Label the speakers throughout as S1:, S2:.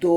S1: 2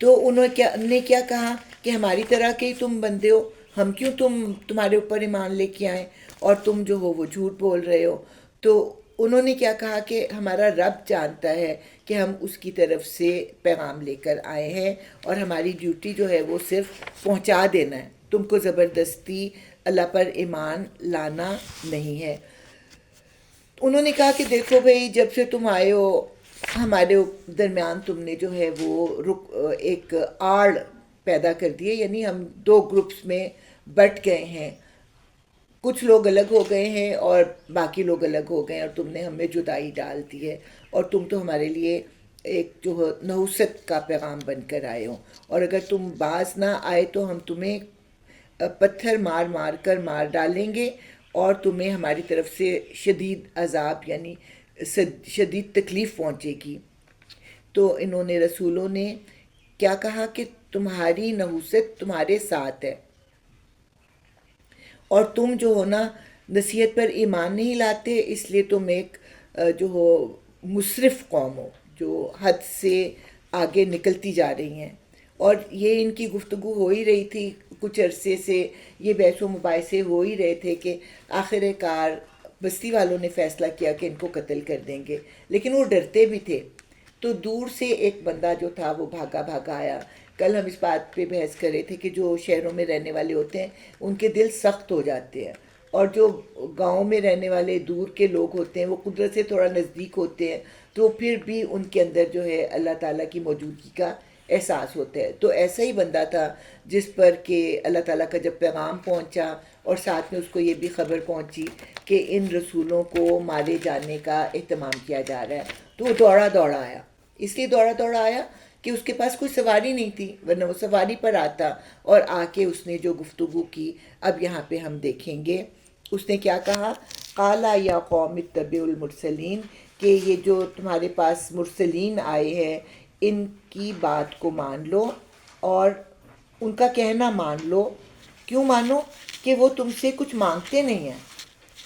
S1: تو انہوں نے کیا کہا کہ ہماری طرح کے ہی تم بندے ہو، ہم کیوں تمہارے اوپر ایمان لے کے آئیں، اور تم جو ہو وہ جھوٹ بول رہے ہو. تو انہوں نے کیا کہا کہ ہمارا رب جانتا ہے کہ ہم اس کی طرف سے پیغام لے کر آئے ہیں، اور ہماری ڈیوٹی جو ہے وہ صرف پہنچا دینا ہے، تم کو زبردستی اللہ پر ایمان لانا نہیں ہے. انہوں نے کہا کہ دیکھو بھئی، جب سے تم آئے ہو ہمارے درمیان تم نے جو ہے وہ ایک آڑ پیدا کر دی ہے، یعنی ہم دو گروپس میں بٹ گئے ہیں، کچھ لوگ الگ ہو گئے ہیں اور باقی لوگ الگ ہو گئے ہیں، اور تم نے ہمیں جدائی ڈال دی ہے، اور تم تو ہمارے لیے ایک جو نحوست کا پیغام بن کر آئے ہو، اور اگر تم باز نہ آئے تو ہم تمہیں پتھر مار مار کر مار ڈالیں گے، اور تمہیں ہماری طرف سے شدید عذاب یعنی شدید تکلیف پہنچے گی. تو انہوں نے رسولوں نے کیا کہا کہ تمہاری نحوست تمہارے ساتھ ہے، اور تم جو ہو نا نصیحت پر ایمان نہیں لاتے، اس لیے تم ایک جو ہو مسرف قوم ہو جو حد سے آگے نکلتی جا رہی ہیں. اور یہ ان کی گفتگو ہو ہی رہی تھی کچھ عرصے سے، یہ بحث و مباحثے ہو ہی رہے تھے کہ آخر کار بستی والوں نے فیصلہ کیا کہ ان کو قتل کر دیں گے، لیکن وہ ڈرتے بھی تھے. تو دور سے ایک بندہ جو تھا وہ بھاگا بھاگا آیا. کل ہم اس بات پہ بحث کر رہے تھے کہ جو شہروں میں رہنے والے ہوتے ہیں ان کے دل سخت ہو جاتے ہیں، اور جو گاؤں میں رہنے والے دور کے لوگ ہوتے ہیں وہ قدرت سے تھوڑا نزدیک ہوتے ہیں، تو پھر بھی ان کے اندر جو ہے اللہ تعالیٰ کی موجودگی کا احساس ہوتا ہے. تو ایسا ہی بندہ تھا جس پر کہ اللہ تعالیٰ کا جب پیغام پہنچا اور ساتھ میں اس کو یہ بھی خبر پہنچی کہ ان رسولوں کو مارے جانے کا اہتمام کیا جا رہا ہے، تو وہ دوڑا دوڑا آیا. اس لیے دوڑا دوڑا آیا کہ اس کے پاس کوئی سواری نہیں تھی، ورنہ وہ سواری پر آتا. اور آ کے اس نے جو گفتگو کی اب یہاں پہ ہم دیکھیں گے. اس نے کیا کہا؟ قالا یا قوم اتبعوا المرسلین، کہ یہ جو تمہارے پاس مرسلین آئے ہیں ان کی بات کو مان لو اور ان کا کہنا مان لو. کیوں مانو؟ کہ وہ تم سے کچھ مانگتے نہیں ہیں.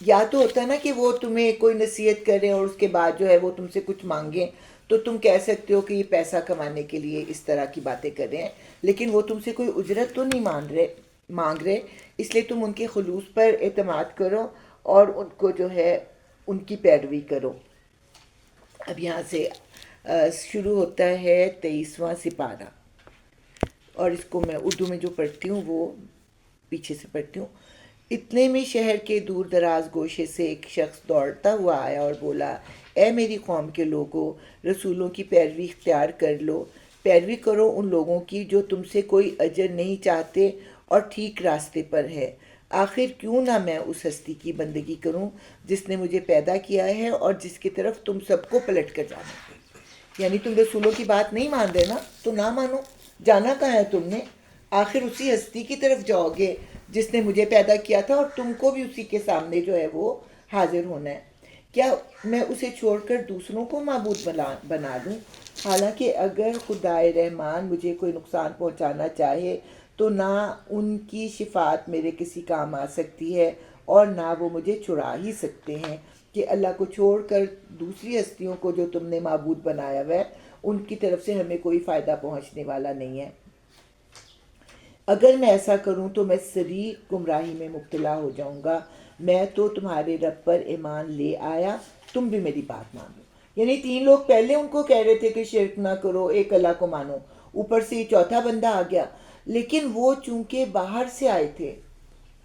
S1: یا تو ہوتا ہے نا کہ وہ تمہیں کوئی نصیحت کریں اور اس کے بعد جو ہے وہ تم سے کچھ مانگیں، تو تم کہہ سکتے ہو کہ یہ پیسہ کمانے کے لیے اس طرح کی باتیں کر رہے ہیں، لیکن وہ تم سے کوئی اجرت تو نہیں مانگ رہے. اس لیے تم ان کے خلوص پر اعتماد کرو اور ان کو جو ہے ان کی پیروی کرو. اب یہاں سے شروع ہوتا ہے 23واں سپارہ، اور اس کو میں اردو میں جو پڑھتی ہوں وہ پیچھے سے پڑھتی ہوں. اتنے میں شہر کے دور دراز گوشے سے ایک شخص دوڑتا ہوا آیا اور بولا، اے میری قوم کے لوگوں، رسولوں کی پیروی اختیار کر لو، پیروی کرو ان لوگوں کی جو تم سے کوئی اجر نہیں چاہتے اور ٹھیک راستے پر ہے. آخر کیوں نہ میں اس ہستی کی بندگی کروں جس نے مجھے پیدا کیا ہے اور جس کی طرف تم سب کو پلٹ کر جانا. یعنی تم رسولوں کی بات نہیں مان رہے نا، تو نہ مانو، جانا کہاں ہے تم نے؟ آخر اسی ہستی کی طرف جاؤ گے جس نے مجھے پیدا کیا تھا، اور تم کو بھی اسی کے سامنے جو ہے وہ حاضر ہونا ہے. کیا میں اسے چھوڑ کر دوسروں کو معبود بنا دوں؟ حالانکہ اگر خدائے رحمان مجھے کوئی نقصان پہنچانا چاہے تو نہ ان کی شفاعت میرے کسی کام آ سکتی ہے اور نہ وہ مجھے چھڑا ہی سکتے ہیں، کہ اللہ کو چھوڑ کر دوسری ہستیوں کو جو تم نے معبود بنایا ہوا ہے ان کی طرف سے ہمیں کوئی فائدہ پہنچنے والا نہیں ہے. اگر میں ایسا کروں تو میں صریح گمراہی میں مبتلا ہو جاؤں گا. میں تو تمہارے رب پر ایمان لے آیا، تم بھی میری بات مانو. یعنی 3 لوگ پہلے ان کو کہہ رہے تھے کہ شرک نہ کرو، ایک اللہ کو مانو، اوپر سے یہ چوتھا بندہ آ گیا. لیکن وہ چونکہ باہر سے آئے تھے،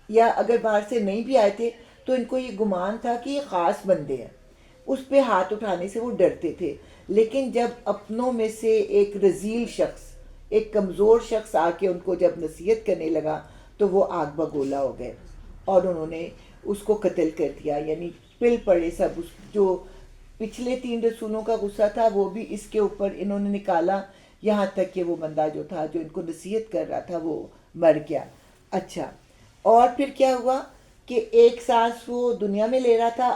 S1: یا اگر باہر سے نہیں بھی آئے تھے تو ان کو یہ گمان تھا کہ یہ خاص بندے ہیں، اس پہ ہاتھ اٹھانے سے وہ ڈرتے تھے. لیکن جب اپنوں میں سے ایک رذیل شخص، ایک کمزور شخص آ کے ان کو جب نصیحت کرنے لگا تو وہ آگ بگولا ہو گئے اور انہوں نے اس کو قتل کر دیا. یعنی پل پڑے سب. اس جو پچھلے 3 رسولوں کا غصہ تھا وہ بھی اس کے اوپر انہوں نے نکالا، یہاں تک کہ وہ بندہ جو تھا جو ان کو نصیحت کر رہا تھا وہ مر گیا. اچھا، اور پھر کیا ہوا کہ ایک سانس وہ دنیا میں لے رہا تھا،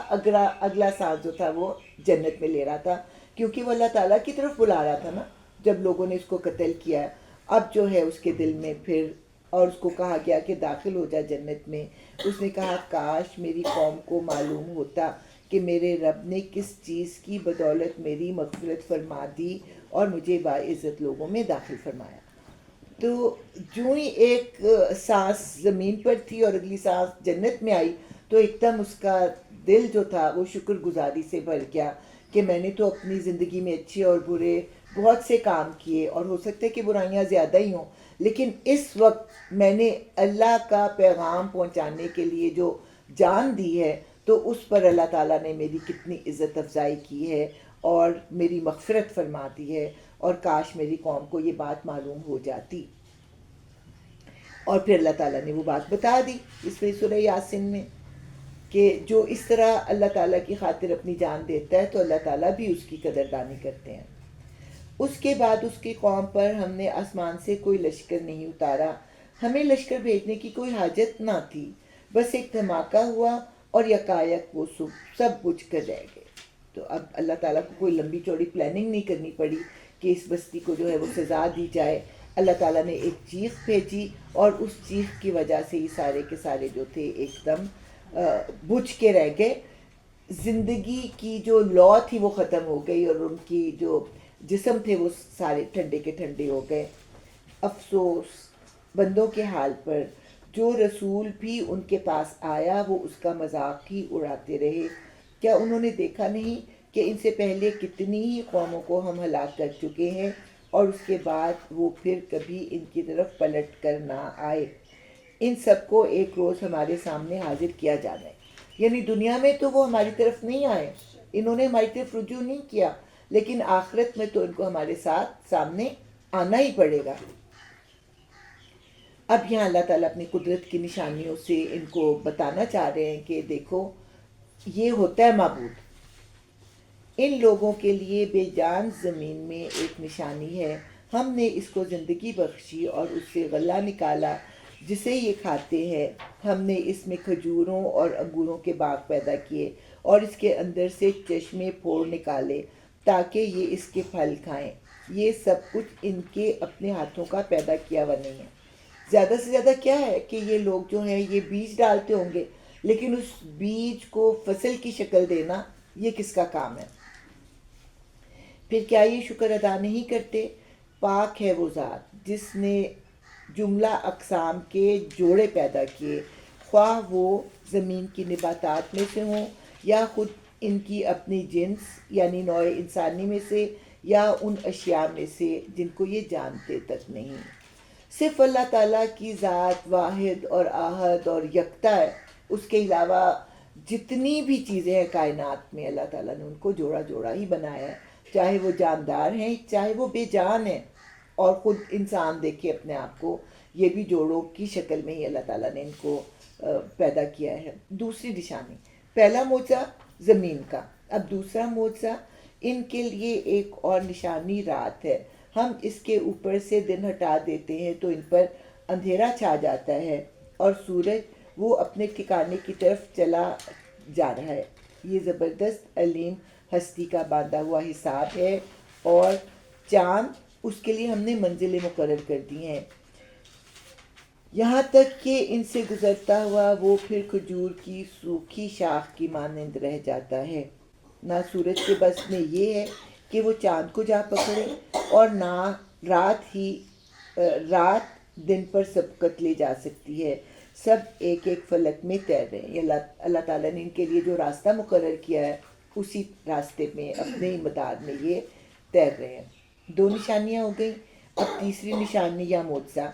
S1: اگلا سانس جو تھا وہ جنت میں لے رہا تھا، کیونکہ وہ اللہ تعالیٰ کی طرف بلا رہا تھا نا. جب لوگوں نے اس کو قتل کیا، اب جو ہے اس کے دل میں پھر، اور اس کو کہا گیا کہ داخل ہو جا جنت میں. اس نے کہا کاش میری قوم کو معلوم ہوتا کہ میرے رب نے کس چیز کی بدولت میری مغفرت فرما دی اور مجھے باعزت لوگوں میں داخل فرمایا۔ تو جو ہی ایک سانس زمین پر تھی اور اگلی سانس جنت میں آئی، تو ایک دم اس کا دل جو تھا وہ شکر گزاری سے بھر گیا کہ میں نے تو اپنی زندگی میں اچھے اور برے بہت سے کام کیے، اور ہو سکتا ہے کہ برائیاں زیادہ ہی ہوں، لیکن اس وقت میں نے اللہ کا پیغام پہنچانے کے لیے جو جان دی ہے، تو اس پر اللہ تعالیٰ نے میری کتنی عزت افزائی کی ہے اور میری مغفرت فرما دی ہے، اور کاش میری قوم کو یہ بات معلوم ہو جاتی۔ اور پھر اللہ تعالیٰ نے وہ بات بتا دی اس میں سورہ یاسین میں، کہ جو اس طرح اللہ تعالیٰ کی خاطر اپنی جان دیتا ہے تو اللہ تعالیٰ بھی اس کی قدردانی کرتے ہیں۔ اس کے بعد اس کی قوم پر ہم نے آسمان سے کوئی لشکر نہیں اتارا، ہمیں لشکر بھیجنے کی کوئی حاجت نہ تھی، بس ایک دھماکہ ہوا اور یکایک وہ سب بجھ کر رہ گئے۔ تو اب اللہ تعالیٰ کو کوئی لمبی چوڑی پلاننگ نہیں کرنی پڑی کہ اس بستی کو جو ہے وہ سزا دی جائے۔ اللہ تعالیٰ نے ایک چیخ بھیجی، اور اس چیخ کی وجہ سے یہ سارے کے سارے جو تھے ایک دم بجھ کے رہ گئے۔ زندگی کی جو لو تھی وہ ختم ہو گئی، اور ان کی جو جسم تھے وہ سارے ٹھنڈے کے ٹھنڈے ہو گئے۔ افسوس بندوں کے حال پر، جو رسول بھی ان کے پاس آیا وہ اس کا مذاق ہی اڑاتے رہے۔ کیا انہوں نے دیکھا نہیں کہ ان سے پہلے کتنی ہی قوموں کو ہم ہلاک کر چکے ہیں، اور اس کے بعد وہ پھر کبھی ان کی طرف پلٹ کر نہ آئے۔ ان سب کو ایک روز ہمارے سامنے حاضر کیا جانا ہے۔ یعنی دنیا میں تو وہ ہماری طرف نہیں آئے، انہوں نے ہماری طرف رجوع نہیں کیا، لیکن آخرت میں تو ان کو ہمارے ساتھ سامنے آنا ہی پڑے گا۔ اب یہاں اللہ تعالیٰ اپنی قدرت کی نشانیوں سے ان کو بتانا چاہ رہے ہیں کہ دیکھو یہ ہوتا ہے معبود۔ ان لوگوں کے لیے بے جان زمین میں ایک نشانی ہے، ہم نے اس کو زندگی بخشی اور اس سے غلہ نکالا جسے یہ کھاتے ہیں۔ ہم نے اس میں کھجوروں اور انگوروں کے باغ پیدا کیے، اور اس کے اندر سے چشمے پھوڑ نکالے تاکہ یہ اس کے پھل کھائیں۔ یہ سب کچھ ان کے اپنے ہاتھوں کا پیدا کیا ہوا نہیں ہے۔ زیادہ سے زیادہ کیا ہے کہ یہ لوگ جو ہیں یہ بیج ڈالتے ہوں گے، لیکن اس بیج کو فصل کی شکل دینا یہ کس کا کام ہے؟ پھر کیا یہ شکر ادا نہیں کرتے؟ پاک ہے وہ ذات جس نے جملہ اقسام کے جوڑے پیدا کیے، خواہ وہ زمین کی نباتات میں سے ہوں یا خود ان کی اپنی جنس یعنی نوع انسانی میں سے، یا ان اشیاء میں سے جن کو یہ جانتے تک نہیں۔ صرف اللہ تعالیٰ کی ذات واحد اور احد اور یکتا ہے، اس کے علاوہ جتنی بھی چیزیں ہیں کائنات میں اللہ تعالیٰ نے ان کو جوڑا جوڑا ہی بنایا ہے، چاہے وہ جاندار ہیں چاہے وہ بے جان ہیں۔ اور خود انسان دیکھے اپنے آپ کو، یہ بھی جوڑوں کی شکل میں ہی اللہ تعالیٰ نے ان کو پیدا کیا ہے۔ دوسری نشانی، پہلا معجزہ زمین کا، اب دوسرا معجزہ ان کے لیے ایک اور نشانی رات ہے۔ ہم اس کے اوپر سے دن ہٹا دیتے ہیں تو ان پر اندھیرا چھا جاتا ہے، اور سورج وہ اپنے ٹھکانے کی طرف چلا جا رہا ہے۔ یہ زبردست علیم ہستی کا باندھا ہوا حساب ہے، اور چاند اس کے لیے ہم نے منزلیں مقرر کر دی ہیں، یہاں تک کہ ان سے گزرتا ہوا وہ پھر کھجور کی سوکھی شاخ کی مانند رہ جاتا ہے۔ نہ سورج کے بس میں یہ ہے کہ وہ چاند کو جا پکڑے، اور نہ رات دن پر سبقت لے جا سکتی ہے۔ سب ایک ایک فلک میں تیر رہے ہیں۔ اللہ تعالیٰ نے ان کے لیے جو راستہ مقرر کیا ہے اسی راستے میں اپنے ہی مدار میں یہ تیر رہے ہیں۔ دو نشانیاں ہو گئیں، اب تیسری نشانی یا معجزہ،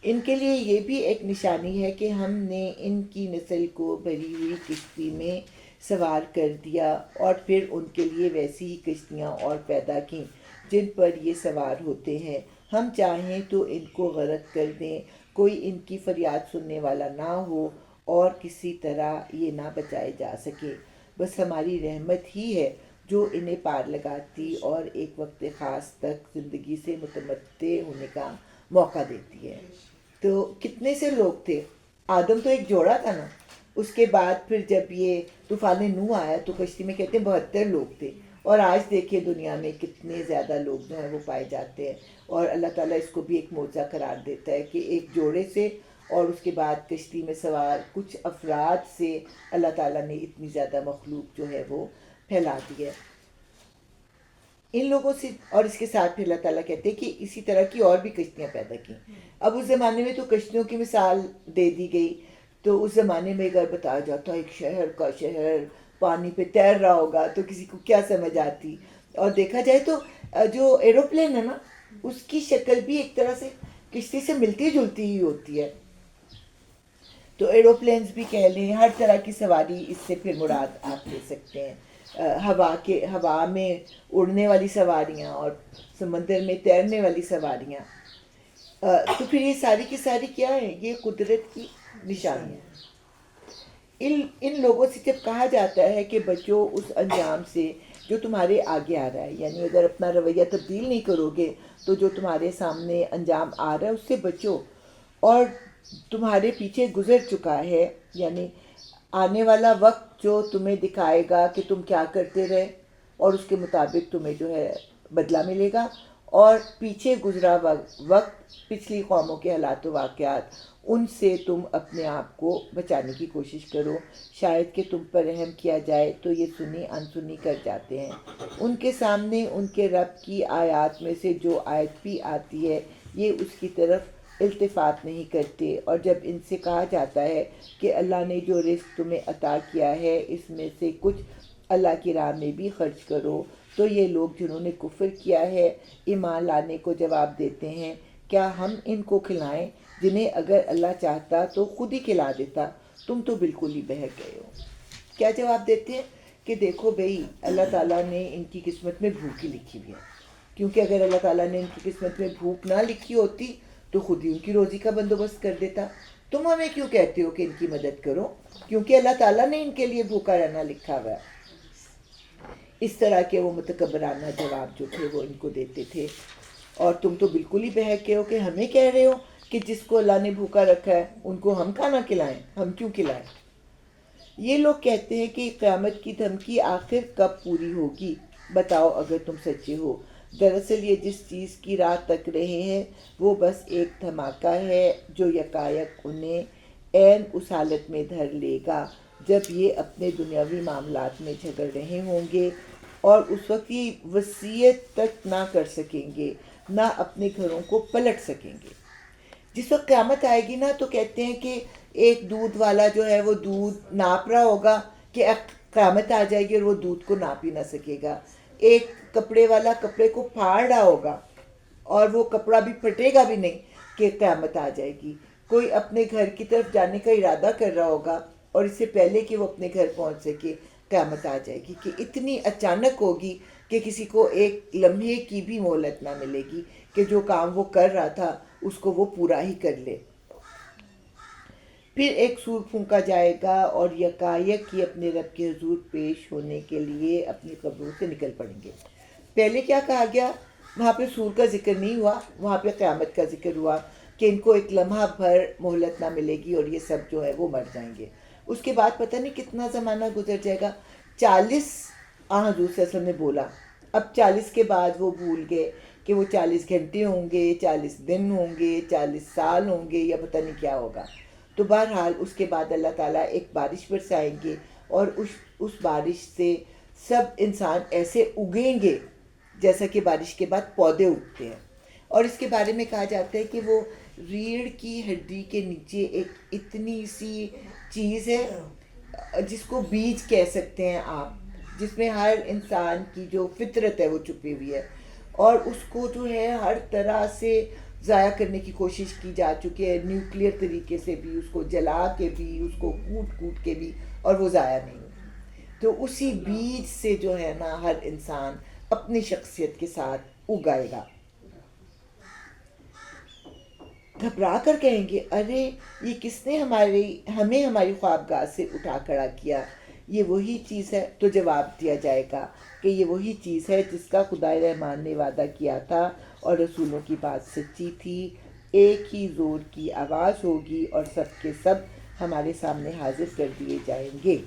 S1: ان کے لیے یہ بھی ایک نشانی ہے کہ ہم نے ان کی نسل کو بھری ہوئی کشتی میں سوار کر دیا، اور پھر ان کے لیے ویسی ہی کشتیاں اور پیدا کیں جن پر یہ سوار ہوتے ہیں۔ ہم چاہیں تو ان کو غرق کر دیں، کوئی ان کی فریاد سننے والا نہ ہو، اور کسی طرح یہ نہ بچائے جا سکے۔ بس ہماری رحمت ہی ہے جو انہیں پار لگاتی اور ایک وقت خاص تک زندگی سے متمتع ہونے کا موقع دیتی ہے۔ تو کتنے سے لوگ تھے؟ آدم تو ایک جوڑا تھا نا، اس کے بعد پھر جب یہ طوفان نوح آیا تو کشتی میں کہتے ہیں 72 لوگ تھے، اور آج دیکھیں دنیا میں کتنے زیادہ لوگ جو ہیں وہ پائے جاتے ہیں۔ اور اللہ تعالیٰ اس کو بھی ایک معجزہ قرار دیتا ہے کہ ایک جوڑے سے اور اس کے بعد کشتی میں سوار کچھ افراد سے اللہ تعالیٰ نے اتنی زیادہ مخلوق جو ہے وہ پھیلا دی ہے۔ ان لوگوں سے، اور اس کے ساتھ پھر اللہ تعالیٰ کہتے ہیں کہ اسی طرح کی اور بھی کشتیاں پیدا کی. اب اس زمانے میں تو کشتیوں کی مثال دے دی گئی، تو اس زمانے میں اگر بتایا جاتا ایک شہر کا شہر پانی پہ تیر رہا ہوگا تو کسی کو کیا سمجھ آتی. اور دیکھا جائے تو جو ایروپلین ہے نا، اس کی شکل بھی ایک طرح سے کشتی سے ملتی جلتی ہی ہوتی ہے. تو ایروپلینز بھی کہہ لیں، ہر طرح کی سواری اس سے پھر مراد آپ لے سکتے ہیں. ہوا میں اڑنے والی سواریاں اور سمندر میں تیرنے والی سواریاں. تو پھر یہ ساری کی ساری کیا ہے؟ یہ قدرت کی نشانی ہے. ان لوگوں سے جب کہا جاتا ہے کہ بچو اس انجام سے جو تمہارے آگے آ رہا ہے، یعنی اگر اپنا رویہ تبدیل نہیں کرو گے تو جو تمہارے سامنے انجام آ رہا ہے اس سے بچو، اور تمہارے پیچھے گزر چکا ہے، یعنی آنے والا وقت جو تمہیں دکھائے گا کہ تم کیا کرتے رہے اور اس کے مطابق تمہیں جو ہے بدلہ ملے گا. اور پیچھے گزرا وقت، پچھلی قوموں کے حالات و واقعات، ان سے تم اپنے آپ کو بچانے کی کوشش کرو. شاید کہ تم پر رحم کیا جائے تو یہ سنی انسنی کر جاتے ہیں. ان کے سامنے ان کے رب کی آیات میں سے جو آیت بھی آتی ہے یہ اس کی طرف التفات نہیں کرتے. اور جب ان سے کہا جاتا ہے کہ اللہ نے جو رزق تمہیں عطا کیا ہے اس میں سے کچھ اللہ کی راہ میں بھی خرچ کرو، تو یہ لوگ جنہوں نے کفر کیا ہے ایمان لانے کو جواب دیتے ہیں کیا ہم ان کو کھلائیں جنہیں اگر اللہ چاہتا تو خود ہی کھلا دیتا، تم تو بالکل ہی بہک گئے ہو. کیا جواب دیتے ہیں؟ کہ دیکھو بھئی اللہ تعالیٰ نے ان کی قسمت میں بھوک ہی لکھی ہوئی ہے، کیونکہ اگر اللہ تعالیٰ نے ان کی قسمت میں بھوک نہ لکھی ہوتی تو خود ہی ان کی روزی کا بندوبست کر دیتا. تم ہمیں کیوں کہتے ہو کہ ان کی مدد کرو؟ کیونکہ اللہ تعالیٰ نے ان کے لیے بھوکا رہنا لکھا ہوا ہے. اس طرح کے وہ متکبرانہ جواب جو تھے وہ ان کو دیتے تھے. اور تم تو بالکل ہی بہک گئے ہو کہ ہمیں کہہ رہے ہو کہ جس کو اللہ نے بھوکا رکھا ہے ان کو ہم کھانا کھلائیں، ہم کیوں کھلائیں؟ یہ لوگ کہتے ہیں کہ قیامت کی دھمکی آخر کب پوری ہوگی؟ بتاؤ اگر تم سچے ہو. دراصل یہ جس چیز کی راہ تک رہے ہیں وہ بس ایک دھماکہ ہے جو یکایک انہیں عین اس حالت میں دھر لے گا جب یہ اپنے دنیاوی معاملات میں جھگڑ رہے ہوں گے، اور اس وقت یہ وصیت تک نہ کر سکیں گے، نہ اپنے گھروں کو پلٹ سکیں گے. جس وقت قیامت آئے گی نا تو کہتے ہیں کہ ایک دودھ والا جو ہے وہ دودھ ناپ رہا ہوگا کہ قیامت آ جائے گی اور وہ دودھ کو ناپ ہی نہ سکے گا. ایک کپڑے والا کپڑے کو پھاڑ رہا ہوگا اور وہ کپڑا بھی پھٹے گا بھی نہیں کہ قیامت آ جائے گی. کوئی اپنے گھر کی طرف جانے کا ارادہ کر رہا ہوگا اور اس سے پہلے کہ وہ اپنے گھر پہنچ سکے قیامت آ جائے گی، کہ اتنی اچانک ہوگی کہ کسی کو ایک لمحے کی بھی مہلت نہ ملے گی کہ جو کام وہ کر رہا تھا اس کو وہ پورا ہی کر لے. پھر ایک سور پھونکا جائے گا اور یکایک یہ اپنے رب کے حضور پیش ہونے کے لیے اپنی قبروں سے نکل پڑیں گے. پہلے کیا کہا گیا؟ وہاں پہ سور کا ذکر نہیں ہوا، وہاں پہ قیامت کا ذکر ہوا کہ ان کو ایک لمحہ بھر مہلت نہ ملے گی اور یہ سب جو ہے وہ مر جائیں گے. اس کے بعد پتہ نہیں کتنا زمانہ گزر جائے گا. 40 حضور صلی اللہ علیہ وسلم نے بولا، اب 40 کے بعد وہ بھول گئے کہ وہ 40 گھنٹے ہوں گے، 40 دن ہوں گے، 40 سال ہوں گے، یا پتہ نہیں کیا ہوگا. تو بہرحال اس کے بعد اللہ تعالیٰ ایک بارش برسائیں گے اور اس بارش سے سب انسان ایسے اگیں گے جیسا کہ بارش کے بعد پودے اگتے ہیں. اور اس کے بارے میں کہا جاتا ہے کہ وہ ریڑھ کی ہڈی کے نیچے ایک اتنی سی چیز ہے جس کو بیج کہہ سکتے ہیں آپ، جس میں ہر انسان کی جو فطرت ہے وہ چھپی ہوئی ہے، اور اس کو جو ہے ہر طرح سے ضائع کرنے کی کوشش کی جا چکی ہے، نیوکلیر طریقے سے بھی، اس کو جلا کے بھی، اس کو کوٹ کے بھی، اور وہ ضائع نہیں. تو اسی بیج سے جو ہے نا ہر انسان اپنی شخصیت کے ساتھ اگائے گا. گھبرا کر کہیں گے ارے یہ کس نے ہمیں ہماری خوابگاہ سے اٹھا کھڑا کیا؟ یہ وہی چیز ہے. تو جواب دیا جائے گا کہ یہ وہی چیز ہے جس کا خدائے رحمان نے وعدہ کیا تھا اور رسولوں کی بات سچی تھی. ایک ہی زور کی آواز ہوگی اور سب کے سب ہمارے سامنے حاضر کر دیے جائیں گے.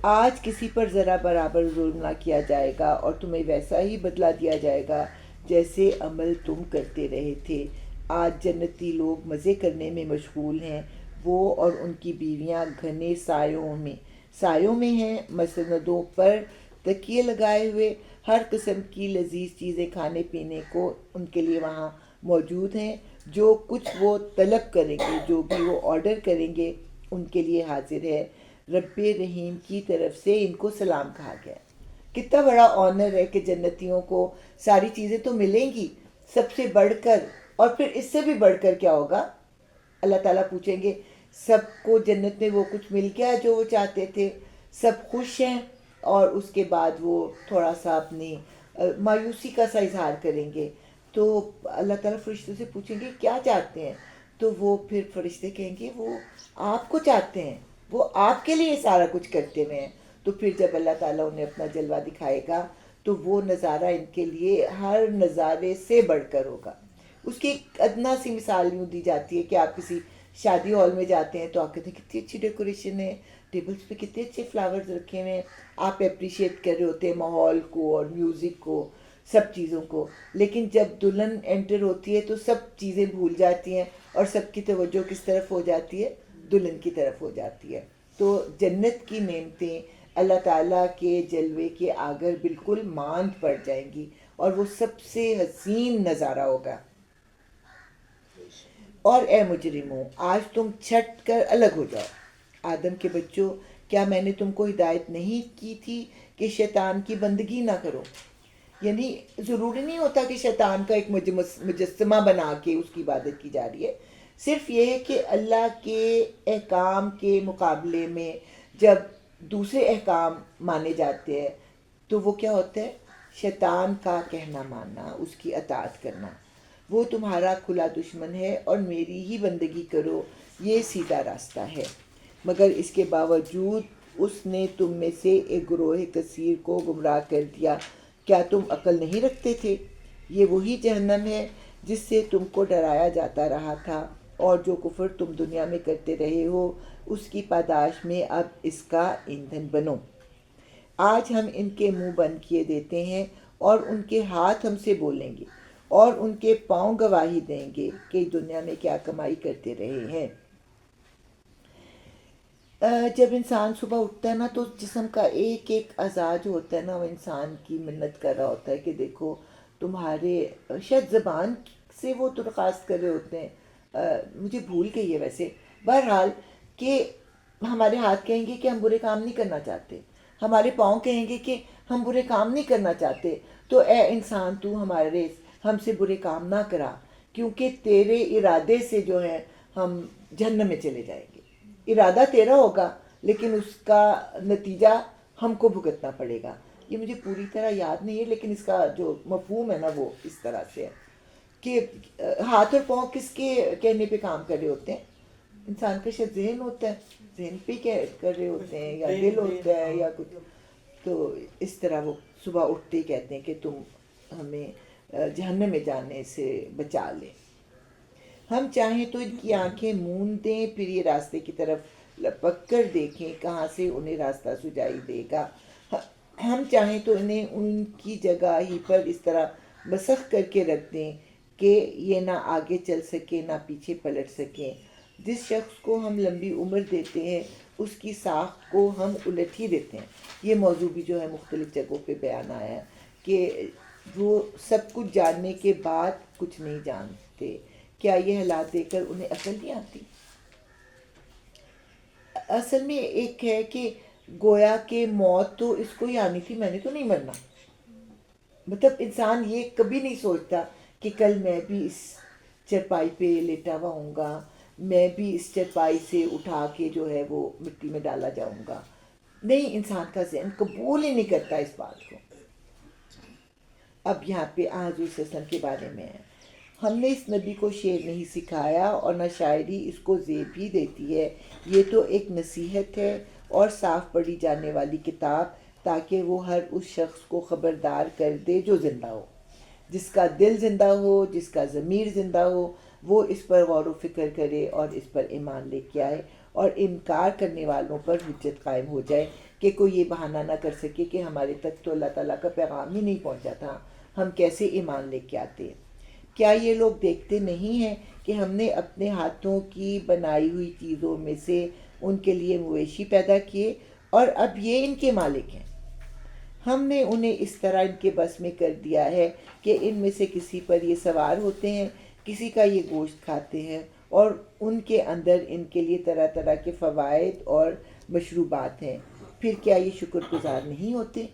S1: آج کسی پر ذرا برابر ظلم نہ کیا جائے گا اور تمہیں ویسا ہی بدلہ دیا جائے گا جیسے عمل تم کرتے رہے تھے. آج جنتی لوگ مزے کرنے میں مشغول ہیں، وہ اور ان کی بیویاں گھنے سایوں میں ہیں، مسندوں پر تکیے لگائے ہوئے ہر قسم کی لذیذ چیزیں کھانے پینے کو ان کے لیے وہاں موجود ہیں. جو کچھ وہ طلب کریں گے، جو بھی وہ آرڈر کریں گے، ان کے لیے حاضر ہے. رب رحیم کی طرف سے ان کو سلام کہا گیا. کتنا بڑا آنر ہے کہ جنتیوں کو ساری چیزیں تو ملیں گی، سب سے بڑھ کر، اور پھر اس سے بھی بڑھ کر کیا ہوگا؟ اللہ تعالیٰ پوچھیں گے سب کو جنت میں وہ کچھ مل گیا جو وہ چاہتے تھے، سب خوش ہیں، اور اس کے بعد وہ تھوڑا سا اپنی مایوسی کا سا اظہار کریں گے. تو اللہ تعالیٰ فرشتوں سے پوچھیں گے کیا چاہتے ہیں؟ تو وہ پھر فرشتے کہیں گے وہ آپ کو چاہتے ہیں، وہ آپ کے لیے سارا کچھ کرتے ہوئے ہیں. تو پھر جب اللہ تعالیٰ انہیں اپنا جلوہ دکھائے گا تو وہ نظارہ ان کے لیے ہر نظارے سے بڑھ کر ہوگا. اس کی ایک ادنا سی مثال یوں دی جاتی ہے کہ آپ کسی شادی ہال میں جاتے ہیں تو آپ کہتے ہیں کتنی اچھی ڈیکوریشن ہے، ٹیبلز پہ کتنے اچھے فلاورز رکھے ہوئے ہیں، آپ اپریشیٹ کر رہے ہوتے ہیں ماحول کو اور میوزک کو، سب چیزوں کو. لیکن جب دلہن انٹر ہوتی ہے تو سب چیزیں بھول جاتی ہیں اور سب کی توجہ کس طرف ہو جاتی ہے؟ دلہن کی طرف ہو جاتی ہے. تو جنت کی نعمتیں اللہ تعالیٰ کے جلوے کے آگر بالکل ماند پڑ جائیں گی اور وہ سب سے حسین نظارہ ہوگا. اور اے مجرموں، آج تم چھٹ کر الگ ہو جاؤ. آدم کے بچوں، کیا میں نے تم کو ہدایت نہیں کی تھی کہ شیطان کی بندگی نہ کرو؟ یعنی ضروری نہیں ہوتا کہ شیطان کا ایک مجسمہ بنا کے اس کی عبادت کی جا رہی ہے. صرف یہ ہے کہ اللہ کے احکام کے مقابلے میں جب دوسرے احکام مانے جاتے ہیں تو وہ کیا ہوتا ہے؟ شیطان کا کہنا ماننا، اس کی اطاعت کرنا. وہ تمہارا کھلا دشمن ہے اور میری ہی بندگی کرو، یہ سیدھا راستہ ہے. مگر اس کے باوجود اس نے تم میں سے ایک گروہ کثیر کو گمراہ کر دیا. کیا تم عقل نہیں رکھتے تھے؟ یہ وہی جہنم ہے جس سے تم کو ڈرایا جاتا رہا تھا، اور جو کفر تم دنیا میں کرتے رہے ہو اس کی پاداش میں اب اس کا ایندھن بنو. آج ہم ان کے منہ بند کیے دیتے ہیں اور ان کے ہاتھ ہم سے بولیں گے اور ان کے پاؤں گواہی دیں گے کہ دنیا میں کیا کمائی کرتے رہے ہیں. جب انسان صبح اٹھتا ہے نا تو جسم کا ایک ایک اعضاء جو ہوتا ہے نا وہ انسان کی منت کر رہا ہوتا ہے کہ دیکھو تمہارے، شاید زبان سے وہ درخواست کر رہے ہوتے ہیں، مجھے بھول گئی ہے ویسے، بہرحال کہ ہمارے ہاتھ کہیں گے کہ ہم برے کام نہیں کرنا چاہتے، ہمارے پاؤں کہیں گے کہ ہم برے کام نہیں کرنا چاہتے. تو اے انسان تو ہم سے برے کام نہ کرا، کیونکہ تیرے ارادے سے جو ہے ہم جہنم میں چلے جائیں گے. ارادہ تیرا ہوگا لیکن اس کا نتیجہ ہم کو بھگتنا پڑے گا. یہ مجھے پوری طرح یاد نہیں ہے لیکن اس کا جو مفہوم ہے نا وہ اس طرح سے ہے کہ ہاتھ اور پاؤں کس کے کہنے پہ کام کر رہے ہوتے ہیں؟ انسان کا شاید ذہن ہوتا ہے، ذہن پہ کر رہے ہوتے ہیں، یا دل ہوتا ہے یا کچھ. تو اس طرح وہ صبح اٹھتے ہی کہتے ہیں کہ تم ہمیں جہنم میں جانے سے بچا لے. ہم چاہیں تو ان کی آنکھیں موند دیں، پھر یہ راستے کی طرف لپک کر دیکھیں کہاں سے انہیں راستہ سجائی دے گا. ہم چاہیں تو انہیں ان کی جگہ ہی پر اس طرح مسخ کر کے رکھ دیں کہ یہ نہ آگے چل سکے نہ پیچھے پلٹ سکیں. جس شخص کو ہم لمبی عمر دیتے ہیں اس کی ساخت کو ہم الٹ ہی دیتے ہیں. یہ موضوع بھی جو ہے مختلف جگہوں پہ بیان آیا ہے کہ وہ سب کچھ جاننے کے بعد کچھ نہیں جانتے. کیا یہ حالات دے کر انہیں عقل نہیں آتی؟ اصل میں ایک ہے کہ گویا کہ موت تو اس کو ہی آنی تھی، میں نے تو نہیں مرنا. مطلب انسان یہ کبھی نہیں سوچتا کہ کل میں بھی اس چرپائی پہ لیٹا ہوا ہوں گا، میں بھی اس چرپائی سے اٹھا کے جو ہے وہ مٹی میں ڈالا جاؤں گا. نہیں، انسان کا ذہن قبول ہی نہیں کرتا اس بات کو. اب یہاں پہ حضور صلی اللہ علیہ وسلم کے بارے میں ہے، ہم نے اس نبی کو شعر نہیں سکھایا اور نہ شاعری اس کو زیب ہی دیتی ہے. یہ تو ایک نصیحت ہے اور صاف پڑھی جانے والی کتاب، تاکہ وہ ہر اس شخص کو خبردار کر دے جو زندہ ہو. جس کا دل زندہ ہو، جس کا ضمیر زندہ ہو، وہ اس پر غور و فکر کرے اور اس پر ایمان لے کے آئے اور انکار کرنے والوں پر حجت قائم ہو جائے کہ کوئی یہ بہانہ نہ کر سکے کہ ہمارے تک تو اللہ تعالیٰ کا پیغام ہی نہیں پہنچا تھا، ہم کیسے ایمان لے کے آتے. کیا یہ لوگ دیکھتے نہیں ہیں کہ ہم نے اپنے ہاتھوں کی بنائی ہوئی چیزوں میں سے ان کے لیے مویشی پیدا کیے اور اب یہ ان کے مالک ہیں. ہم نے انہیں اس طرح ان کے بس میں کر دیا ہے کہ ان میں سے کسی پر یہ سوار ہوتے ہیں، کسی کا یہ گوشت کھاتے ہیں، اور ان کے اندر ان کے لیے طرح طرح کے فوائد اور مشروبات ہیں، پھر کیا یہ شکر گزار نہیں ہوتے؟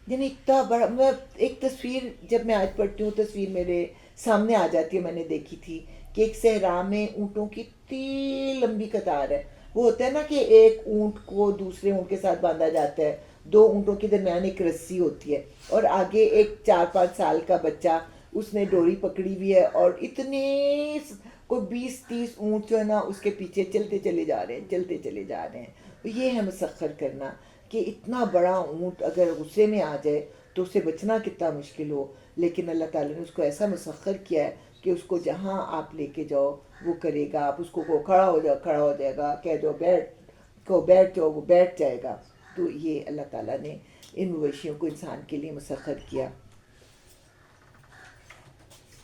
S1: یعنی اتنا بڑا، میں ایک تصویر جب میں آج پڑھتی ہوں تصویر میرے سامنے آ جاتی ہے، میں نے دیکھی تھی کہ ایک صحرا میں اونٹوں کی اتنی لمبی قطار ہے. وہ ہوتا ہے نا کہ ایک اونٹ کو دوسرے اونٹ کے ساتھ باندھا جاتا ہے، دو اونٹوں کے درمیان ایک رسی ہوتی ہے، اور آگے ایک 4-5 سال کا بچہ اس نے ڈوری پکڑی ہوئی ہے، اور اتنے کوئی 20-30 اونٹ جو ہے نا اس کے پیچھے چلتے چلے جا رہے ہیں، چلتے چلے جا رہے ہیں. یہ ہے مسخر کرنا، کہ اتنا بڑا اونٹ اگر غصے میں آ جائے تو اسے بچنا کتنا مشکل ہو، لیکن اللہ تعالیٰ نے اس کو ایسا مسخر کیا ہے کہ اس کو جہاں آپ لے کے جاؤ وہ کرے گا. آپ اس کو کھڑا ہو جائے گا، کہہ دو بیٹھ جاؤ، وہ بیٹھ جائے گا. تو یہ اللہ تعالیٰ نے ان مویشیوں کو انسان کے لیے مسخر کیا.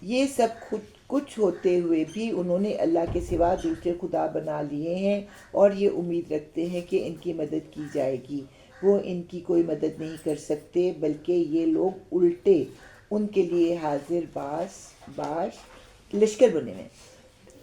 S1: یہ سب خود کچھ ہوتے ہوئے بھی انہوں نے اللہ کے سوا دوسرے خدا بنا لیے ہیں، اور یہ امید رکھتے ہیں کہ ان کی مدد کی جائے گی. وہ ان کی کوئی مدد نہیں کر سکتے، بلکہ یہ لوگ الٹے ان کے لیے حاضر باش لشکر بنے ہوئے ہیں.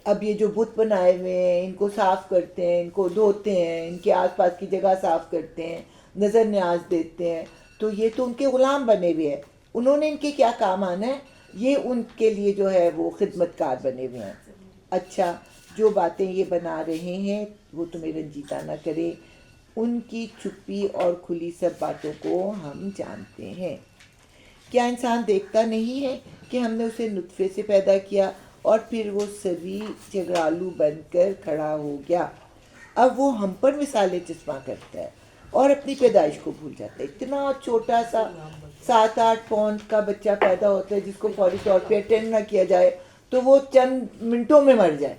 S1: اب یہ جو بت بنائے ہوئے ہیں ان کو صاف کرتے ہیں، ان کو دھوتے ہیں، ان کے آس پاس کی جگہ صاف کرتے ہیں، نظر نیاز دیتے ہیں، تو یہ تو ان کے غلام بنے ہوئے ہیں. انہوں نے ان کے کیا کام آنا ہے؟ یہ ان کے لیے جو ہے وہ خدمت کار بنے ہوئے ہیں. اچھا، جو باتیں یہ بنا رہے ہیں وہ تمہیں رنجیدہ نہ کرے، ان کی چھپی اور کھلی سب باتوں کو ہم جانتے ہیں. کیا انسان دیکھتا نہیں ہے کہ ہم نے اسے نطفے سے پیدا کیا اور پھر وہ سبھی جگرالو بن کر کھڑا ہو گیا؟ اب وہ ہم پر مثالیں چسپاں کرتا ہے اور اپنی پیدائش کو بھول جاتا ہے. اتنا چھوٹا سا 7-8 پاؤنڈ کا بچہ پیدا ہوتا ہے جس کو فوری طور پہ اٹینڈ نہ کیا جائے تو وہ چند منٹوں میں مر جائے.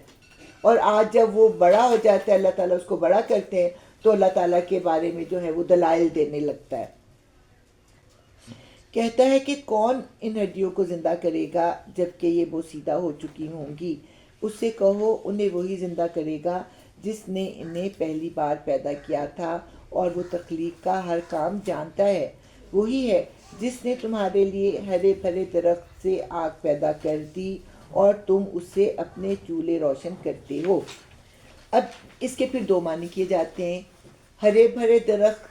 S1: اور آج جب وہ بڑا ہو جاتا ہے، اللہ تعالیٰ اس کو بڑا کرتے ہیں، تو اللہ تعالیٰ کے بارے میں جو ہے وہ دلائل دینے لگتا ہے. کہتا ہے کہ کون ان ہڈیوں کو زندہ کرے گا جب کہ یہ بوسیدہ ہو چکی ہوں گی؟ اس سے کہو انہیں وہی زندہ کرے گا جس نے انہیں پہلی بار پیدا کیا تھا، اور وہ تخلیق کا ہر کام جانتا ہے. وہی ہے جس نے تمہارے لیے ہرے بھرے درخت سے آگ پیدا کر دی اور تم اس سے اپنے چولہے روشن کرتے ہو. اب اس کے پھر 2 معنی کیے جاتے ہیں. ہرے بھرے درخت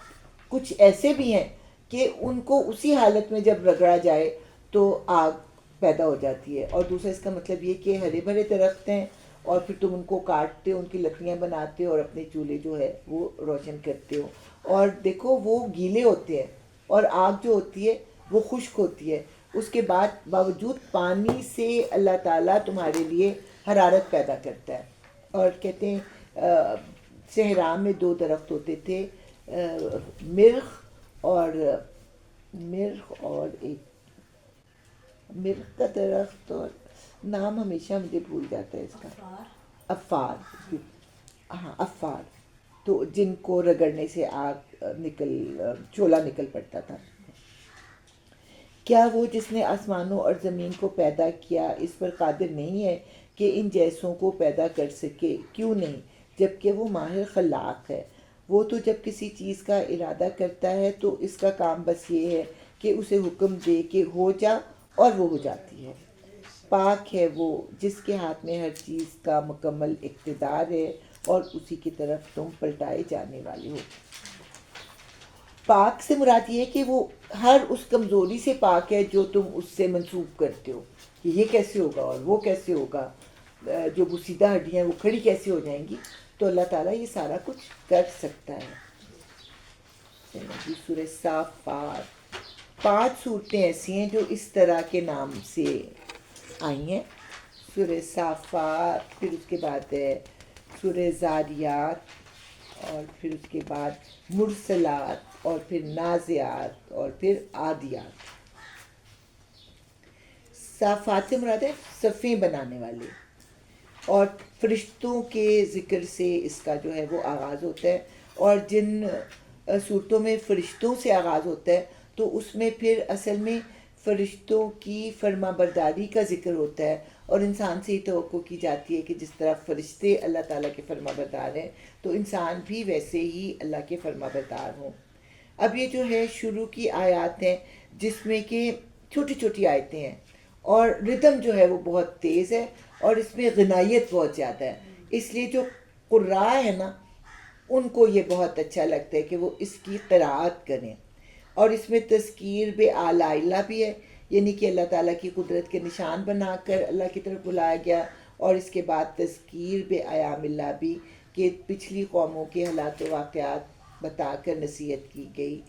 S1: کچھ ایسے بھی ہیں کہ ان کو اسی حالت میں جب رگڑا جائے تو آگ پیدا ہو جاتی ہے، اور دوسرا اس کا مطلب یہ کہ ہرے بھرے درخت ہیں اور پھر تم ان کو کاٹتے ہو، ان کی لکڑیاں بناتے ہو اور اپنے چولہے جو ہے وہ روشن کرتے ہو. اور دیکھو وہ گیلے ہوتے ہیں اور آگ جو ہوتی ہے وہ خشک ہوتی ہے. اس کے بعد باوجود پانی سے اللہ تعالیٰ تمہارے لیے حرارت پیدا کرتا ہے. اور کہتے ہیں صحرا میں 2 درخت ہوتے تھے، مرخ اور ایک مرخ کا درخت، اور نام ہمیشہ مجھے بھول جاتا ہے اس کا. افار. ہاں افار. تو جن کو رگڑنے سے آگ شعلہ نکل پڑتا تھا. کیا وہ جس نے آسمانوں اور زمین کو پیدا کیا اس پر قادر نہیں ہے کہ ان جیسوں کو پیدا کر سکے؟ کیوں نہیں، جبکہ وہ ماہر خلاق ہے. وہ تو جب کسی چیز کا ارادہ کرتا ہے تو اس کا کام بس یہ ہے کہ اسے حکم دے کہ ہو جا، اور وہ ہو جاتی ہے. پاک ہے وہ جس کے ہاتھ میں ہر چیز کا مکمل اقتدار ہے، اور اسی کی طرف تم پلٹائے جانے والے ہو. پاک سے مراد یہ ہے کہ وہ ہر اس کمزوری سے پاک ہے جو تم اس سے منسوب کرتے ہو کہ یہ کیسے ہوگا اور وہ کیسے ہوگا، جو بوسیدہ ہڈیاں ہیں وہ کھڑی کیسے ہو جائیں گی. تو اللہ تعالیٰ یہ سارا کچھ کر سکتا ہے. سورہ صافات 5 صورتیں ایسی ہیں جو اس طرح کے نام سے آئی ہیں. سورہ صافات، پھر اس کے بعد ہے سورہ زاریات، اور پھر اس کے بعد مرسلات، اور پھر نازعات، اور پھر عادیات. صافات سے مراد ہے صفیں بنانے والے، اور فرشتوں کے ذکر سے اس کا جو ہے وہ آغاز ہوتا ہے. اور جن صورتوں میں فرشتوں سے آغاز ہوتا ہے تو اس میں پھر اصل میں فرشتوں کی فرما برداری کا ذکر ہوتا ہے، اور انسان سے ہی توقع کی جاتی ہے کہ جس طرح فرشتے اللہ تعالیٰ کے فرما بردار ہیں تو انسان بھی ویسے ہی اللہ کے فرما بردار ہوں. اب یہ جو ہے شروع کی آیات ہیں جس میں کہ چھوٹی چھوٹی آیتیں ہیں اور ردم جو ہے وہ بہت تیز ہے اور اس میں غنائیت بہت زیادہ ہے، اس لیے جو قراء ہے نا ان کو یہ بہت اچھا لگتا ہے کہ وہ اس کی قراءت کریں. اور اس میں تذکیر بے آلاء اللہ بھی ہے، یعنی کہ اللہ تعالیٰ کی قدرت کے نشان بنا کر اللہ کی طرف بلایا گیا، اور اس کے بعد تذکیر بے ایام اللہ بھی کہ پچھلی قوموں کے حالات و واقعات بتا کر نصیحت کی گئی.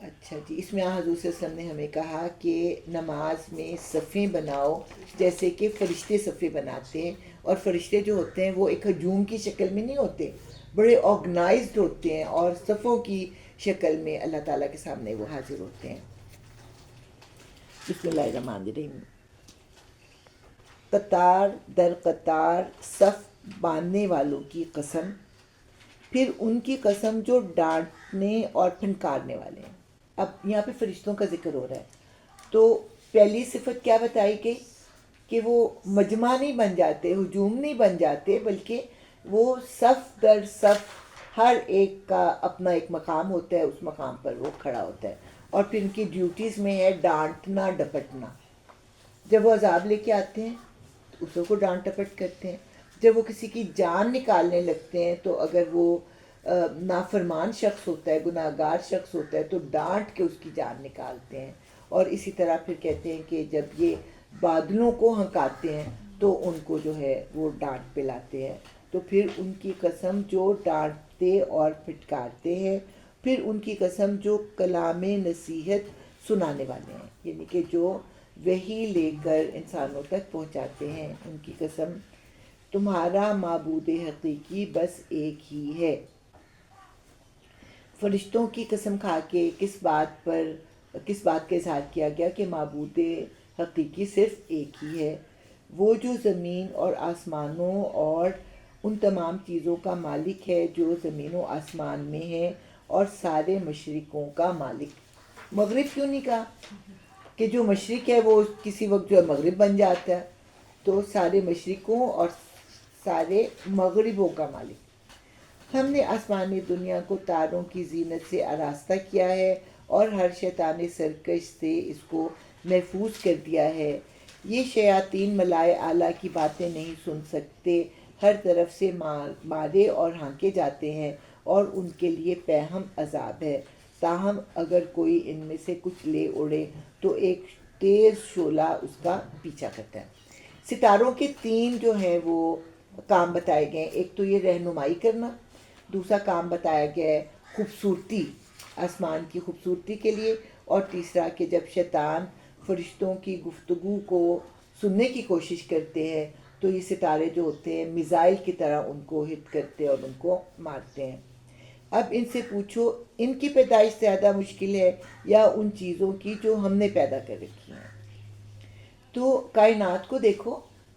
S1: اچھا جی، اس میں حضور صلی اللہ علیہ وسلم نے ہمیں کہا کہ نماز میں صفیں بناؤ جیسے کہ فرشتے صفیں بناتے ہیں، اور فرشتے جو ہوتے ہیں وہ ایک ہجوم کی شکل میں نہیں ہوتے، بڑے آرگنائزڈ ہوتے ہیں اور صفوں کی شکل میں اللہ تعالیٰ کے سامنے وہ حاضر ہوتے ہیں. بسم اللہ الرحمن الرحیم. قطار در قطار صف باندھنے والوں کی قسم، پھر ان کی قسم جو ڈانٹنے اور پھنکارنے والے ہیں. اب یہاں پہ فرشتوں کا ذکر ہو رہا ہے، تو پہلی صفت کیا بتائی گئی کہ وہ مجمع نہیں بن جاتے، ہجوم نہیں بن جاتے، بلکہ وہ صف در صف ہر ایک کا اپنا ایک مقام ہوتا ہے، اس مقام پر وہ کھڑا ہوتا ہے. اور پھر ان کی ڈیوٹیز میں ہے ڈانٹنا ڈپٹنا. جب وہ عذاب لے کے آتے ہیں تو اسوں کو ڈانٹ ڈپٹ کرتے ہیں، جب وہ کسی کی جان نکالنے لگتے ہیں تو اگر وہ نافرمان شخص ہوتا ہے، گناہ گار شخص ہوتا ہے، تو ڈانٹ کے اس کی جان نکالتے ہیں. اور اسی طرح پھر کہتے ہیں کہ جب یہ بادلوں کو ہنکاتے ہیں تو ان کو جو ہے وہ ڈانٹ پلاتے ہیں. تو پھر ان کی قسم جو ڈانٹتے اور پھٹکارتے ہیں، پھر ان کی قسم جو کلام نصیحت سنانے والے ہیں، یعنی کہ جو وحی لے کر انسانوں تک پہنچاتے ہیں. ان کی قسم تمہارا معبود حقیقی بس ایک ہی ہے. فرشتوں کی قسم کھا کے کس بات کا اظہار کیا گیا کہ معبود حقیقی صرف ایک ہی ہے، وہ جو زمین اور آسمانوں اور ان تمام چیزوں کا مالک ہے جو زمین و آسمان میں ہے، اور سارے مشرقوں کا مالک. مغرب کیوں نہیں کہا کہ جو مشرق ہے وہ کسی وقت جو ہے مغرب بن جاتا ہے، تو سارے مشرقوں اور سارے مغربوں کا مالک. ہم نے آسمانی دنیا کو تاروں کی زینت سے آراستہ کیا ہے اور ہر شیطان سرکش سے اس کو محفوظ کر دیا ہے. یہ شیاطین ملائے اعلیٰ کی باتیں نہیں سن سکتے، ہر طرف سے مارے اور ہانکے جاتے ہیں، اور ان کے لیے پیہم عذاب ہے. تاہم اگر کوئی ان میں سے کچھ لے اڑے تو ایک تیز شعلہ اس کا پیچھا کرتا ہے. ستاروں کے 3 جو ہیں وہ کام بتائے گئے ہیں. ایک تو یہ رہنمائی کرنا، دوسرا کام بتایا گیا ہے خوبصورتی، آسمان کی خوبصورتی کے لیے، اور تیسرا کہ جب شیطان فرشتوں کی گفتگو کو سننے کی کوشش کرتے ہیں تو یہ ستارے جو ہوتے ہیں میزائل کی طرح ان کو ہٹ کرتے اور ان کو مارتے ہیں. اب ان سے پوچھو ان کی پیدائش زیادہ مشکل ہے یا ان چیزوں کی جو ہم نے پیدا کر رکھی ہیں. تو کائنات کو دیکھو،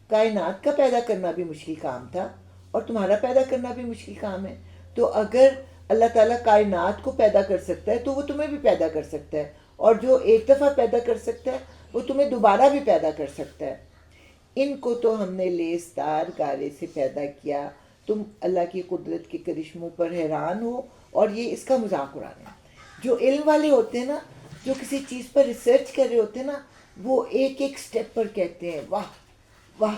S1: کائنات کا پیدا کرنا بھی مشکل کام تھا اور تمہارا پیدا کرنا بھی مشکل کام ہے. تو اگر اللہ تعالیٰ کائنات کو پیدا کر سکتا ہے تو وہ تمہیں بھی پیدا کر سکتا ہے، اور جو ایک دفعہ پیدا کر سکتا ہے وہ تمہیں دوبارہ بھی پیدا کر سکتا ہے. ان کو تو ہم نے لیسدار گارے سے پیدا کیا، تم اللہ کی قدرت کے کرشموں پر حیران ہو اور یہ اس کا مذاق اڑا رہے ہیں. جو علم والے ہوتے ہیں نا، جو کسی چیز پر ریسرچ کر رہے ہوتے ہیں نا، وہ ایک ایک سٹیپ پر کہتے ہیں واہ واہ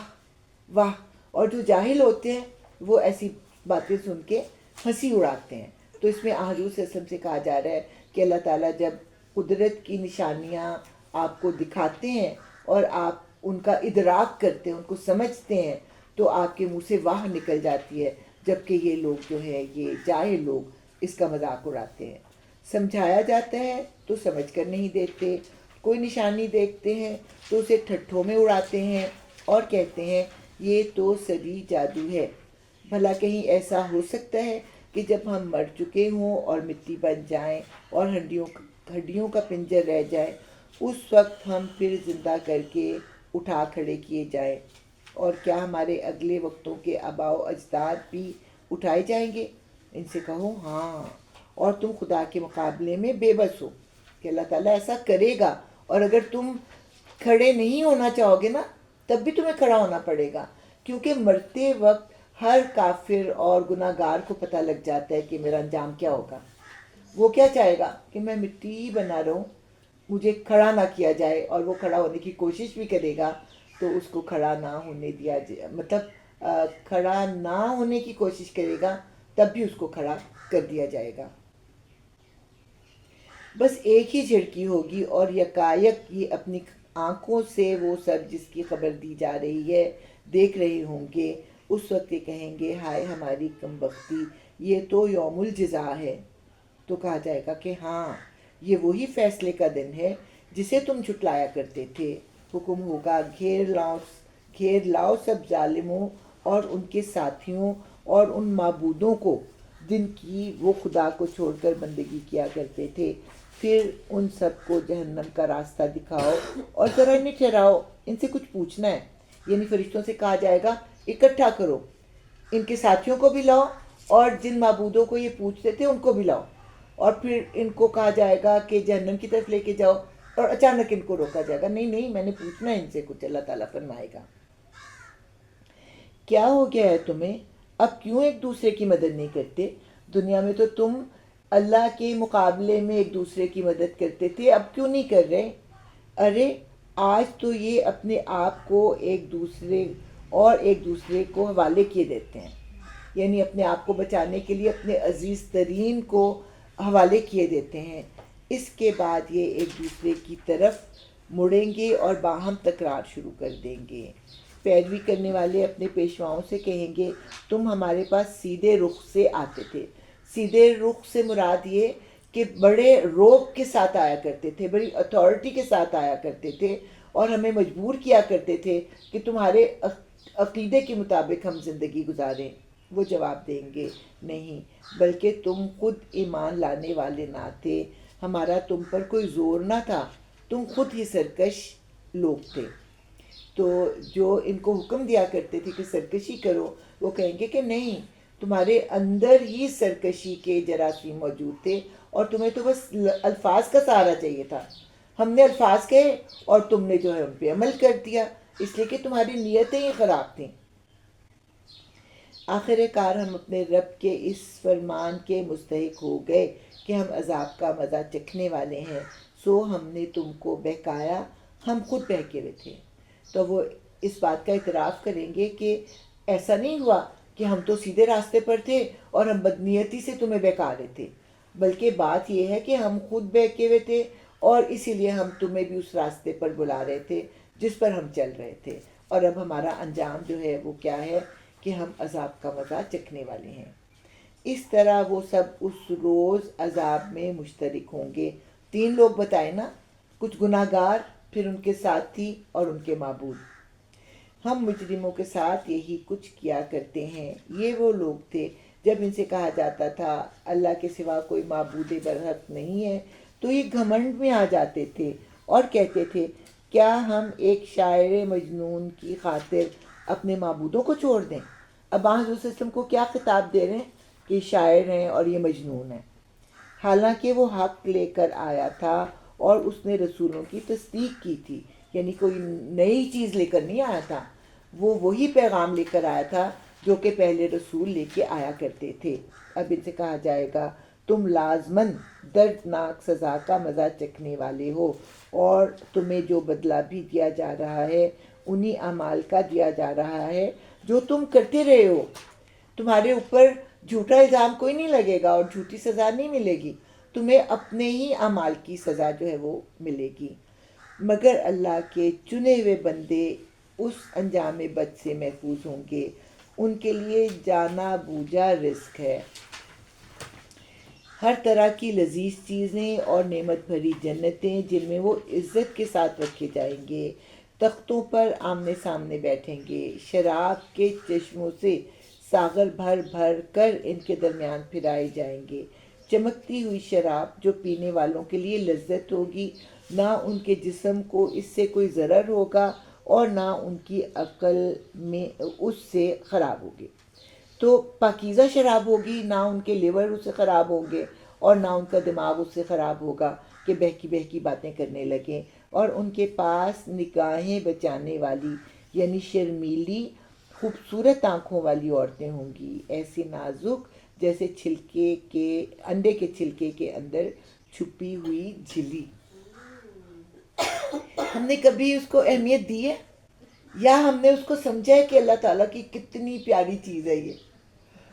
S1: واہ، اور جو جاہل ہوتے ہیں وہ ایسی باتیں سن کے ہنسی اڑاتے ہیں. تو اس میں حضور صلی اللہ علیہ وسلم سے کہا جا رہا ہے کہ اللہ تعالیٰ جب قدرت کی نشانیاں آپ کو دکھاتے ہیں اور آپ ان کا ادراک کرتے ہیں، ان کو سمجھتے ہیں، تو آپ کے منہ سے واہ نکل جاتی ہے، جبکہ یہ لوگ جو ہے یہ جاہل لوگ اس کا مذاق اڑاتے ہیں. سمجھایا جاتا ہے تو سمجھ کر نہیں دیکھتے، کوئی نشانی دیکھتے ہیں تو اسے ٹھٹھوں میں اڑاتے ہیں اور کہتے ہیں یہ تو سری جادو ہے. بھلا کہیں ایسا ہو سکتا ہے کہ جب ہم مر چکے ہوں اور مٹی بن جائیں اور ہڈیوں کا پنجر رہ جائے، اس وقت ہم پھر زندہ کر کے اٹھا کھڑے کیے جائیں؟ اور کیا ہمارے اگلے وقتوں کے آباء و اجداد بھی اٹھائے جائیں گے؟ ان سے کہو ہاں، اور تم خدا کے مقابلے میں بے بس ہو کہ اللہ تعالیٰ ایسا کرے گا. اور اگر تم کھڑے نہیں ہونا چاہو گے نا، تب بھی تمہیں کھڑا ہونا پڑے گا، کیونکہ مرتے وقت ہر کافر اور گناہ گار کو پتہ لگ جاتا ہے کہ میرا انجام کیا ہوگا. وہ کیا چاہے گا کہ میں مٹی ہی بنا رہا ہوں، مجھے کھڑا نہ کیا جائے، اور وہ کھڑا ہونے کی کوشش بھی کرے گا تو اس کو کھڑا نہ ہونے دیا جائے، مطلب کھڑا نہ ہونے کی کوشش کرے گا تب بھی اس کو کھڑا کر دیا جائے گا۔ بس ایک ہی جھڑکی ہوگی اور یکایک یہ اپنی آنکھوں سے وہ سب جس کی خبر دی جا رہی ہے دیکھ رہے ہوں گے۔ اس وقت یہ کہیں گے ہائے ہماری کم بختی، یہ تو یوم الجزا ہے۔ تو کہا جائے گا کہ ہاں یہ وہی فیصلے کا دن ہے جسے تم جھٹلایا کرتے تھے۔ حکم ہوگا گھیر لاؤ سب ظالموں اور ان کے ساتھیوں اور ان معبودوں کو جن کی وہ خدا کو چھوڑ کر بندگی کیا کرتے تھے، پھر ان سب کو جہنم کا راستہ دکھاؤ اور ذرا انہیں ٹھہراؤ، ان سے کچھ پوچھنا ہے۔ یعنی فرشتوں سے کہا جائے گا اکٹھا کرو، ان کے ساتھیوں کو بھی لاؤ اور جن معبودوں کو یہ پوچھتے تھے ان کو بھی لاؤ، اور پھر ان کو کہا جائے گا کہ جہنم کی طرف لے کے جاؤ، اور اچانک ان کو روکا جائے گا، نہیں نہیں میں نے پوچھنا ہے ان سے کچھ۔ اللہ تعالیٰ فرمائے گا کیا ہو گیا ہے تمہیں، اب کیوں ایک دوسرے کی مدد نہیں کرتے؟ دنیا میں تو تم اللہ کے مقابلے میں ایک دوسرے کی مدد کرتے تھے، اب کیوں نہیں کر رہے؟ ارے آج تو یہ اپنے آپ کو ایک دوسرے کو حوالے کیے دیتے ہیں، یعنی اپنے آپ کو بچانے کے لیے اپنے عزیز ترین کو حوالے کیے دیتے ہیں۔ اس کے بعد یہ ایک دوسرے کی طرف مڑیں گے اور باہم تکرار شروع کر دیں گے۔ پیروی کرنے والے اپنے پیشواؤں سے کہیں گے تم ہمارے پاس سیدھے رخ سے آتے تھے۔ سیدھے رخ سے مراد یہ کہ بڑے روب کے ساتھ آیا کرتے تھے، بڑی اتھارٹی کے ساتھ آیا کرتے تھے، اور ہمیں مجبور کیا کرتے تھے کہ تمہارے عقیدے کے مطابق ہم زندگی گزاریں۔ وہ جواب دیں گے نہیں، بلکہ تم خود ایمان لانے والے نہ تھے، ہمارا تم پر کوئی زور نہ تھا، تم خود ہی سرکش لوگ تھے۔ تو جو ان کو حکم دیا کرتے تھے کہ سرکشی کرو، وہ کہیں گے کہ نہیں، تمہارے اندر ہی سرکشی کے جراثیم موجود تھے اور تمہیں تو بس الفاظ کا سہارا چاہیے تھا۔ ہم نے الفاظ کہے اور تم نے جو ہے ان پہ عمل کر دیا، اس لیے کہ تمہاری نیتیں ہی خراب تھیں۔ آخر کار ہم اپنے رب کے اس فرمان کے مستحق ہو گئے کہ ہم عذاب کا مزہ چکھنے والے ہیں، سو ہم نے تم کو بہکایا، ہم خود بہکے ہوئے تھے۔ تو وہ اس بات کا اعتراف کریں گے کہ ایسا نہیں ہوا کہ ہم تو سیدھے راستے پر تھے اور ہم بدنیتی سے تمہیں بہکا رہے تھے، بلکہ بات یہ ہے کہ ہم خود بہکے ہوئے تھے اور اسی لیے ہم تمہیں بھی اس راستے پر بلا رہے تھے جس پر ہم چل رہے تھے، اور اب ہمارا انجام جو ہے وہ کیا ہے کہ ہم عذاب کا مزہ چکھنے والے ہیں۔ اس طرح وہ سب اس روز عذاب میں مشترک ہوں گے۔ 3 لوگ بتائے نا، کچھ گناہ گار، پھر ان کے ساتھی اور ان کے معبود۔ ہم مجرموں کے ساتھ یہی کچھ کیا کرتے ہیں۔ یہ وہ لوگ تھے جب ان سے کہا جاتا تھا اللہ کے سوا کوئی معبود برحق نہیں ہے تو یہ گھمنڈ میں آ جاتے تھے اور کہتے تھے کیا ہم ایک شاعر مجنون کی خاطر اپنے معبودوں کو چھوڑ دیں؟ اب حضور سسٹم کو کیا خطاب دے رہے ہیں کہ شاعر ہیں اور یہ مجنون ہیں، حالانکہ وہ حق لے کر آیا تھا اور اس نے رسولوں کی تصدیق کی تھی، یعنی کوئی نئی چیز لے کر نہیں آیا تھا، وہ وہی پیغام لے کر آیا تھا جو کہ پہلے رسول لے کے آیا کرتے تھے۔ اب ان سے کہا جائے گا تم لازماً دردناک سزا کا مزہ چکھنے والے ہو، اور تمہیں جو بدلہ بھی دیا جا رہا ہے انہی اعمال کا دیا جا رہا ہے جو تم کرتے رہے ہو۔ تمہارے اوپر جھوٹا الزام کوئی نہیں لگے گا اور جھوٹی سزا نہیں ملے گی، تمہیں اپنے ہی اعمال کی سزا جو ہے وہ ملے گی۔ مگر اللہ کے چنے ہوئے بندے اس انجام بد سے محفوظ ہوں گے، ان کے لیے جانا بوجھا رزق ہے، ہر طرح کی لذیذ چیزیں اور نعمت بھری جنتیں جن میں وہ عزت کے ساتھ رکھے جائیں گے، تختوں پر آمنے سامنے بیٹھیں گے، شراب کے چشموں سے ساغر بھر بھر کر ان کے درمیان پھرائے جائیں گے، چمکتی ہوئی شراب جو پینے والوں کے لیے لذت ہوگی، نہ ان کے جسم کو اس سے کوئی ضرر ہوگا اور نہ ان کی عقل میں اس سے خراب ہوگی۔ تو پاکیزہ شراب ہوگی، نہ ان کے لیور اس سے خراب ہوں گے اور نہ ان کا دماغ اس سے خراب ہوگا کہ بہکی بہکی باتیں کرنے لگیں، اور ان کے پاس نگاہیں بچانے والی یعنی شرمیلی خوبصورت آنکھوں والی عورتیں ہوں گی، ایسی نازک جیسے چھلکے کے انڈے کے چھلکے کے اندر چھپی ہوئی جھلی. ہم نے کبھی اس کو اہمیت دی ہے یا ہم نے اس کو سمجھا ہے کہ اللہ تعالیٰ کی کتنی پیاری چیز ہے یہ؟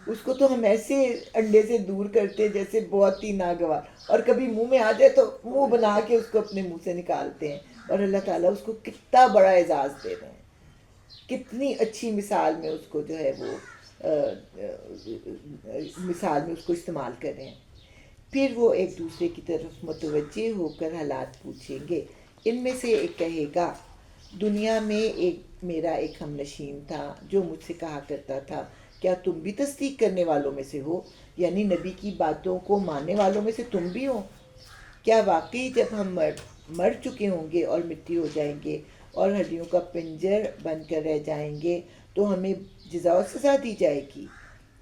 S1: اس کو تو ہم ایسے انڈے سے دور کرتے جیسے بہت ہی ناگوار، اور کبھی منہ میں آ جائے تو منہ بنا کے اس کو اپنے منہ سے نکالتے ہیں. اور اللہ تعالیٰ اس کو کتنا بڑا اعزاز دے رہے ہیں، کتنی اچھی مثال میں اس کو جو ہے وہ مثال میں اس کو استعمال کر رہے ہیں. پھر وہ ایک دوسرے کی طرف متوجہ ہو کر حالات پوچھیں گے. ان میں سے ایک کہے گا دنیا میں میرا ایک ہم نشین تھا جو مجھ سے کہا کرتا تھا کیا تم بھی تصدیق کرنے والوں میں سے ہو، یعنی نبی کی باتوں کو ماننے والوں میں سے تم بھی ہو؟ کیا واقعی جب ہم مر چکے ہوں گے اور مٹی ہو جائیں گے اور ہڈیوں کا پنجر بن کر رہ جائیں گے تو ہمیں جزا و سزا دی جائے گی؟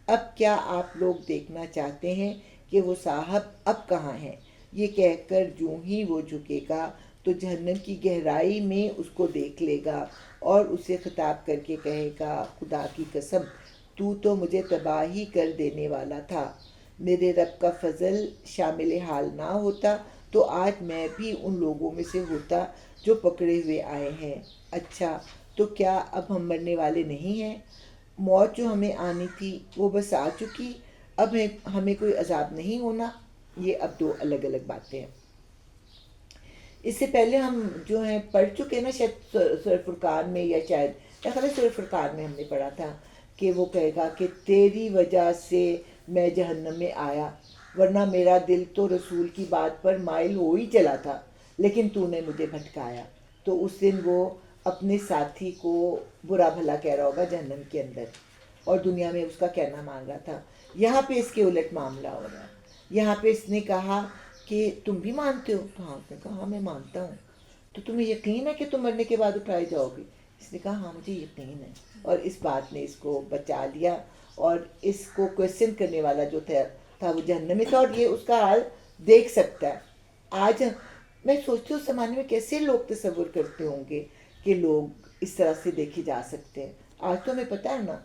S1: اب کیا آپ لوگ دیکھنا چاہتے ہیں کہ وہ صاحب اب کہاں ہیں؟ یہ کہہ کر جوں ہی وہ جھکے گا تو جہنم کی گہرائی میں اس کو دیکھ لے گا اور اسے خطاب کر کے کہے گا خدا کی قسم تو مجھے تباہی کر دینے والا تھا. میرے رب کا فضل شامل حال نہ ہوتا تو آج میں بھی ان لوگوں میں سے ہوتا جو پکڑے ہوئے آئے ہیں. اچھا تو کیا اب ہم مرنے والے نہیں ہیں؟ موت جو ہمیں آنی تھی وہ بس آ چکی، اب ہمیں کوئی عذاب نہیں ہونا. یہ اب دو الگ الگ باتیں ہیں. اس سے پہلے ہم جو ہیں پڑھ چکے نا شاید سورہ فرقان میں، یا شاید سورہ فرقان میں ہم نے پڑھا تھا کہ وہ کہے گا کہ تیری وجہ سے میں جہنم میں آیا، ورنہ میرا دل تو رسول کی بات پر مائل ہو ہی چلا تھا، لیکن تو نے مجھے بھٹکایا. تو اس دن وہ اپنے ساتھی کو برا بھلا کہہ رہا ہوگا جہنم کے اندر، اور دنیا میں اس کا کہنا مان رہا تھا. یہاں پہ اس کے الٹ معاملہ ہو رہا ہے. یہاں پہ اس نے کہا کہ تم بھی مانتے ہو؟ تو ہاں اس نے کہا ہاں میں مانتا ہوں. تو تمہیں یقین ہے کہ تم مرنے کے بعد اٹھائے جاؤ گے؟ اس نے کہا ہاں مجھے یقین ہے. اور اس بات نے اس کو بچا لیا، اور اس کو کویسچن کرنے والا جو تھا وہ جہنم میں تھا، اور یہ اس کا حال دیکھ سکتا ہے. آج میں سوچتی ہوں اس زمانے میں کیسے لوگ تصور کرتے ہوں گے کہ لوگ اس طرح سے دیکھے جا سکتے ہیں. آج تو ہمیں پتہ ہے نا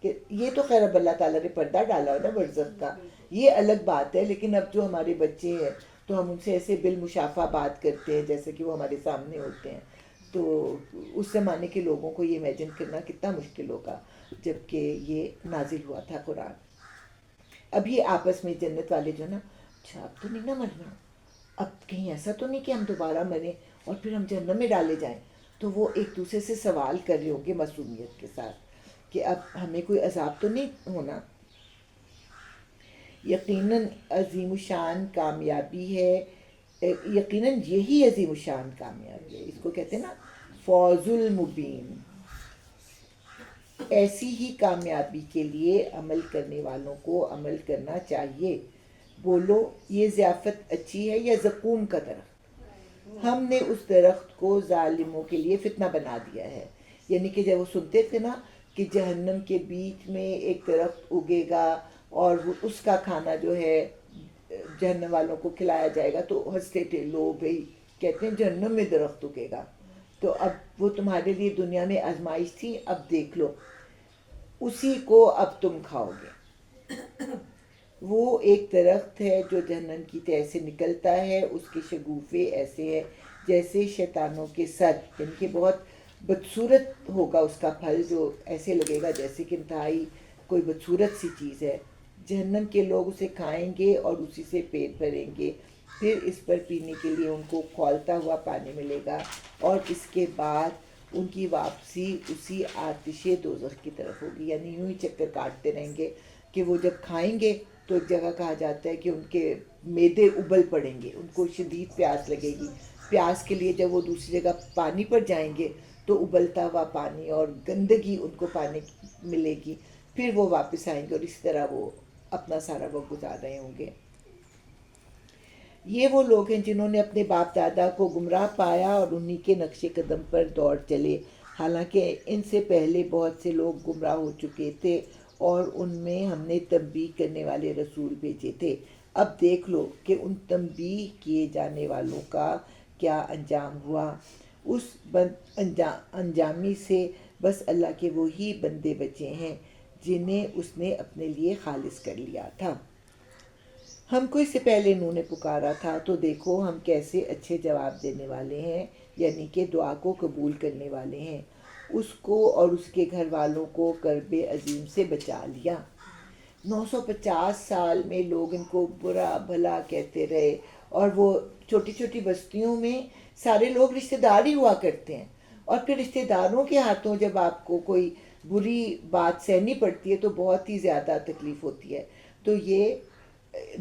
S1: کہ یہ تو خیر اب اللہ تعالیٰ نے پردہ ڈالا ہو نا برزخ کا، یہ الگ بات ہے. لیکن اب جو ہمارے بچے ہیں تو ہم ان سے ایسے بالمشافہ بات کرتے ہیں جیسے کہ وہ ہمارے سامنے ہوتے ہیں. تو اس زمانے کے لوگوں کو یہ امیجن کرنا کتنا مشکل ہوگا جب کہ یہ نازل ہوا تھا قرآن. اب یہ آپس میں جنت والے جو نا، اچھا اب تو نہیں نا مرنا، اب کہیں ایسا تو نہیں کہ ہم دوبارہ مریں اور پھر ہم جہنم میں ڈالے جائیں. تو وہ ایک دوسرے سے سوال کر رہے ہوں گے معصومیت کے ساتھ کہ اب ہمیں کوئی عذاب تو نہیں ہونا. یقیناً عظیم الشان کامیابی ہے، یقیناً یہی عظیم الشان کامیابی ہے. اس کو کہتے ہیں نا فوز المبین. ایسی ہی کامیابی کے لیے عمل کرنے والوں کو عمل کرنا چاہیے. بولو یہ ضیافت اچھی ہے یا زقوم کا درخت؟ ہم نے اس درخت کو ظالموں کے لیے فتنہ بنا دیا ہے. یعنی کہ جب وہ سنتے تھے نا کہ جہنم کے بیچ میں ایک درخت اگے گا اور اس کا کھانا جو ہے جہنم والوں کو کھلایا جائے گا، تو ہنستے تھے لوگ، بھائی کہتے ہیں جہنم میں درخت اگے گا. تو اب وہ تمہارے لیے دنیا میں آزمائش تھی، اب دیکھ لو اسی کو اب تم کھاؤ گے. وہ ایک درخت ہے جو جہنم کی تہہ سے نکلتا ہے، اس کے شگوفے ایسے ہیں جیسے شیطانوں کے سر، یعنی کہ بہت بدصورت ہوگا اس کا پھل، جو ایسے لگے گا جیسے کہ انتہائی کوئی بدصورت سی چیز ہے. جہنم کے لوگ اسے کھائیں گے اور اسی سے پیٹ بھریں گے. پھر اس پر پینے کے لیے ان کو کھولتا ہوا پانی ملے گا، اور اس کے بعد ان کی واپسی اسی آتش دوزخ کی طرف ہوگی. یعنی یوں ہی چکر کاٹتے رہیں گے کہ وہ جب کھائیں گے تو ایک جگہ کہا جاتا ہے کہ ان کے معدے ابل پڑیں گے، ان کو شدید پیاس لگے گی. پیاس کے لیے جب وہ دوسری جگہ پانی پر جائیں گے تو ابلتا ہوا پانی اور گندگی ان کو پانے ملے گی. پھر وہ واپس آئیں گے اور اسی طرح وہ اپنا سارا وقت گزار رہے ہوں گے. یہ وہ لوگ ہیں جنہوں نے اپنے باپ دادا کو گمراہ پایا اور انہی کے نقش قدم پر دوڑ چلے، حالانکہ ان سے پہلے بہت سے لوگ گمراہ ہو چکے تھے اور ان میں ہم نے تنبیہ کرنے والے رسول بھیجے تھے. اب دیکھ لو کہ ان تنبیہ کیے جانے والوں کا کیا انجام ہوا. اس انجامی سے بس اللہ کے وہی بندے بچے ہیں جنہیں اس نے اپنے لیے خالص کر لیا تھا۔ ہم کو اس سے پہلے نوح نے پکارا تھا تو دیکھو ہم کیسے اچھے جواب دینے والے ہیں، یعنی کہ دعا کو قبول کرنے والے ہیں۔ اس کو اور اس کے گھر والوں کو کرب عظیم سے بچا لیا۔ 950 سال میں لوگ ان کو برا بھلا کہتے رہے، اور وہ چھوٹی چھوٹی بستیوں میں سارے لوگ رشتہ دار ہی ہوا کرتے ہیں، اور پھر رشتہ داروں کے ہاتھوں جب آپ کو کوئی بری بات سہنی پڑتی ہے تو بہت ہی زیادہ تکلیف ہوتی ہے۔ تو یہ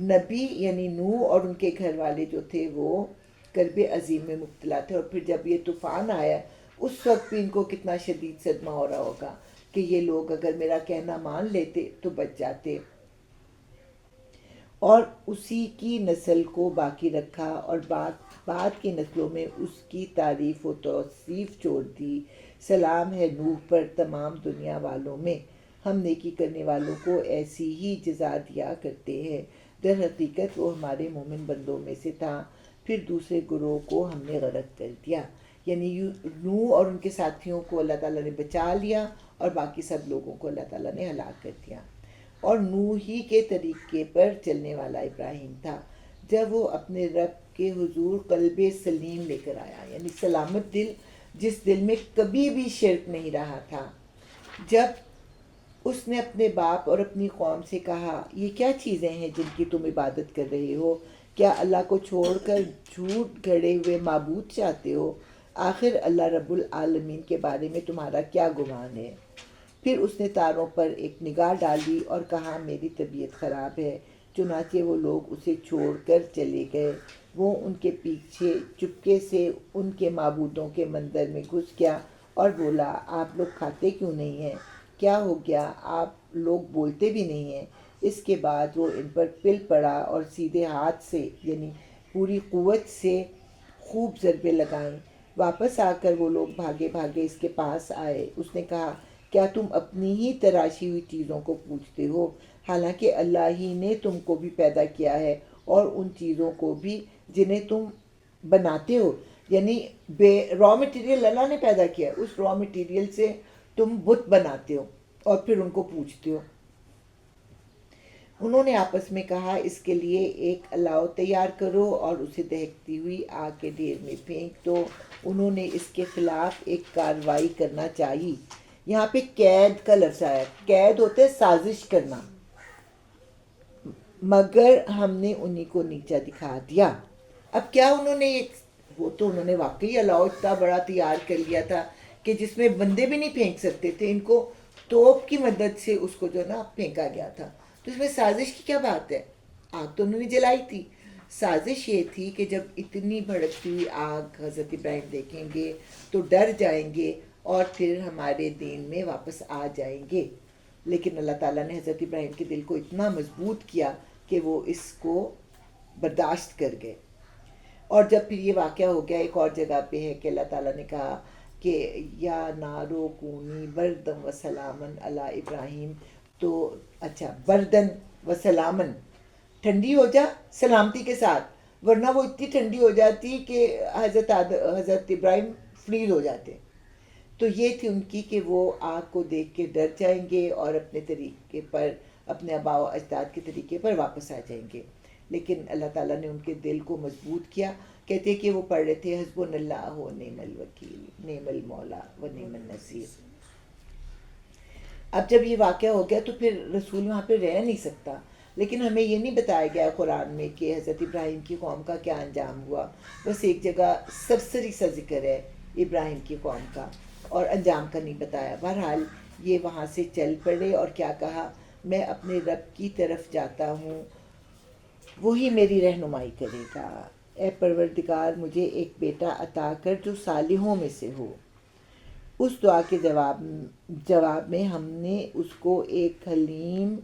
S1: نبی یعنی نوح اور ان کے گھر والے جو تھے وہ کرب عظیم میں مبتلا تھے، اور پھر جب یہ طوفان آیا اس وقت بھی ان کو کتنا شدید صدمہ ہو رہا ہوگا کہ یہ لوگ اگر میرا کہنا مان لیتے تو بچ جاتے، اور اسی کی نسل کو باقی رکھا اور بعد کی نسلوں میں اس کی تعریف و توصیف چھوڑ دی۔ سلام ہے نوح پر تمام دنیا والوں میں، ہم نیکی کرنے والوں کو ایسی ہی جزا دیا کرتے ہیں۔ در حقیقت وہ ہمارے مومن بندوں میں سے تھا، پھر دوسرے گروہ کو ہم نے غرق کر دیا۔ یعنی نوح اور ان کے ساتھیوں کو اللہ تعالیٰ نے بچا لیا اور باقی سب لوگوں کو اللہ تعالیٰ نے ہلاک کر دیا۔ اور نوح ہی کے طریقے پر چلنے والا ابراہیم تھا، جب وہ اپنے رب کے حضور قلب سلیم لے کر آیا، یعنی سلامت دل، جس دل میں کبھی بھی شرک نہیں رہا تھا۔ جب اس نے اپنے باپ اور اپنی قوم سے کہا، یہ کیا چیزیں ہیں جن کی تم عبادت کر رہے ہو؟ کیا اللہ کو چھوڑ کر جھوٹ گھڑے ہوئے معبود چاہتے ہو؟ آخر اللہ رب العالمین کے بارے میں تمہارا کیا گمان ہے؟ پھر اس نے تاروں پر ایک نگاہ ڈالی اور کہا، میری طبیعت خراب ہے۔ چنانچہ وہ لوگ اسے چھوڑ کر چلے گئے۔ وہ ان کے پیچھے چپکے سے ان کے معبودوں کے مندر میں گھس گیا اور بولا، آپ لوگ کھاتے کیوں نہیں ہیں؟ کیا ہو گیا؟ آپ لوگ بولتے بھی نہیں ہیں۔ اس کے بعد وہ ان پر پل پڑا اور سیدھے ہاتھ سے یعنی پوری قوت سے خوب ضربے لگائیں۔ واپس آ کر وہ لوگ بھاگے بھاگے اس کے پاس آئے۔ اس نے کہا، کیا تم اپنی ہی تراشی ہوئی چیزوں کو پوجتے ہو، حالانکہ اللہ ہی نے تم کو بھی پیدا کیا ہے اور ان چیزوں کو بھی جنہیں تم بناتے ہو، یعنی را مٹیریل اللہ نے پیدا کیا ہے، اس را مٹیریل سے تم بت بناتے ہو اور پھر ان کو پوجتے ہو۔ انہوں نے آپس میں کہا، اس کے لیے ایک الاؤ تیار کرو اور اسے دہکتی ہوئی آگ کے ڈھیر میں پھینک دو۔ انہوں نے اس کے خلاف ایک کارروائی کرنا چاہی۔ یہاں پہ قید کا لفظ آیا، قید ہوتا ہے سازش کرنا، مگر ہم نے انہی کو نیچا دکھا دیا۔ اب کیا انہوں نے وہ تو انہوں نے واقعی الاؤ اتنا بڑا تیار کر لیا تھا کہ جس میں بندے بھی نہیں پھینک سکتے تھے، ان کو توپ کی مدد سے اس کو جو نا پھینکا گیا تھا۔ تو اس میں سازش کی کیا بات ہے؟ آگ تو انہوں نے جلائی تھی۔ سازش یہ تھی کہ جب اتنی بھڑکتی ہوئی آگ حضرت ابراہیم دیکھیں گے تو ڈر جائیں گے اور پھر ہمارے دین میں واپس آ جائیں گے۔ لیکن اللہ تعالیٰ نے حضرت ابراہیم کے دل کو اتنا مضبوط کیا کہ وہ اس کو برداشت کر گئے۔ اور جب پھر یہ واقعہ ہو گیا، ایک اور جگہ پہ ہے کہ اللہ تعالیٰ نے کہا کہ یا نارو کونی بردن و سلامن علی ابراہیم، تو اچھا بردن و سلامن، ٹھنڈی ہو جا سلامتی کے ساتھ، ورنہ وہ اتنی ٹھنڈی ہو جاتی کہ حضرت ابراہیم فریز ہو جاتے۔ تو یہ تھی ان کی کہ وہ آگ کو دیکھ کے ڈر جائیں گے اور اپنے طریقے پر، اپنے آباء و اجداد کے طریقے پر واپس آ جائیں گے۔ لیکن اللہ تعالیٰ نے ان کے دل کو مضبوط کیا۔ کہتے کہ وہ پڑھ رہے تھے، حسبنا اللہ و نعم الوکیل نعم المولا و نعم النصیر۔ اب جب یہ واقعہ ہو گیا تو پھر رسول وہاں پہ رہ نہیں سکتا، لیکن ہمیں یہ نہیں بتایا گیا قرآن میں کہ حضرت ابراہیم کی قوم کا کیا انجام ہوا۔ بس ایک جگہ سرسری سا ذکر ہے ابراہیم کی قوم کا، اور انجام کا نہیں بتایا۔ بہرحال یہ وہاں سے چل پڑے اور کیا کہا، میں اپنے رب کی طرف جاتا ہوں، وہی میری رہنمائی کرے گا۔ اے پروردگار، مجھے ایک بیٹا عطا کر جو صالحوں میں سے ہو۔ اس دعا کے جواب میں ہم نے اس کو ایک حلیم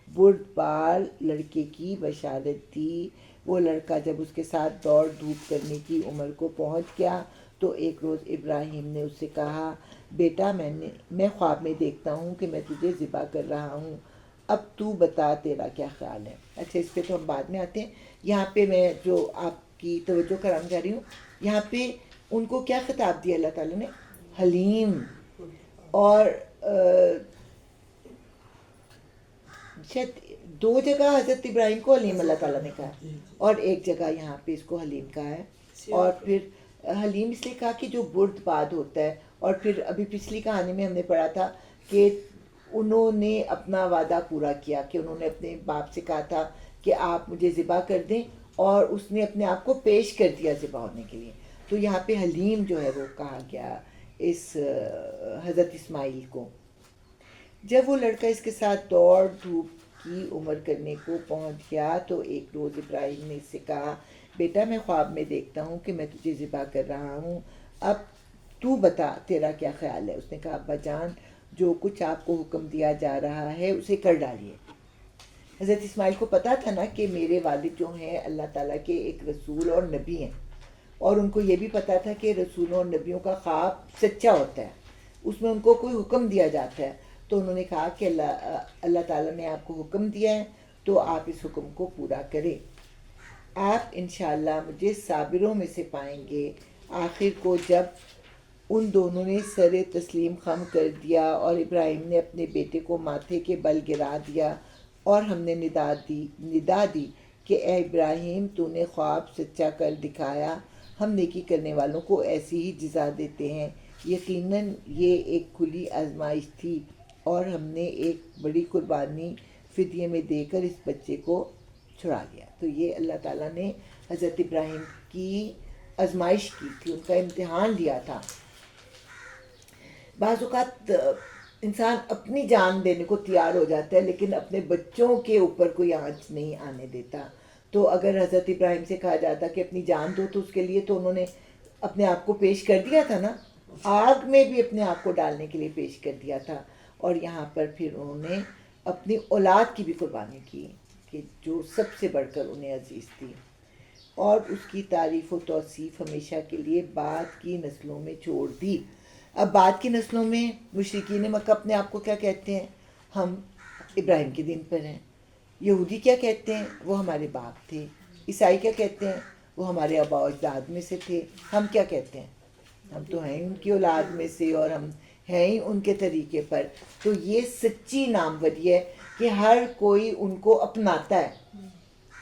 S1: بردبار لڑکے کی بشارت دی۔ وہ لڑکا جب اس کے ساتھ دوڑ دھوپ کرنے کی عمر کو پہنچ گیا تو ایک روز ابراہیم نے اس سے کہا، بیٹا میں خواب میں دیکھتا ہوں کہ میں تجھے ذبح کر رہا ہوں، اب تو بتا تیرا کیا خیال ہے۔ اچھا، اس پہ تو ہم بعد میں آتے ہیں۔ یہاں پہ میں جو آپ کی توجہ کرانا چاہ رہی ہوں، یہاں پہ ان کو کیا خطاب دیا اللہ تعالیٰ نے؟ حلیم، اور شاید 2 جگہ حضرت ابراہیم کو حلیم اللہ تعالیٰ نے کہا اور ایک جگہ یہاں پہ اس کو حلیم کہا ہے. اور پھر حلیم اس لیے کہا کہ جو برد باد ہوتا ہے. اور پھر ابھی پچھلی کہانی میں ہم نے پڑھا تھا کہ انہوں نے اپنا وعدہ پورا کیا کہ انہوں نے اپنے باپ سے کہا تھا کہ آپ مجھے ذبح کر دیں اور اس نے اپنے آپ کو پیش کر دیا ذبح ہونے کے لیے. تو یہاں پہ حلیم جو ہے وہ کہا گیا اس حضرت اسماعیل کو. جب وہ لڑکا اس کے ساتھ دوڑ دھوپ کی عمر کرنے کو پہنچ گیا تو ایک روز ابراہیم نے اس سے کہا بیٹا میں خواب میں دیکھتا ہوں کہ میں تجھے ذبح کر رہا ہوں, اب تو بتا تیرا کیا خیال ہے. اس نے کہا ابا جان جو کچھ آپ کو حکم دیا جا رہا ہے اسے کر ڈالیے. حضرت اسماعیل کو پتا تھا نا کہ میرے والد جو ہیں اللہ تعالیٰ کے ایک رسول اور نبی ہیں, اور ان کو یہ بھی پتا تھا کہ رسولوں اور نبیوں کا خواب سچا ہوتا ہے, اس میں ان کو کوئی حکم دیا جاتا ہے. تو انہوں نے کہا کہ اللہ تعالیٰ نے آپ کو حکم دیا ہے تو آپ اس حکم کو پورا کریں, آپ انشاءاللہ مجھے صابروں میں سے پائیں گے. آخر کو جب ان دونوں نے سر تسلیم خم کر دیا اور ابراہیم نے اپنے بیٹے کو ماتھے کے بل گرا دیا اور ہم نے ندا دی کہ اے ابراہیم تو نے خواب سچا کر دکھایا, ہم نیکی کرنے والوں کو ایسی ہی جزا دیتے ہیں. یقیناً یہ ایک کھلی آزمائش تھی اور ہم نے ایک بڑی قربانی فدیے میں دے کر اس بچے کو چھڑا لیا. تو یہ اللہ تعالیٰ نے حضرت ابراہیم کی آزمائش کی تھی, ان کا امتحان لیا تھا. بعض اوقات انسان اپنی جان دینے کو تیار ہو جاتا ہے لیکن اپنے بچوں کے اوپر کوئی آنچ نہیں آنے دیتا. تو اگر حضرت ابراہیم سے کہا جاتا کہ اپنی جان دو تو اس کے لیے تو انہوں نے اپنے آپ کو پیش کر دیا تھا نا, آگ میں بھی اپنے آپ کو ڈالنے کے لیے پیش کر دیا تھا. اور یہاں پر پھر انہوں نے اپنی اولاد کی بھی قربانی کی کہ جو سب سے بڑھ کر انہیں عزیز تھی, اور اس کی تعریف و توصیف ہمیشہ کے لیے بعد کی نسلوں میں چھوڑ دی. اب بعد کی نسلوں میں مشرکین مکہ اپنے آپ کو کیا کہتے ہیں, ہم ابراہیم کے دین پر ہیں. یہودی کیا کہتے ہیں, وہ ہمارے باپ تھے. عیسائی کیا کہتے ہیں, وہ ہمارے آباء و اجداد میں سے تھے. ہم کیا کہتے ہیں, ہم تو ہیں ان کی اولاد میں سے اور ہم ہیں ہی ان کے طریقے پر. تو یہ سچی ناموری ہے کہ ہر کوئی ان کو اپناتا ہے,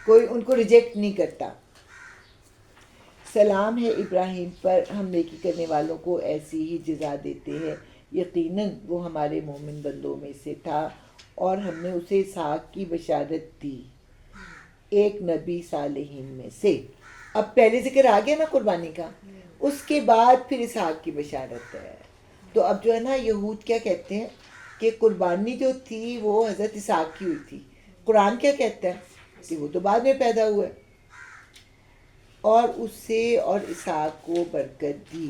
S1: کوئی ان کو ریجیکٹ نہیں کرتا. سلام ہے ابراہیم پر, ہم نیکی کرنے والوں کو ایسی ہی جزا دیتے ہیں. یقیناً وہ ہمارے مومن بندوں میں سے تھا اور ہم نے اسے اسحاق کی بشارت دی, ایک نبی صالحین میں سے. اب پہلے ذکر آ گیا نا قربانی کا, اس کے بعد پھر اسحاق کی بشارت ہے. تو اب جو ہے نا یہود کیا کہتے ہیں کہ قربانی جو تھی وہ حضرت اسحاق کی ہوئی تھی. قرآن کیا کہتا ہے کہ وہ تو بعد میں پیدا ہوئے, اور اس سے اور اسحاق کو برکت دی.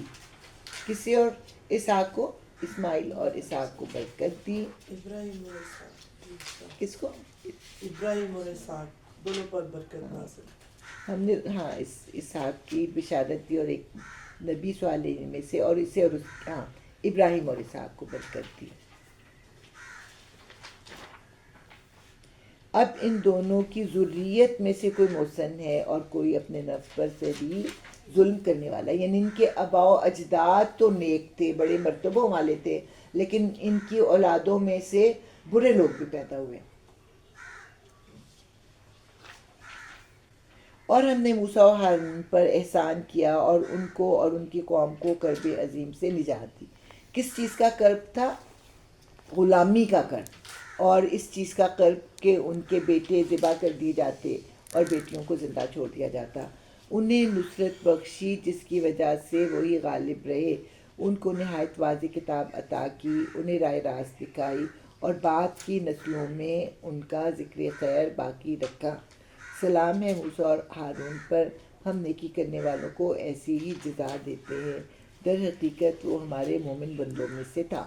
S1: کسی اور اسحاق کو, اسماعیل اور اسحاق کو برکت دی.
S2: ابراہیم اور اسحاق,
S1: کس کو,
S2: ابراہیم اور اسحاق دونوں پر برکت نازل.
S1: ہم نے ہاں اسحاق کی بشارت دی اور ایک نبی صالحین میں سے, اور اسے اور ہاں ابراہیم اور اسحاق کو برکت دی. اب ان دونوں کی ذریت میں سے کوئی محسن ہے اور کوئی اپنے نفس پر سے بھی ظلم کرنے والا. یعنی ان کے آباء و اجداد تو نیک تھے, بڑے مرتبوں والے تھے, لیکن ان کی اولادوں میں سے برے لوگ بھی پیدا ہوئے. اور ہم نے موسیٰ و ہارون پر احسان کیا اور ان کو اور ان کی قوم کو کرب عظیم سے نجات دی. کس چیز کا کرب تھا, غلامی کا کرب, اور اس چیز کا کرب کہ ان کے بیٹے ذبح کر دیے جاتے اور بیٹیوں کو زندہ چھوڑ دیا جاتا. انہیں نصرت بخشی جس کی وجہ سے وہی غالب رہے. ان کو نہایت واضح کتاب عطا کی, انہیں راہ راست دکھائی اور بعد کی نسلوں میں ان کا ذکر خیر باقی رکھا. سلام ہے موسیٰ اور ہارون پر, ہم نیکی کرنے والوں کو ایسی ہی جزا دیتے ہیں. در حقیقت وہ ہمارے مومن بندوں میں سے تھا.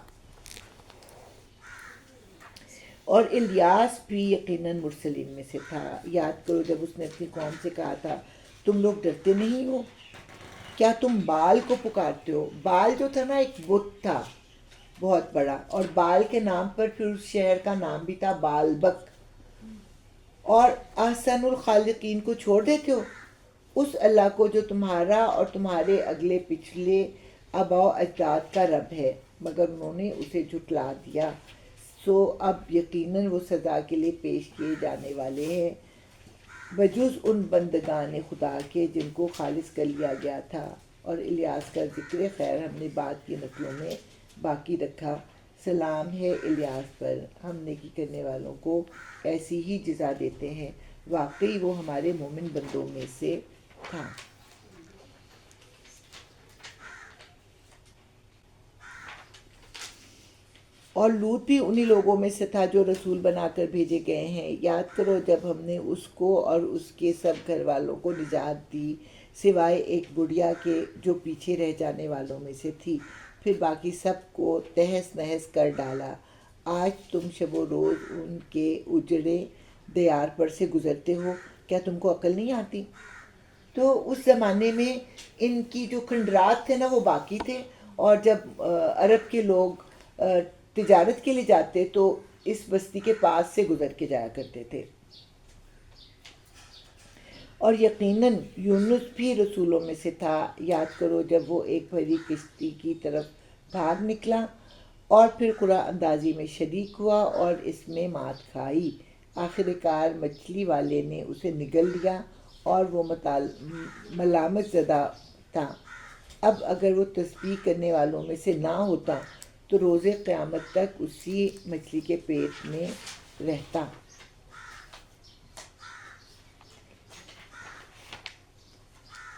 S1: اور الیاس بھی یقیناً مرسلین میں سے تھا. یاد کرو جب اس نے اپنی قوم سے کہا تھا تم لوگ ڈرتے نہیں ہو, کیا تم بال کو پکارتے ہو. بال جو تھا نا ایک بت تھا بہت بڑا, اور بال کے نام پر پھر اس شہر کا نام بھی تھا بال بک. اور احسن الخالقین کو چھوڑ دیتے ہو, اس اللہ کو جو تمہارا اور تمہارے اگلے پچھلے آباء و اجداد کا رب ہے, مگر انہوں نے اسے جھٹلا دیا. سو اب یقیناً وہ سزا کے لیے پیش کیے جانے والے ہیں، بجز ان بندگان خدا کے جن کو خالص کر لیا گیا تھا۔ اور الیاس کا ذکر خیر ہم نے بعد کی نقلوں میں باقی رکھا۔ سلام ہے الیاس پر، ہم نیکی کرنے والوں کو ایسی ہی جزا دیتے ہیں، واقعی وہ ہمارے مومن بندوں میں سے تھا۔ اور لوط بھی انہی لوگوں میں سے تھا جو رسول بنا کر بھیجے گئے ہیں۔ یاد کرو جب ہم نے اس کو اور اس کے سب گھر والوں کو نجات دی، سوائے ایک بڑھیا کے جو پیچھے رہ جانے والوں میں سے تھی، پھر باقی سب کو تہس نہس کر ڈالا۔ آج تم شب و روز ان کے اجڑے دیار پر سے گزرتے ہو، کیا تم کو عقل نہیں آتی؟ تو اس زمانے میں ان کی جو کھنڈرات تھے نا وہ باقی تھے، اور جب عرب کے لوگ تجارت کے لیے جاتے تو اس بستی کے پاس سے گزر کے جایا کرتے تھے۔ اور یقیناً یونس بھی رسولوں میں سے تھا۔ یاد کرو جب وہ ایک بھری کشتی کی طرف بھاگ نکلا اور پھر قرعہ اندازی میں شریک ہوا اور اس میں مات کھائی، آخر کار مچھلی والے نے اسے نگل لیا اور وہ ملامت زدہ تھا۔ اب اگر وہ تسبیح کرنے والوں میں سے نہ ہوتا تو روز قیامت تک اسی مچھلی کے پیٹ میں رہتا۔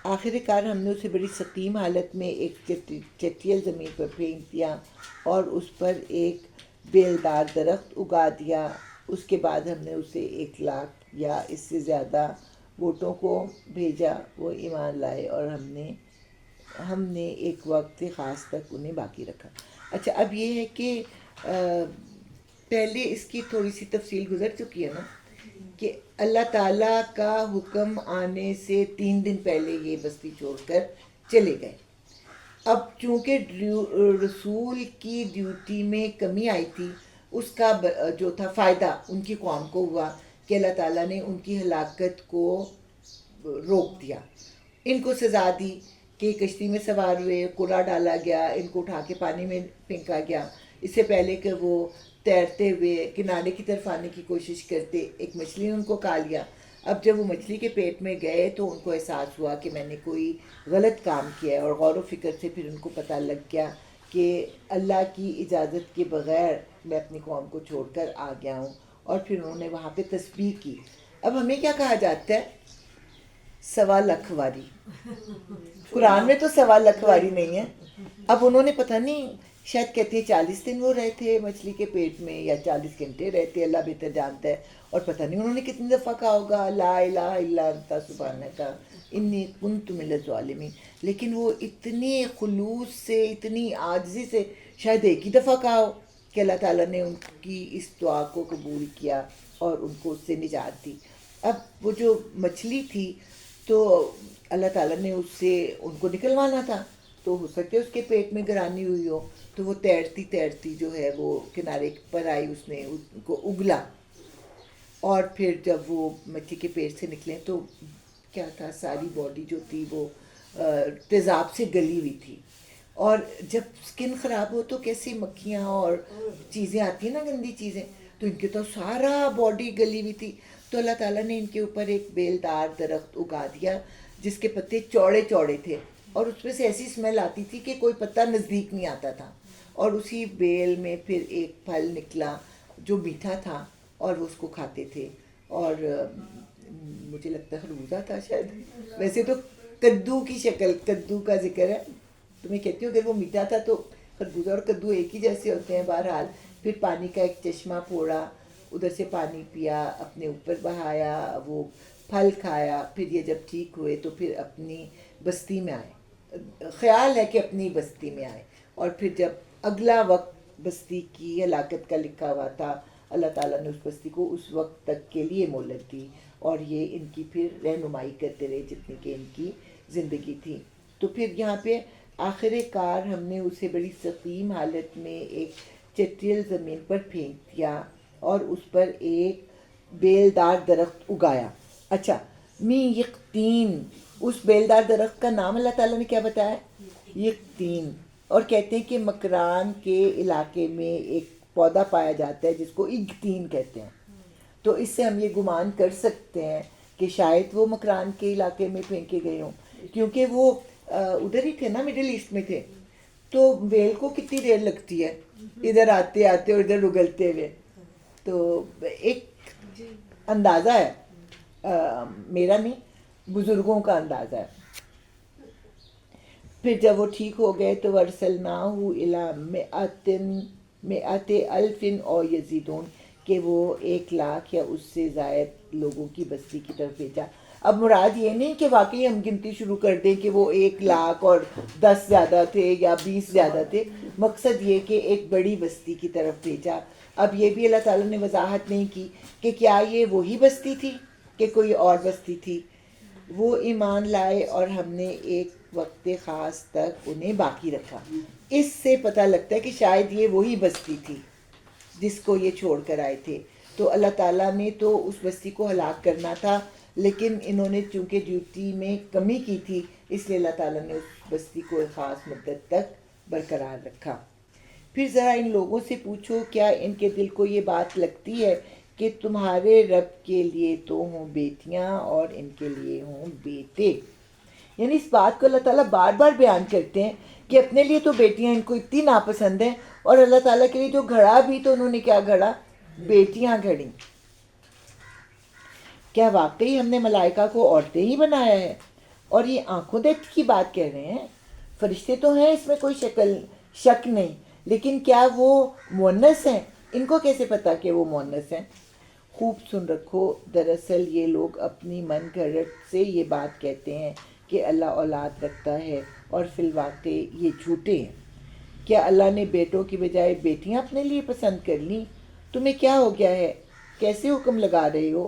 S1: آخر کار ہم نے اسے بڑی سقیم حالت میں ایک چٹیل زمین پر پھینک دیا اور اس پر ایک بیلدار درخت اگا دیا۔ اس کے بعد ہم نے اسے 1,00,000 یا اس سے زیادہ ووٹوں کو بھیجا، وہ ایمان لائے، اور ہم نے ایک وقت خاص تک انہیں باقی رکھا۔ اچھا، اب یہ ہے کہ پہلے اس کی تھوڑی سی تفصیل گزر چکی ہے نا، کہ اللہ تعالیٰ کا حکم آنے سے 3 دن پہلے یہ بستی چھوڑ کر چلے گئے۔ اب چونکہ رسول کی ڈیوٹی میں کمی آئی تھی، اس کا جو تھا فائدہ ان کی قوم کو ہوا کہ اللہ تعالیٰ نے ان کی ہلاکت کو روک دیا، ان کو سزا دی کہ کشتی میں سوار ہوئے، قرعہ ڈالا گیا، ان کو اٹھا کے پانی میں پھینکا گیا۔ اس سے پہلے کہ وہ تیرتے ہوئے کنارے کی طرف آنے کی کوشش کرتے، ایک مچھلی نے ان کو کھا لیا۔ اب جب وہ مچھلی کے پیٹ میں گئے تو ان کو احساس ہوا کہ میں نے کوئی غلط کام کیا ہے، اور غور و فکر سے پھر ان کو پتہ لگ گیا کہ اللہ کی اجازت کے بغیر میں اپنی قوم کو چھوڑ کر آ گیا ہوں، اور پھر انہوں نے وہاں پہ تسبیح کی۔ اب ہمیں کیا کہا جاتا ہے؟ 1,00,000 واری۔ قرآن میں تو 1,00,000 واری نہیں ہے۔ اب انہوں نے پتہ نہیں، شاید کہتے ہیں 40 دن وہ رہے تھے مچھلی کے پیٹ میں، یا 40 گھنٹے رہتے، اللہ بہتر جانتا ہے، اور پتہ نہیں انہوں نے کتنی دفعہ کہا ہوگا لا الہ الا انت سبحانک انی کنت من الظالمین، لیکن وہ اتنی خلوص سے، اتنی عاجزی سے شاید ایک ہی دفعہ کہا ہو کہ اللہ تعالیٰ نے ان کی اس دعا کو قبول کیا اور ان کو اس سے نجات دی۔ اب وہ جو مچھلی تھی تو اللہ تعالیٰ نے اس سے ان کو نکلوانا تھا، تو ہو سکتا ہے اس کے پیٹ میں گرانی ہوئی ہو، تو وہ تیرتی تیرتی جو ہے وہ کنارے پر آئی، اس نے ان کو اگلا، اور پھر جب وہ مچھلی کے پیٹ سے نکلے تو کیا تھا، ساری باڈی جو تھی وہ تیزاب سے گلی ہوئی تھی، اور جب سکن خراب ہو تو کیسے مکھیاں اور چیزیں آتی ہیں نا، گندی چیزیں، تو ان کے تو سارا باڈی گلی ہوئی تھی۔ تو اللہ تعالیٰ نے ان کے اوپر ایک بیلدار درخت اگا دیا جس کے پتے چوڑے چوڑے تھے، اور اس میں سے ایسی اسمیل آتی تھی کہ کوئی پتا نزدیک نہیں آتا تھا، اور اسی بیل میں پھر ایک پھل نکلا جو میٹھا تھا، اور وہ اس کو کھاتے تھے، اور مجھے لگتا ہے خربوزہ تھا شاید، ویسے تو کدو کی شکل، کدو کا ذکر ہے تو میں کہتی ہوں اگر وہ میٹھا تھا تو خربوزہ اور کدو ایک ہی جیسے ہوتے ہیں۔ بہرحال پھر پانی کا ایک چشمہ پھوڑا، ادھر سے پانی پیا، اپنے اوپر بہایا، وہ پھل کھایا، پھر یہ جب ٹھیک ہوئے تو پھر اپنی بستی میں آئے، خیال ہے کہ اپنی بستی میں آئے، اور پھر جب اگلا وقت بستی کی ہلاکت کا لکھا ہوا تھا، اللہ تعالیٰ نے اس بستی کو اس وقت تک کے لیے مہلت دی، اور یہ ان کی پھر رہنمائی کرتے رہے جتنی کہ ان کی زندگی تھی۔ تو پھر یہاں پہ آخر کار ہم نے اسے بڑی سقیم حالت میں ایک چٹیل زمین پر پھینک دیا اور اس پر ایک بیلدار درخت اگایا۔ اچھا، می یقتین، اس بیلدار درخت کا نام اللہ تعالیٰ نے کیا بتایا؟ یقتین، اور کہتے ہیں کہ مکران کے علاقے میں ایک پودا پایا جاتا ہے جس کو اگتین کہتے ہیں. تو اس سے ہم یہ گمان کر سکتے ہیں کہ شاید وہ مکران کے علاقے میں پھینکے گئے ہوں، کیونکہ وہ ادھر ہی تھے نا، مڈل ایسٹ میں تھے. تو ویل کو کتنی دیر لگتی ہے ادھر آتے آتے اور ادھر اگلتے ہوئے. تو ایک اندازہ ہے، میرا نہیں، بزرگوں کا اندازہ ہے. پھر جب وہ ٹھیک ہو گئے تو ورسلناہ الی مئۃ الف او یزیدون، کہ وہ 1,00,000 یا اس سے زائد لوگوں کی بستی کی طرف بھیجا. اب مراد یہ نہیں کہ واقعی ہم گنتی شروع کر دیں کہ وہ 1,00,000 اور 10 زیادہ تھے یا 20 زیادہ تھے، مقصد یہ کہ ایک بڑی بستی کی طرف بھیجا. اب یہ بھی اللہ تعالیٰ نے وضاحت نہیں کی کہ کیا یہ وہی بستی تھی کہ کوئی اور بستی تھی. وہ ایمان لائے اور ہم نے ایک وقت خاص تک انہیں باقی رکھا. اس سے پتہ لگتا ہے کہ شاید یہ وہی بستی تھی جس کو یہ چھوڑ کر آئے تھے. تو اللہ تعالیٰ نے تو اس بستی کو ہلاک کرنا تھا، لیکن انہوں نے چونکہ ڈیوٹی میں کمی کی تھی، اس لیے اللہ تعالیٰ نے اس بستی کو ایک خاص مدت تک برقرار رکھا. پھر ذرا ان لوگوں سے پوچھو کیا ان کے دل کو یہ بات لگتی ہے کہ تمہارے رب کے لیے تو ہوں بیٹیاں اور ان کے لیے ہوں بیٹے. یعنی اس بات کو اللہ تعالیٰ بار بار بیان کرتے ہیں کہ اپنے لیے تو بیٹیاں ان کو اتنی ناپسند ہیں، اور اللہ تعالیٰ کے لیے جو گھڑا بھی تو انہوں نے کیا گھڑا؟ بیٹیاں گھڑیں. کیا واقعی ہم نے ملائکہ کو عورتیں ہی بنایا ہے؟ اور یہ آنکھوں دیکھ کی بات کہہ رہے ہیں. فرشتے تو ہیں، اس میں کوئی شک نہیں، لیکن کیا وہ مؤنث ہیں؟ ان کو کیسے پتا کہ وہ مؤنث ہیں؟ خوب سن رکھو، دراصل یہ لوگ اپنی من گھڑت سے یہ بات کہتے ہیں کہ اللہ اولاد رکھتا ہے، اور فی الواقع یہ جھوٹے ہیں. کیا اللہ نے بیٹوں کی بجائے بیٹیاں اپنے لیے پسند کر لیں؟ تمہیں کیا ہو گیا ہے؟ کیسے حکم لگا رہے ہو؟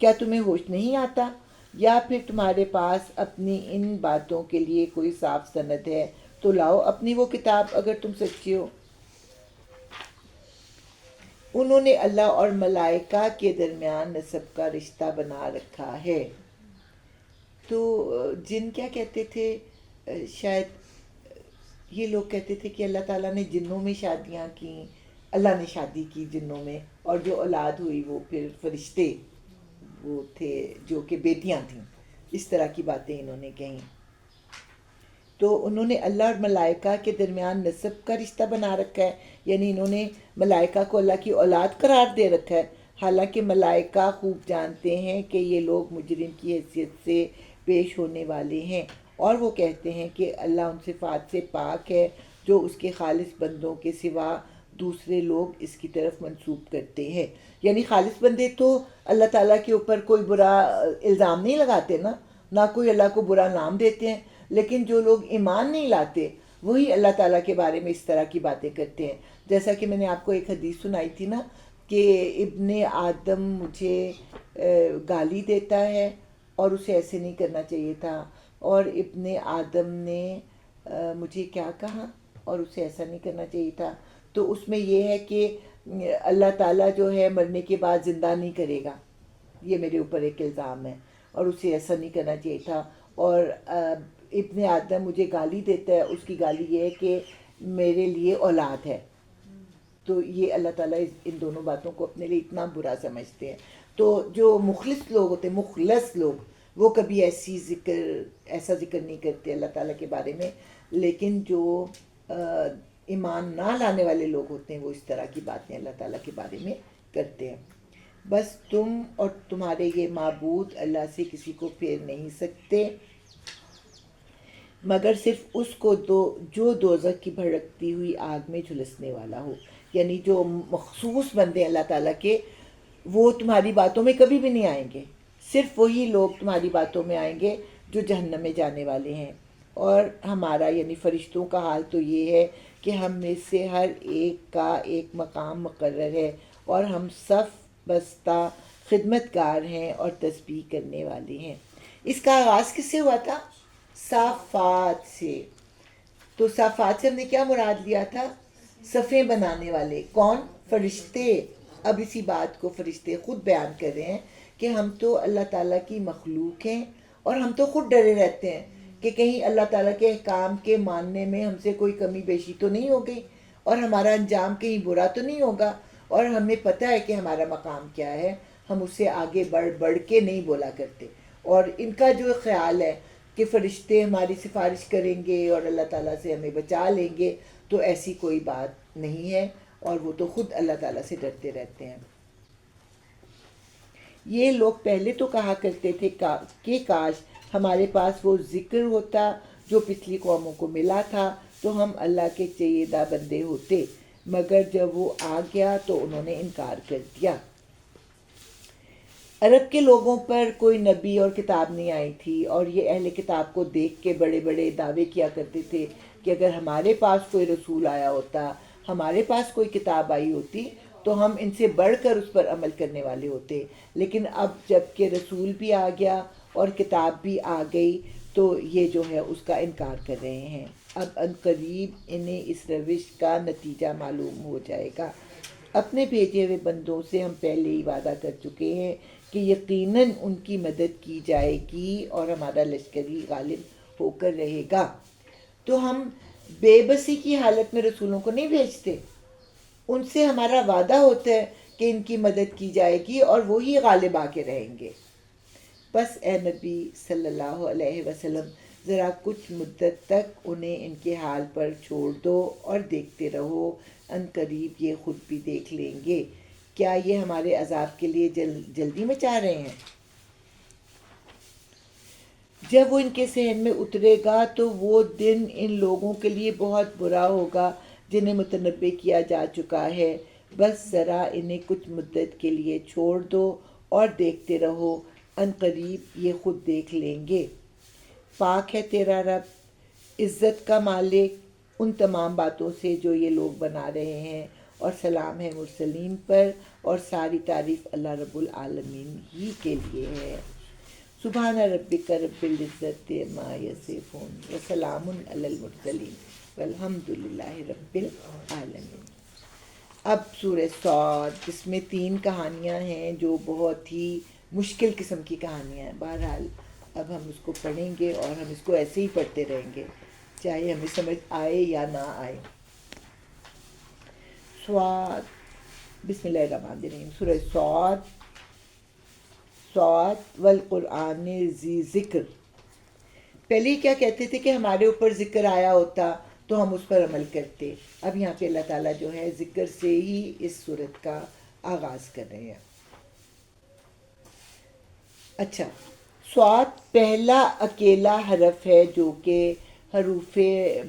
S1: کیا تمہیں ہوش نہیں آتا؟ یا پھر تمہارے پاس اپنی ان باتوں کے لیے کوئی صاف سند ہے تو لاؤ اپنی وہ کتاب اگر تم سچے ہو. انہوں نے اللہ اور ملائکہ کے درمیان نسب کا رشتہ بنا رکھا ہے. تو جن کیا کہتے تھے، شاید یہ لوگ کہتے تھے کہ اللہ تعالیٰ نے جنوں میں شادیاں کیں، اللہ نے شادی کی جنوں میں، اور جو اولاد ہوئی وہ پھر فرشتے وہ تھے جو کہ بیٹیاں تھیں. اس طرح کی باتیں انہوں نے کہیں. تو انہوں نے اللہ اور ملائکہ کے درمیان نسب کا رشتہ بنا رکھا ہے، یعنی انہوں نے ملائکہ کو اللہ کی اولاد قرار دے رکھا ہے، حالانکہ ملائکہ خوب جانتے ہیں کہ یہ لوگ مجرم کی حیثیت سے پیش ہونے والے ہیں، اور وہ کہتے ہیں کہ اللہ ان صفات سے پاک ہے جو اس کے خالص بندوں کے سوا دوسرے لوگ اس کی طرف منسوب کرتے ہیں. یعنی خالص بندے تو اللہ تعالیٰ کے اوپر کوئی برا الزام نہیں لگاتے نا، نہ کوئی اللہ کو برا نام دیتے ہیں، لیکن جو لوگ ایمان نہیں لاتے وہی اللہ تعالیٰ کے بارے میں اس طرح کی باتیں کرتے ہیں. جیسا کہ میں نے آپ کو ایک حدیث سنائی تھی نا کہ ابن آدم مجھے گالی دیتا ہے اور اسے ایسے نہیں کرنا چاہیے تھا، اور ابن آدم نے مجھے کیا کہا اور اسے ایسا نہیں کرنا چاہیے تھا. تو اس میں یہ ہے کہ اللہ تعالیٰ جو ہے مرنے کے بعد زندہ نہیں کرے گا، یہ میرے اوپر ایک الزام ہے، اور اسے ایسا نہیں کرنا چاہیے تھا. اور ابن آدم مجھے گالی دیتا ہے، اس کی گالی یہ ہے کہ میرے لیے اولاد ہے. تو یہ اللہ تعالیٰ ان دونوں باتوں کو اپنے لیے اتنا برا سمجھتے ہیں. تو جو مخلص لوگ ہوتے ہیں، مخلص لوگ، وہ کبھی ایسا ذکر نہیں کرتے اللہ تعالیٰ کے بارے میں، لیکن جو ایمان نہ لانے والے لوگ ہوتے ہیں وہ اس طرح کی باتیں اللہ تعالیٰ کے بارے میں کرتے ہیں. بس تم اور تمہارے یہ معبود اللہ سے کسی کو پھیر نہیں سکتے مگر صرف اس کو جو دوزخ کی بھڑکتی ہوئی آگ میں جھلسنے والا ہو. یعنی جو مخصوص بندے اللہ تعالیٰ کے، وہ تمہاری باتوں میں کبھی بھی نہیں آئیں گے. صرف وہی لوگ تمہاری باتوں میں آئیں گے جو جہنم میں جانے والے ہیں. اور ہمارا یعنی فرشتوں کا حال تو یہ ہے کہ ہم میں سے ہر ایک کا ایک مقام مقرر ہے، اور ہم صف بستہ خدمت گار ہیں اور تسبیح کرنے والے ہیں. اس کا آغاز کس سے ہوا تھا؟ صافات سے. تو صافات سے ہم نے کیا مراد لیا تھا؟ صفیں بنانے والے. کون؟ فرشتے. اب اسی بات کو فرشتے خود بیان کر رہے ہیں کہ ہم تو اللہ تعالیٰ کی مخلوق ہیں، اور ہم تو خود ڈرے رہتے ہیں کہ کہیں اللہ تعالیٰ کے احکام کے ماننے میں ہم سے کوئی کمی بیشی تو نہیں ہو گئی، اور ہمارا انجام کہیں برا تو نہیں ہوگا، اور ہمیں پتہ ہے کہ ہمارا مقام کیا ہے، ہم اس سے آگے بڑھ کے نہیں بولا کرتے. اور ان کا جو خیال ہے کہ فرشتے ہماری سفارش کریں گے اور اللہ تعالیٰ سے ہمیں بچا لیں گے، تو ایسی کوئی بات نہیں ہے، اور وہ تو خود اللہ تعالیٰ سے ڈرتے رہتے ہیں. یہ لوگ پہلے تو کہا کرتے تھے کہ کاش ہمارے پاس وہ ذکر ہوتا جو پچھلی قوموں کو ملا تھا تو ہم اللہ کے چہیدہ بندے ہوتے، مگر جب وہ آ گیا تو انہوں نے انکار کر دیا. عرب کے لوگوں پر کوئی نبی اور کتاب نہیں آئی تھی، اور یہ اہل کتاب کو دیکھ کے بڑے بڑے دعوے کیا کرتے تھے کہ اگر ہمارے پاس کوئی رسول آیا ہوتا، ہمارے پاس کوئی کتاب آئی ہوتی تو ہم ان سے بڑھ کر اس پر عمل کرنے والے ہوتے. لیکن اب جب کہ رسول بھی آ گیا اور کتاب بھی آ گئی تو یہ جو ہے اس کا انکار کر رہے ہیں. اب ان قریب انہیں اس روش کا نتیجہ معلوم ہو جائے گا. اپنے بھیجے ہوئے بندوں سے ہم پہلے ہی وعدہ کر چکے ہیں کہ یقیناً ان کی مدد کی جائے گی اور ہمارا لشکر ہی غالب ہو کر رہے گا. تو ہم بے بسی کی حالت میں رسولوں کو نہیں بھیجتے، ان سے ہمارا وعدہ ہوتا ہے کہ ان کی مدد کی جائے گی اور وہی غالب آ کے رہیں گے. بس اے نبی صلی اللہ علیہ وسلم، ذرا کچھ مدت تک انہیں ان کے حال پر چھوڑ دو اور دیکھتے رہو، ان قریب یہ خود بھی دیکھ لیں گے. کیا یہ ہمارے عذاب کے لیے جلدی مچا رہے ہیں؟ جب وہ ان کے صحن میں اترے گا تو وہ دن ان لوگوں کے لیے بہت برا ہوگا جنہیں متنبع کیا جا چکا ہے. بس ذرا انہیں کچھ مدت کے لیے چھوڑ دو اور دیکھتے رہو، ان قریب یہ خود دیکھ لیں گے. پاک ہے تیرا رب، عزت کا مالک، ان تمام باتوں سے جو یہ لوگ بنا رہے ہیں، اور سلام ہے مرسلین پر، اور ساری تعریف اللہ رب العالمین ہی کے لیے ہے. سبحان ربک رب العزت عما یصفون وسلام علی المرسلین والحمد للہ رب العالمین. اب سورہ صاد، جس میں 3 کہانیاں ہیں جو بہت ہی مشکل قسم کی کہانیاں ہیں. بہرحال اب ہم اس کو پڑھیں گے اور ہم اس کو ایسے ہی پڑھتے رہیں گے چاہے ہمیں سمجھ آئے یا نہ آئے. صاد، بسم اللہ الرحمن الرحیم. سورہ صاد والقرآن ذی ذکر. پہلے کیا کہتے تھے کہ ہمارے اوپر ذکر آیا ہوتا تو ہم اس پر عمل کرتے. اب یہاں پہ اللہ تعالیٰ جو ہے ذکر سے ہی اس صورت کا آغاز کر رہے ہیں. اچھا، صاد پہلا اکیلا حرف ہے جو کہ حروف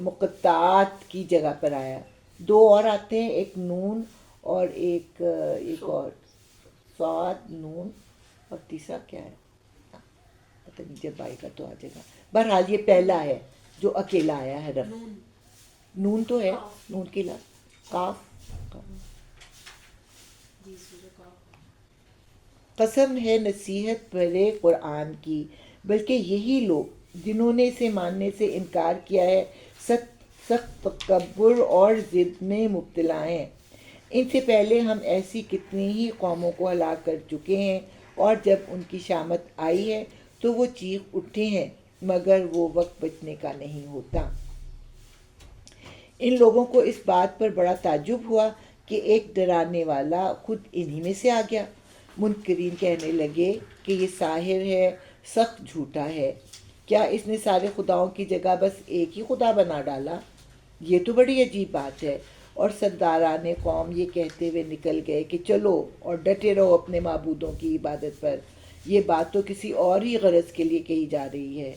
S1: مقطعات کی جگہ پر آیا. 2 اور آتے ہیں، ایک نون اور ایک اور، صاد نون اور تیسرا کیا ہے پتہ نہیں، جب آئے گا تو آ جائے گا. بہرحال یہ پہلا ہے جو اکیلا آیا ہے حرف. نون تو ہے، نون کے علاوہ قاف. قسم ہے نصیحت بھرے قرآن کی، بلکہ یہی لوگ جنہوں نے اسے ماننے سے انکار کیا ہے سخت تکبر اور ضد میں مبتلا ہیں. ان سے پہلے ہم ایسی کتنی ہی قوموں کو ہلاک کر چکے ہیں، اور جب ان کی شامت آئی ہے تو وہ چیخ اٹھے ہیں، مگر وہ وقت بچنے کا نہیں ہوتا. ان لوگوں کو اس بات پر بڑا تعجب ہوا کہ ایک ڈرانے والا خود انہی میں سے آ گیا. منکرین کہنے لگے کہ یہ ساحر ہے، سخت جھوٹا ہے. کیا اس نے سارے خداؤں کی جگہ بس ایک ہی خدا بنا ڈالا؟ یہ تو بڑی عجیب بات ہے. اور سرداران قوم یہ کہتے ہوئے نکل گئے کہ چلو اور ڈٹے رہو اپنے معبودوں کی عبادت پر، یہ بات تو کسی اور ہی غرض کے لیے کہی جا رہی ہے.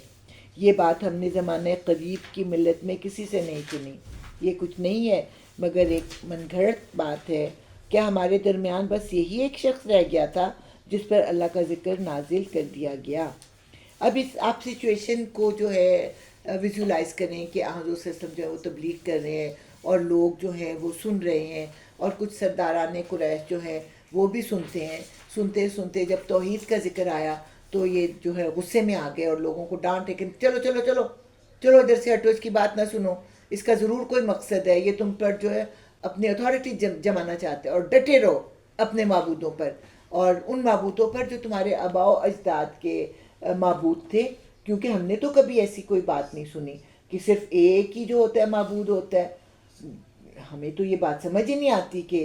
S1: یہ بات ہم نے زمانہ قریب کی ملت میں کسی سے نہیں سنی. یہ کچھ نہیں ہے مگر ایک من گھڑت بات ہے. کیا ہمارے درمیان بس یہی ایک شخص رہ گیا تھا جس پر اللہ کا ذکر نازل کر دیا گیا؟ اب اس آپ سچویشن کو جو ہے ویژولائز کریں کہ حضور صلی اللہ علیہ وسلم جو ہے وہ تبلیغ کر رہے ہیں اور لوگ جو ہیں وہ سن رہے ہیں، اور کچھ سرداران قریش جو ہیں وہ بھی سنتے ہیں. سنتے سنتے جب توحید کا ذکر آیا تو یہ جو ہے غصے میں آ گئے اور لوگوں کو ڈانٹے کہ چلو چلو چلو چلو ادھر سے ہٹو، اس کی بات نہ سنو، اس کا ضرور کوئی مقصد ہے، یہ تم پر جو ہے اپنی اتھارٹی جمانا چاہتے ہیں، اور ڈٹے رہو اپنے معبودوں پر، اور ان معبودوں پر جو تمہارے آباء و اجداد کے معبود تھے. کیونکہ ہم نے تو کبھی ایسی کوئی بات نہیں سنی کہ صرف ایک ہی جو ہوتا ہے معبود ہوتا ہے. ہمیں تو یہ بات سمجھ ہی نہیں آتی کہ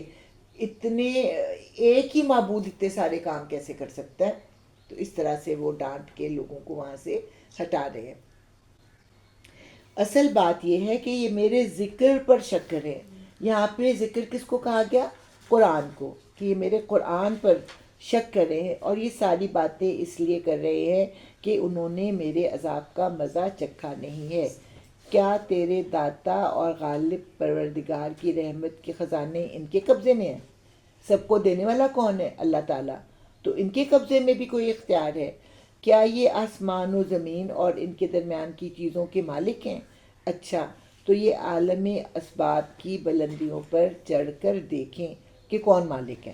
S1: اتنے ایک ہی معبود اتنے سارے کام کیسے کر سکتا ہے. تو اس طرح سے وہ ڈانٹ کے لوگوں کو وہاں سے ہٹا رہے ہیں. اصل بات یہ ہے کہ یہ میرے ذکر پر شک کرے. یہاں پہ ذکر کس کو کہا گیا؟ قرآن کو، کہ یہ میرے قرآن پر شک کر رہے ہیں، اور یہ ساری باتیں اس لیے کر رہے ہیں کہ انہوں نے میرے عذاب کا مزہ چکھا نہیں ہے. کیا تیرے داتا اور غالب پروردگار کی رحمت کے خزانے ان کے قبضے میں ہیں؟ سب کو دینے والا کون ہے؟ اللہ تعالیٰ. تو ان کے قبضے میں بھی کوئی اختیار ہے؟ کیا یہ آسمان و زمین اور ان کے درمیان کی چیزوں کے مالک ہیں؟ اچھا تو یہ عالم اسباب کی بلندیوں پر چڑھ کر دیکھیں کہ کون مالک ہے.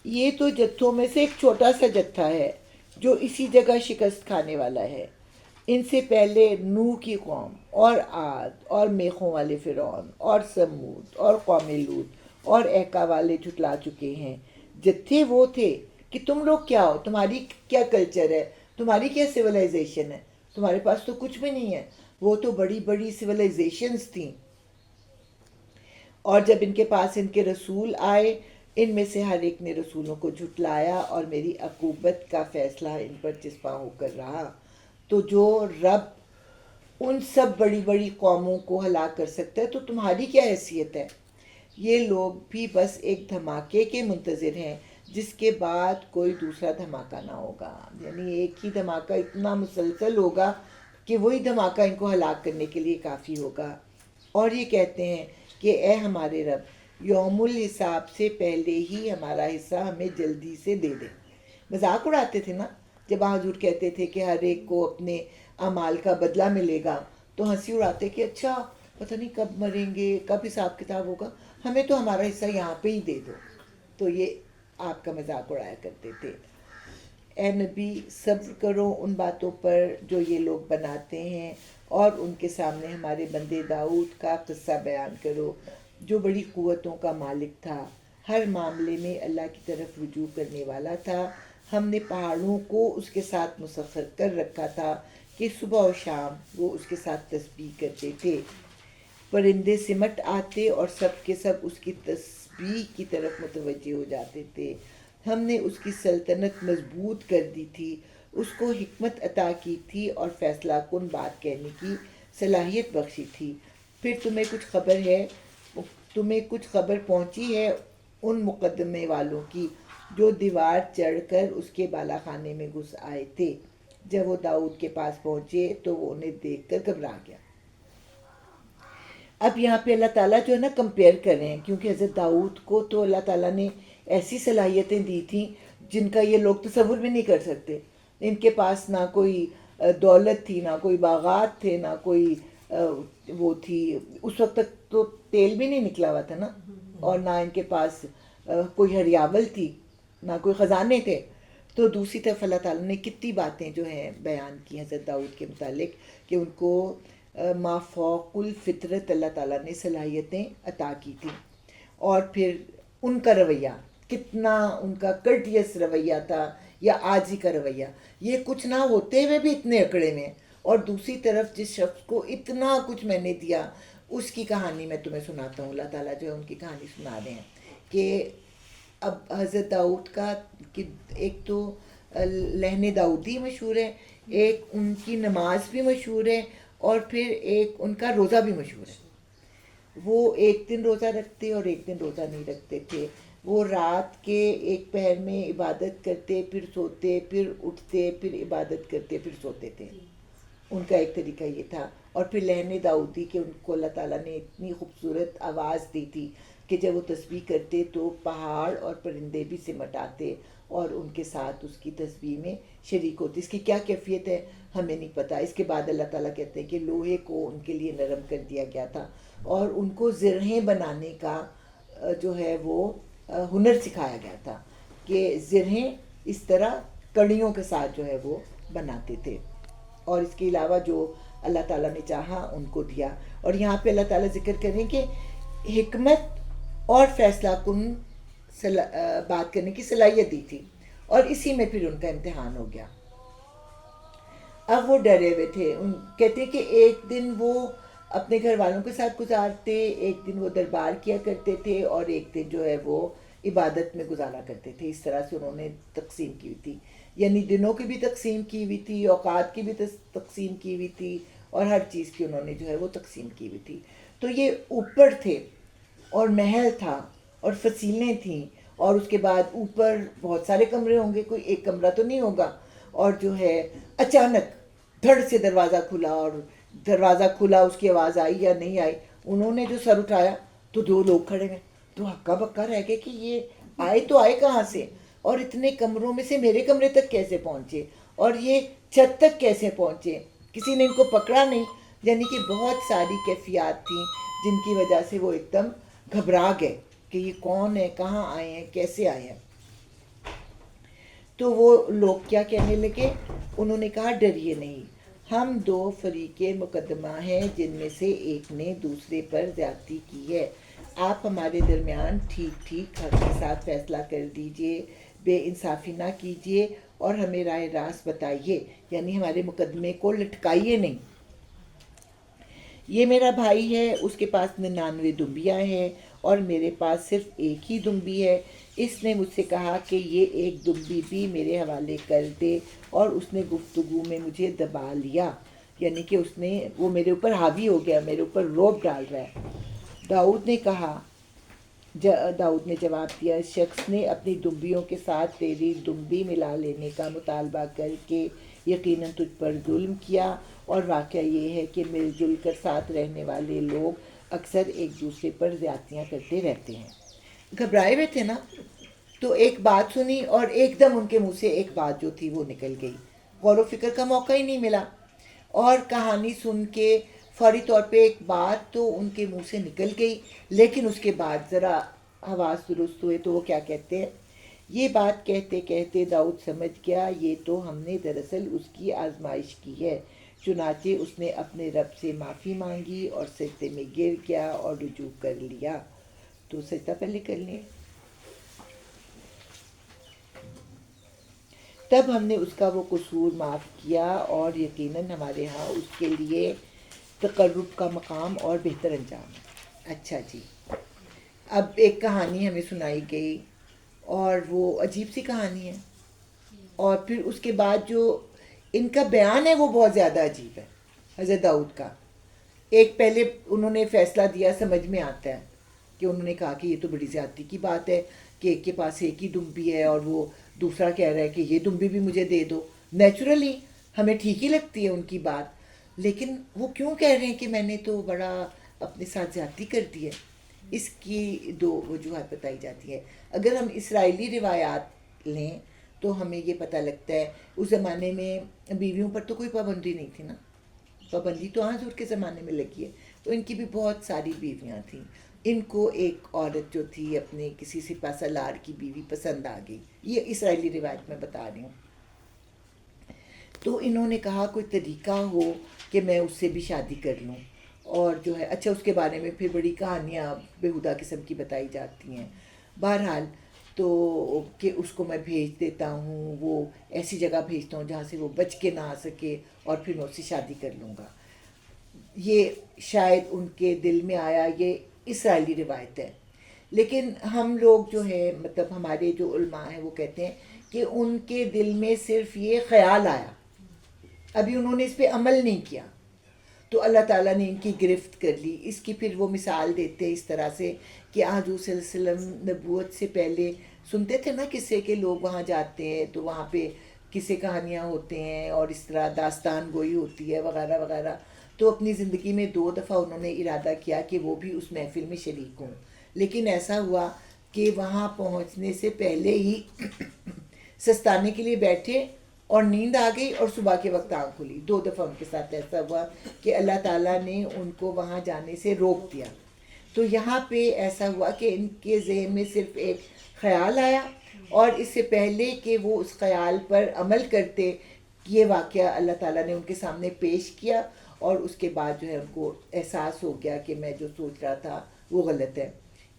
S1: یہ تو جتھوں میں سے ایک چھوٹا سا جتھا ہے جو اسی جگہ شکست کھانے والا ہے. ان سے پہلے نوح کی قوم اور عاد اور میخوں والے فرعون اور سمود اور قوم لوط اور ایکا والے جھٹلا چکے ہیں. جتھے وہ تھے کہ تم لوگ کیا ہو، تمہاری کیا کلچر ہے، تمہاری کیا سویلائزیشن ہے، تمہارے پاس تو کچھ بھی نہیں ہے. وہ تو بڑی بڑی سویلائزیشنز تھیں. اور جب ان کے پاس ان کے رسول آئے، ان میں سے ہر ایک نے رسولوں کو جھٹلایا اور میری عقوبت کا فیصلہ ان پر چسپاں ہو کر رہا. تو جو رب ان سب بڑی بڑی قوموں کو ہلاک کر سکتا ہے تو تمہاری کیا حیثیت ہے؟ یہ لوگ بھی بس ایک دھماکے کے منتظر ہیں جس کے بعد کوئی دوسرا دھماکہ نہ ہوگا. یعنی ایک ہی دھماکہ اتنا مسلسل ہوگا کہ وہی دھماکہ ان کو ہلاک کرنے کے لیے کافی ہوگا. اور یہ کہتے ہیں کہ اے ہمارے رب، یوم الحساب سے پہلے ہی ہمارا حصہ ہمیں جلدی سے دے دے. مذاق اڑاتے تھے نا جب حضور کہتے تھے کہ ہر ایک کو اپنے اعمال کا بدلہ ملے گا، تو ہنسی اڑاتے کہ اچھا پتہ نہیں کب مریں گے، کب حساب کتاب ہوگا، ہمیں تو ہمارا حصہ یہاں پہ ہی دے دو. تو یہ آپ کا مذاق اڑایا کرتے تھے. اے نبی، صبر کرو ان باتوں پر جو یہ لوگ بناتے ہیں، اور ان کے سامنے ہمارے بندے داؤد کا قصہ بیان کرو جو بڑی قوتوں کا مالک تھا، ہر معاملے میں اللہ کی طرف رجوع کرنے والا تھا. ہم نے پہاڑوں کو اس کے ساتھ مسخر کر رکھا تھا کہ صبح و شام وہ اس کے ساتھ تسبیح کرتے تھے. پرندے سمٹ آتے اور سب کے سب اس کی تسبیح کی طرف متوجہ ہو جاتے تھے. ہم نے اس کی سلطنت مضبوط کر دی تھی، اس کو حکمت عطا کی تھی اور فیصلہ کن بات کہنے کی صلاحیت بخشی تھی. پھر تمہیں کچھ خبر پہنچی ہے ان مقدمے والوں کی جو دیوار چڑھ کر اس کے بالا خانے میں گھس آئے تھے. جب وہ داؤد کے پاس پہنچے تو وہ انہیں دیکھ کر گھبرا گیا. اب یہاں پہ اللہ تعالیٰ جو ہے نا کمپیئر کر رہے ہیں، کیونکہ حضرت داؤد کو تو اللہ تعالیٰ نے ایسی صلاحیتیں دی تھیں جن کا یہ لوگ تصور بھی نہیں کر سکتے. ان کے پاس نہ کوئی دولت تھی، نہ کوئی باغات تھے، نہ کوئی وہ تھی. اس وقت تک تو تیل بھی نہیں نکلا ہوا تھا نا، اور نہ ان کے پاس کوئی ہریاول تھی، نہ کوئی خزانے تھے. تو دوسری طرف اللہ تعالیٰ نے کتنی باتیں جو ہیں بیان کی حضرت داؤد کے متعلق کہ ان کو ما فوق الفطرت اللہ تعالیٰ نے صلاحیتیں عطا کی تھیں. اور پھر ان کا رویہ کتنا، ان کا کرٹیس رویہ تھا یا عاجزی کا رویہ. یہ کچھ نہ ہوتے ہوئے بھی اتنے اکڑے میں، اور دوسری طرف جس شخص کو اتنا کچھ میں نے دیا اس کی کہانی میں تمہیں سناتا ہوں. اللہ تعالیٰ جو ہے ان کی کہانی سنا رہے ہیں کہ اب حضرت داؤد کا ایک تو لہن داؤدی مشہور ہے، ایک ان کی نماز بھی مشہور ہے، اور پھر ایک ان کا روزہ بھی مشہور ہے. وہ ایک دن روزہ رکھتے اور ایک دن روزہ نہیں رکھتے تھے. وہ رات کے ایک پہر میں عبادت کرتے، پھر سوتے، پھر اٹھتے، پھر عبادت کرتے، پھر سوتے تھے. ان کا ایک طریقہ یہ تھا. اور پھر لہن داؤدی کہ ان کو اللہ تعالیٰ نے اتنی خوبصورت آواز دی تھی کہ جب وہ تسبیح کرتے تو پہاڑ اور پرندے بھی سمٹ آتے اور ان کے ساتھ اس کی تسبیح میں شریک ہوتے. اس کی کیا کیفیت ہے ہمیں نہیں پتہ. اس کے بعد اللہ تعالیٰ کہتے ہیں کہ لوہے کو ان کے لیے نرم کر دیا گیا تھا اور ان کو زرہیں بنانے کا جو ہے وہ ہنر سکھایا گیا تھا کہ زرہیں اس طرح کڑیوں کے ساتھ جو ہے وہ بناتے تھے. اور اس کے علاوہ جو اللہ تعالیٰ نے چاہا ان کو دیا. اور یہاں پہ اللہ تعالیٰ ذکر کریں کہ حکمت اور فیصلہ کن بات کرنے کی صلاحیت دی تھی، اور اسی میں پھر ان کا امتحان ہو گیا. اب وہ ڈرے ہوئے تھے. کہتے کہ ایک دن وہ اپنے گھر والوں کے ساتھ گزارتے، ایک دن وہ دربار کیا کرتے تھے اور ایک دن جو ہے وہ عبادت میں گزارا کرتے تھے. اس طرح سے انہوں نے تقسیم کی ہوئی تھی، یعنی دنوں کی بھی تقسیم کی ہوئی تھی، اوقات کی بھی تقسیم کی ہوئی تھی، اور ہر چیز کی انہوں نے جو ہے وہ تقسیم کی ہوئی تھی. تو یہ اوپر تھے اور محل تھا اور فصیلیں تھیں، اور اس کے بعد اوپر بہت سارے کمرے ہوں گے، کوئی ایک کمرہ تو نہیں ہوگا. اور جو ہے اچانک دھڑ سے دروازہ کھلا، اور دروازہ کھلا، اس کی آواز آئی یا نہیں آئی، انہوں نے جو سر اٹھایا تو دو لوگ کھڑے گئے، تو ہکا بکا رہ گئے کہ یہ آئے تو آئے کہاں سے، اور اتنے کمروں میں سے میرے کمرے تک کیسے پہنچے، اور یہ چھت تک کیسے پہنچے، کسی نے ان کو پکڑا نہیں. یعنی کہ بہت ساری کیفیات تھیں جن کی وجہ سے وہ ایک دم گھبرا گئے کہ یہ کون ہے، کہاں آئے ہیں، کیسے آئے ہیں. تو وہ لوگ کیا کہنے لگے، انہوں نے کہا ڈریے نہیں، ہم دو فریق مقدمہ ہیں جن میں سے ایک نے دوسرے پر زیادتی کی ہے. آپ ہمارے درمیان ٹھیک ٹھیک حق کے ساتھ فیصلہ کر دیجئے، بے انصافی نہ کیجئے اور ہمیں راہ راست بتائیے، یعنی ہمارے مقدمے کو لٹکائیے نہیں. یہ میرا بھائی ہے، اس کے پاس 99 دمبیاں ہیں اور میرے پاس صرف ایک ہی دمبی ہے. اس نے مجھ سے کہا کہ یہ ایک دمبی بھی میرے حوالے کر دے، اور اس نے گفتگو میں مجھے دبا لیا، یعنی کہ وہ میرے اوپر حاوی ہو گیا، میرے اوپر روب ڈال رہا ہے. داؤد نے جواب دیا، اس شخص نے اپنی دمبیوں کے ساتھ تیری دمبی ملا لینے کا مطالبہ کر کے یقیناً تجھ پر ظلم کیا، اور واقعہ یہ ہے کہ مل جل کر ساتھ رہنے والے لوگ اکثر ایک دوسرے پر زیادتیاں کرتے رہتے ہیں. گھبرائے ہوئے تھے نا، تو ایک بات سنی اور ایک دم ان کے منہ سے ایک بات جو تھی وہ نکل گئی، غور و فکر کا موقع ہی نہیں ملا. اور کہانی سن کے فوری طور پہ ایک بات تو ان کے منہ سے نکل گئی، لیکن اس کے بعد ذرا حواس درست ہوئے تو وہ کیا کہتے ہیں. یہ بات کہتے کہتے داؤد سمجھ گیا یہ تو ہم نے دراصل اس کی آزمائش کی ہے. چنانچہ اس نے اپنے رب سے معافی مانگی اور سجدے میں گر گیا اور رجوع کر لیا. تو سجدہ پہلے کر لیں. تب ہم نے اس کا وہ قصور معاف کیا، اور یقیناً ہمارے ہاں اس کے لیے تقرب کا مقام اور بہتر انجام ہے. اچھا جی، اب ایک کہانی ہمیں سنائی گئی، اور وہ عجیب سی کہانی ہے، اور پھر اس کے بعد جو ان کا بیان ہے وہ بہت زیادہ عجیب ہے. حضرت داؤد کا ایک پہلے انہوں نے فیصلہ دیا، سمجھ میں آتا ہے کہ انہوں نے کہا کہ یہ تو بڑی زیادتی کی بات ہے کہ ایک کے پاس ایک ہی دمبی ہے اور وہ دوسرا کہہ رہا ہے کہ یہ دمبی بھی مجھے دے دو. نیچرلی ہمیں ٹھیک ہی لگتی ہے ان کی بات، لیکن وہ کیوں کہہ رہے ہیں کہ میں نے تو بڑا اپنے ساتھ زیادتی کر دی ہے. اس کی دو وجوہات بتائی جاتی ہے. اگر ہم اسرائیلی روایات لیں تو ہمیں یہ پتہ لگتا ہے اس زمانے میں بیویوں پر تو کوئی پابندی نہیں تھی نا، پابندی تو حضور کے زمانے میں لگی ہے. تو ان کی بھی بہت ساری بیویاں تھیں. ان کو ایک عورت جو تھی اپنے کسی سپہ سالار کی بیوی پسند آ گئی، یہ اسرائیلی روایت میں بتا رہی ہوں. تو انہوں نے کہا کوئی طریقہ ہو کہ میں اس سے بھی شادی کر لوں، اور جو ہے اچھا اس کے بارے میں پھر بڑی کہانیاں بیہودہ قسم کی بتائی جاتی ہیں. بہرحال تو کہ اس کو میں بھیج دیتا ہوں، وہ ایسی جگہ بھیجتا ہوں جہاں سے وہ بچ کے نہ آ سکے، اور پھر میں اس سے شادی کر لوں گا. یہ شاید ان کے دل میں آیا، یہ اسرائیلی روایت ہے. لیکن ہم لوگ جو ہے مطلب ہمارے جو علماء ہیں وہ کہتے ہیں کہ ان کے دل میں صرف یہ خیال آیا، ابھی انہوں نے اس پہ عمل نہیں کیا، تو اللہ تعالیٰ نے ان کی گرفت کر لی. اس کی پھر وہ مثال دیتے ہیں اس طرح سے کہ حضور صلی اللہ علیہ وسلم نبوت سے پہلے سنتے تھے نا قصے کہ لوگ وہاں جاتے ہیں تو وہاں پہ قصے کہانیاں ہوتے ہیں اور اس طرح داستان گوئی ہوتی ہے وغیرہ وغیرہ. تو اپنی زندگی میں 2 دفعہ انہوں نے ارادہ کیا کہ وہ بھی اس محفل میں شریک ہوں، لیکن ایسا ہوا کہ وہاں پہنچنے سے پہلے ہی سستانے کے لیے بیٹھے اور نیند آ گئی اور صبح کے وقت آنکھ کھلی. 2 دفعہ ان کے ساتھ ایسا ہوا کہ اللہ تعالیٰ نے ان کو وہاں جانے سے روک دیا. تو یہاں پہ ایسا ہوا کہ ان کے ذہن میں صرف ایک خیال آیا، اور اس سے پہلے کہ وہ اس خیال پر عمل کرتے یہ واقعہ اللہ تعالیٰ نے ان کے سامنے پیش کیا، اور اس کے بعد جو ہے ان کو احساس ہو گیا کہ میں جو سوچ رہا تھا وہ غلط ہے.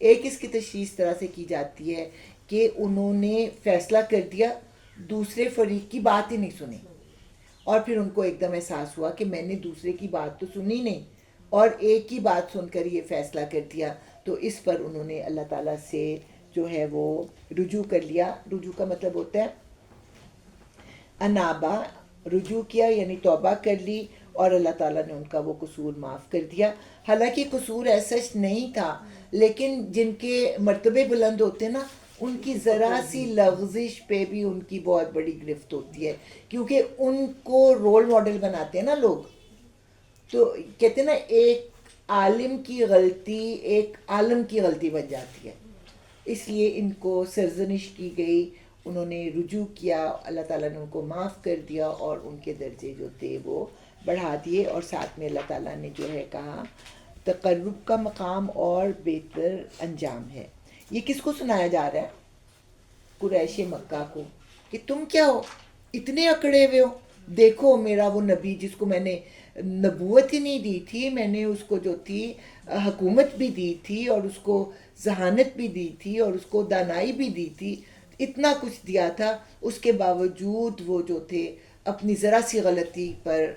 S1: ایک اس کی تشریح اس طرح سے کی جاتی ہے کہ انہوں نے فیصلہ کر دیا، دوسرے فریق کی بات ہی نہیں سنی، اور پھر ان کو ایک دم احساس ہوا کہ میں نے دوسرے کی بات تو سنی نہیں، اور ایک ہی بات سن کر یہ فیصلہ کر دیا، تو اس پر انہوں نے اللہ تعالیٰ سے جو ہے وہ رجوع کر لیا. رجوع کا مطلب ہوتا ہے انابا، رجوع کیا یعنی توبہ کر لی، اور اللہ تعالیٰ نے ان کا وہ قصور معاف کر دیا. حالانکہ قصور ایسا نہیں تھا، لیکن جن کے مرتبے بلند ہوتے نا، ان کی ذرا سی لغزش پہ بھی ان کی بہت بڑی گرفت ہوتی ہے، کیونکہ ان کو رول ماڈل بناتے ہیں نا لوگ. تو کہتے ہیں نا ایک عالم کی غلطی ایک عالم کی غلطی بن جاتی ہے، اس لیے ان کو سرزنش کی گئی. انہوں نے رجوع کیا، اللہ تعالیٰ نے ان کو معاف کر دیا اور ان کے درجے جو تھے وہ بڑھا دیے. اور ساتھ میں اللہ تعالیٰ نے جو ہے کہا تقرب کا مقام اور بہتر انجام ہے. یہ کس کو سنایا جا رہا ہے؟ قریش مکہ کو، کہ تم کیا ہو اتنے اکڑے ہوئے ہو، دیکھو میرا وہ نبی جس کو میں نے نبوت ہی نہیں دی تھی، میں نے اس کو جو تھی حکومت بھی دی تھی اور اس کو ذہانت بھی دی تھی اور اس کو دانائی بھی دی تھی، اتنا کچھ دیا تھا، اس کے باوجود وہ جو تھے اپنی ذرا سی غلطی پر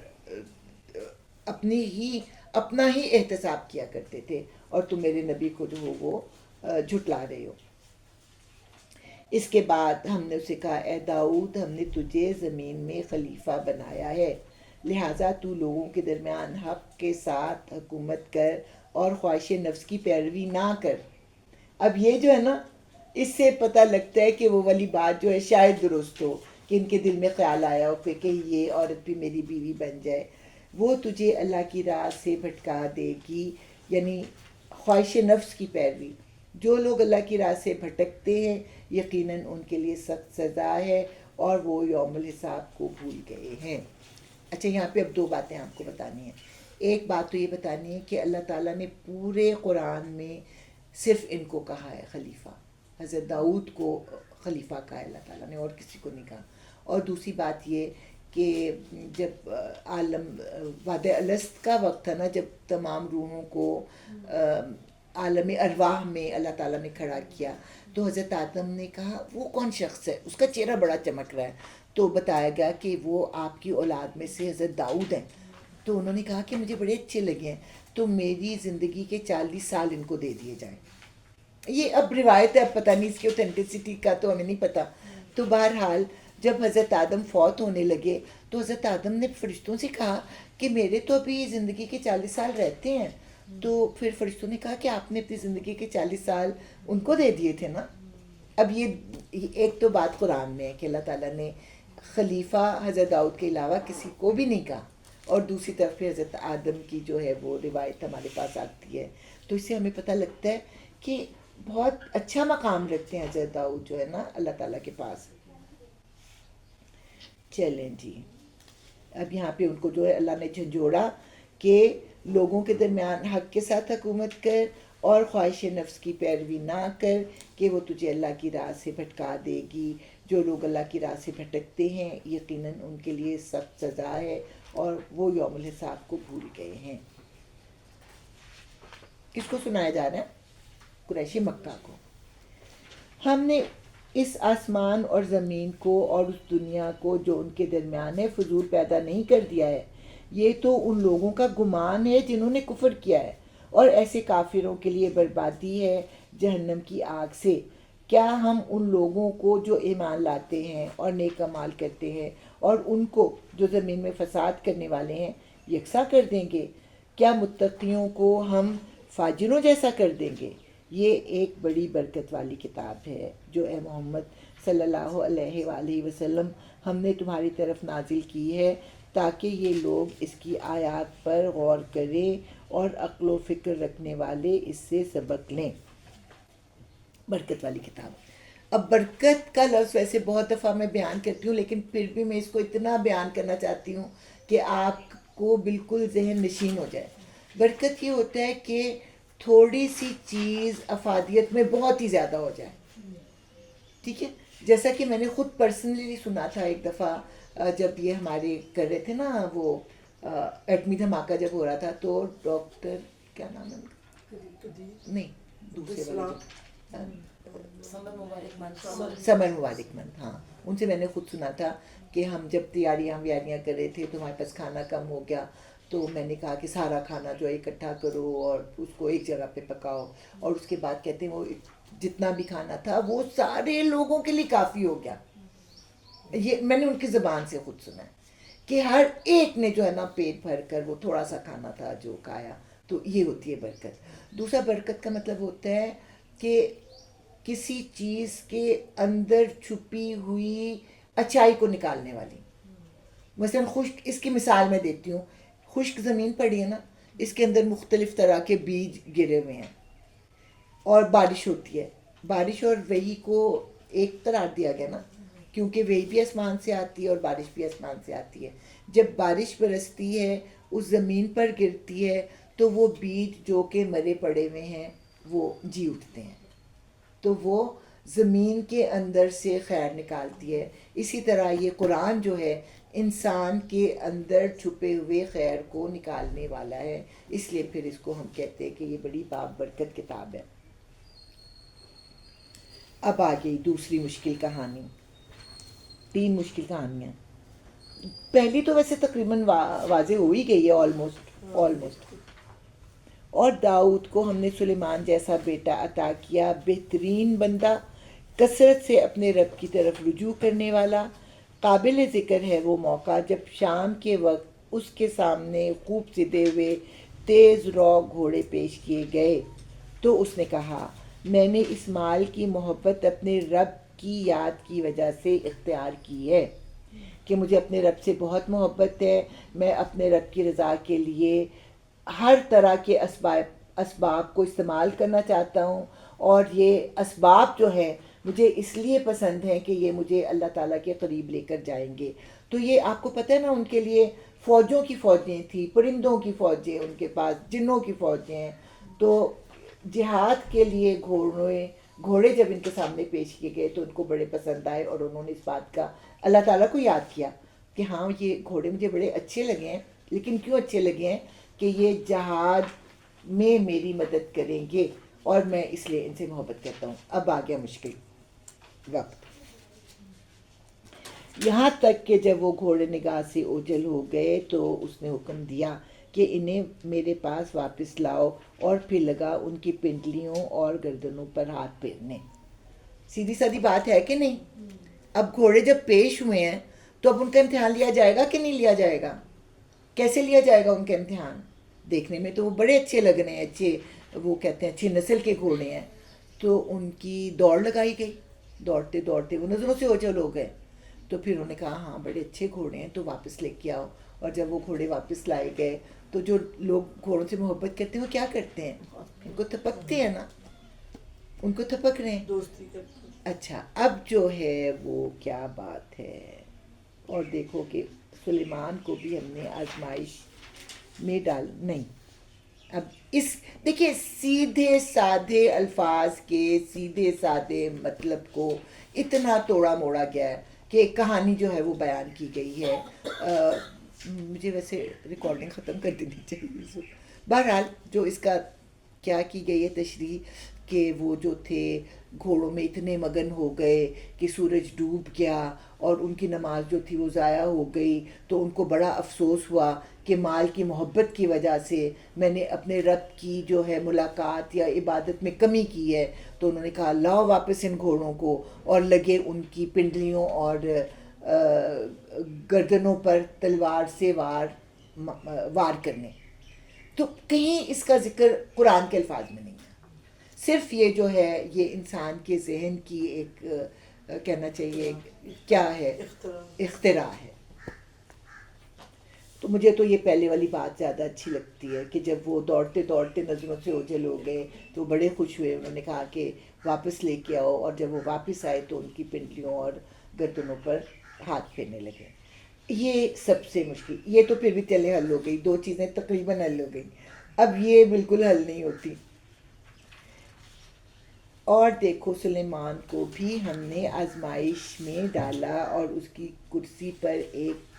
S1: اپنا ہی احتساب کیا کرتے تھے، اور تم میرے نبی کو جو ہو وہ جھٹلا رہے ہو. اس کے بعد ہم نے اسے کہا اے داؤد ہم نے تجھے زمین میں خلیفہ بنایا ہے، لہٰذا تو لوگوں کے درمیان حق کے ساتھ حکومت کر اور خواہش نفس کی پیروی نہ کر. اب یہ جو ہے نا، اس سے پتہ لگتا ہے کہ وہ والی بات جو ہے شاید درست ہو، کہ ان کے دل میں خیال آیا ہو کہ یہ عورت بھی میری بیوی بن جائے. وہ تجھے اللہ کی راہ سے بھٹکا دے گی، یعنی خواہش نفس کی پیروی. جو لوگ اللہ کی راہ سے بھٹکتے ہیں یقیناً ان کے لیے سخت سزا ہے، اور وہ یوم الحساب کو بھول گئے ہیں. اچھا، یہاں پہ اب دو باتیں آپ کو بتانی ہیں. ایک بات تو یہ بتانی ہے کہ اللہ تعالیٰ نے پورے قرآن میں صرف ان کو کہا ہے خلیفہ، حضرت داؤد کو خلیفہ کہا ہے اللہ تعالیٰ نے، اور کسی کو نہیں کہا. اور دوسری بات یہ کہ جب عالم وعدہ الست کا وقت تھا نا، جب تمام روحوں کو عالم ارواح میں اللہ تعالیٰ نے کھڑا کیا، تو حضرت آدم نے کہا وہ کون شخص ہے، اس کا چہرہ بڑا چمک رہا ہے، تو بتایا گیا کہ وہ آپ کی اولاد میں سے حضرت داؤد ہیں. تو انہوں نے کہا کہ مجھے بڑے اچھے لگے ہیں، تو میری زندگی کے 40 سال ان کو دے دیے جائیں. یہ اب روایت ہے، اب پتہ نہیں اس کی اوتھینٹسٹی کا تو ہمیں نہیں پتہ. تو بہرحال جب حضرت آدم فوت ہونے لگے تو حضرت آدم نے فرشتوں سے کہا کہ میرے تو ابھی زندگی کے 40 سال رہتے ہیں. تو پھر فرشتوں نے کہا کہ آپ نے اپنی زندگی کے 40 سال ان کو دے دیے تھے نا. اب یہ ایک تو بات قرآن میں ہے کہ اللہ تعالیٰ نے خلیفہ حضرت داؤد کے علاوہ کسی کو بھی نہیں کہا، اور دوسری طرف پہ حضرت آدم کی جو ہے وہ روایت ہمارے پاس آتی ہے. تو اس سے ہمیں پتہ لگتا ہے کہ بہت اچھا مقام رکھتے ہیں حضرت داؤد جو ہے نا اللہ تعالیٰ کے پاس. چلیں جی، اب یہاں پہ ان کو جو ہے اللہ نے جھنجھوڑا کہ لوگوں کے درمیان حق کے ساتھ حکومت کر اور خواہش نفس کی پیروی نہ کر، کہ وہ تجھے اللہ کی راہ سے بھٹکا دے گی. جو لوگ اللہ کی راہ سے بھٹکتے ہیں یقیناً ان کے لیے سخت سزا ہے، اور وہ یوم الحساب کو بھول گئے ہیں. کس کو سنایا جا رہا ہے؟ قریش مکہ کو. ہم نے اس آسمان اور زمین کو اور اس دنیا کو جو ان کے درمیان ہے فضول پیدا نہیں کر دیا ہے، یہ تو ان لوگوں کا گمان ہے جنہوں نے کفر کیا ہے، اور ایسے کافروں کے لیے بربادی ہے جہنم کی آگ سے. کیا ہم ان لوگوں کو جو ایمان لاتے ہیں اور نیک اعمال کرتے ہیں اور ان کو جو زمین میں فساد کرنے والے ہیں یکساں کر دیں گے؟ کیا متقیوں کو ہم فاجروں جیسا کر دیں گے؟ یہ ایک بڑی برکت والی کتاب ہے جو اے محمد صلی اللہ علیہ وآلہ وسلم ہم نے تمہاری طرف نازل کی ہے، تاکہ یہ لوگ اس کی آیات پر غور کریں اور عقل و فکر رکھنے والے اس سے سبق لیں. برکت والی کتاب. اب برکت کا لفظ ویسے بہت دفعہ میں بیان کرتی ہوں، لیکن پھر بھی میں اس کو اتنا بیان کرنا چاہتی ہوں کہ آپ کو بالکل ذہن نشین ہو جائے. برکت یہ ہوتا ہے کہ تھوڑی سی چیز افادیت میں بہت ہی زیادہ ہو جائے. ٹھیک ہے، جیسا کہ میں نے خود پرسنلی سنا تھا ایک دفعہ، جب یہ ہمارے کر رہے تھے نا وہ ایٹمی دھماکہ جب ہو رہا تھا، تو ڈاکٹر کیا نام ہے ان کا؟ نہیں، دوسرے والے سمر مبارک مند. ہاں، ان سے میں نے خود سنا تھا کہ ہم جب تیاریاں ویاریاں کر رہے تھے تو ہمارے پاس کھانا کم ہو گیا، تو میں نے کہا کہ سارا کھانا جو ہے اکٹھا کرو اور اس کو ایک جگہ پہ پکاؤ، اور اس کے بعد کہتے ہیں وہ جتنا بھی کھانا تھا وہ سارے لوگوں کے لیے کافی ہو گیا. یہ میں نے ان کی زبان سے خود سنا ہے کہ ہر ایک نے جو ہے نا پیٹ بھر کر وہ تھوڑا سا کھانا تھا جو کھایا. تو یہ ہوتی ہے برکت. دوسرا برکت کا مطلب ہوتا ہے کہ کسی چیز کے اندر چھپی ہوئی اچھائی کو نکالنے والی. مثلا خشک، اس کی مثال میں دیتی ہوں، خشک زمین پڑی ہے نا، اس کے اندر مختلف طرح کے بیج گرے ہوئے ہیں اور بارش ہوتی ہے. بارش اور وہی کو ایک قرار دیا گیا نا، کیونکہ وہی بھی آسمان سے آتی ہے اور بارش بھی آسمان سے آتی ہے. جب بارش برستی ہے اس زمین پر گرتی ہے تو وہ بیج جو کہ مرے پڑے ہوئے ہیں وہ جی اٹھتے ہیں، تو وہ زمین کے اندر سے خیر نکالتی ہے. اسی طرح یہ قرآن جو ہے انسان کے اندر چھپے ہوئے خیر کو نکالنے والا ہے، اس لیے پھر اس کو ہم کہتے ہیں کہ یہ بڑی باب برکت کتاب ہے. اب آ گئی دوسری مشکل کہانی. 3 مشکل کہانیاں. پہلی تو ویسے تقریباً واضح ہو ہی گئی ہے آلموسٹ. اور داؤد کو ہم نے سلیمان جیسا بیٹا عطا کیا، بہترین بندہ، کثرت سے اپنے رب کی طرف رجوع کرنے والا. قابل ذکر ہے وہ موقع جب شام کے وقت اس کے سامنے خوب سدے ہوئے تیز رو گھوڑے پیش کیے گئے تو اس نے کہا، میں نے اس مال کی محبت اپنے رب کی یاد کی وجہ سے اختیار کی ہے، کہ مجھے اپنے رب سے بہت محبت ہے. میں اپنے رب کی رضا کے لیے ہر طرح کے اسباب کو استعمال کرنا چاہتا ہوں، اور یہ اسباب جو ہیں مجھے اس لیے پسند ہیں کہ یہ مجھے اللہ تعالیٰ کے قریب لے کر جائیں گے. تو یہ آپ کو پتہ ہے نا، ان کے لیے فوجوں کی فوجیں تھیں، پرندوں کی فوجیں ان کے پاس، جنوں کی فوجیں ہیں. تو جہاد کے لیے گھوڑے جب ان کے سامنے پیش کیے گئے تو ان کو بڑے پسند آئے، اور انہوں نے اس بات کا اللہ تعالیٰ کو یاد کیا کہ ہاں یہ گھوڑے مجھے بڑے اچھے لگے ہیں. لیکن کیوں اچھے لگے ہیں؟ کہ یہ جہاد میں میری مدد کریں گے اور میں اس لیے ان سے محبت کرتا ہوں. اب آ گیا مشکل وقت. یہاں تک کہ جب وہ گھوڑے نگاہ سے اوجھل ہو گئے تو اس نے حکم دیا کہ انہیں میرے پاس واپس لاؤ، اور پھر لگا ان کی پنڈلیوں اور گردنوں پر ہاتھ پھیرنے. سیدھی سادی بات ہے کہ نہیں؟ اب گھوڑے جب پیش ہوئے ہیں تو اب ان کا امتحان لیا جائے گا کہ نہیں لیا جائے گا؟ کیسے لیا جائے گا ان کا امتحان؟ دیکھنے میں تو وہ بڑے اچھے لگ رہے ہیں، اچھے، وہ کہتے ہیں اچھی نسل کے گھوڑے ہیں. تو ان کی دوڑ لگائی گئی، دوڑتے دوڑتے وہ نظروں سے اوجھل ہو گئے. تو پھر انہوں نے کہا ہاں بڑے اچھے گھوڑے ہیں تو واپس لے کے آؤ. اور جب وہ گھوڑے واپس لائے گئے تو جو لوگ گھوڑوں سے محبت کرتے ہیں وہ کیا کرتے ہیں؟ ان کو تھپکتے ہیں نا، ان کو تھپک رہے ہیں.
S2: دوستی کرتے.
S1: اچھا، اب جو ہے وہ کیا بات ہے. اور دیکھو کہ سلیمان کو بھی ہم نے آزمائش میں نہیں. اب اس دیکھیے سیدھے سادھے الفاظ کے سیدھے سادھے مطلب کو اتنا توڑا موڑا گیا ہے کہ ایک کہانی جو ہے وہ بیان کی گئی ہے. مجھے ویسے ریکارڈنگ ختم کر دینی چاہیے. بہرحال جو اس کا کیا کی گئی ہے تشریح، کہ وہ جو تھے گھوڑوں میں اتنے مگن ہو گئے کہ سورج ڈوب گیا اور ان کی نماز جو تھی وہ ضائع ہو گئی. تو ان کو بڑا افسوس ہوا کہ مال کی محبت کی وجہ سے میں نے اپنے رب کی جو ہے ملاقات یا عبادت میں کمی کی ہے. تو انہوں نے کہا لاؤ واپس ان گھوڑوں کو، اور لگے ان کی پنڈلیوں اور گردنوں پر تلوار سے وار کرنے. تو کہیں اس کا ذکر قرآن کے الفاظ میں نہیں ہے، صرف یہ جو ہے یہ انسان کے ذہن کی ایک کہنا چاہیے کیا ہے، اختراع ہے. تو مجھے تو یہ پہلے والی بات زیادہ اچھی لگتی ہے کہ جب وہ دوڑتے دوڑتے نظروں سے اوجھل ہو گئے تو وہ بڑے خوش ہوئے. انہوں نے کہا کہ واپس لے کے آؤ، اور جب وہ واپس آئے تو ان کی پنڈلیوں اور گردنوں پر ہاتھ پھیرنے لگے. یہ سب سے مشکل، یہ تو پھر بھی چلے حل ہو گئی، 2 چیزیں تقریباً حل ہو گئی. اب یہ بالکل حل نہیں ہوتی. اور دیکھو سلیمان کو بھی ہم نے آزمائش میں ڈالا اور اس کی کرسی پر ایک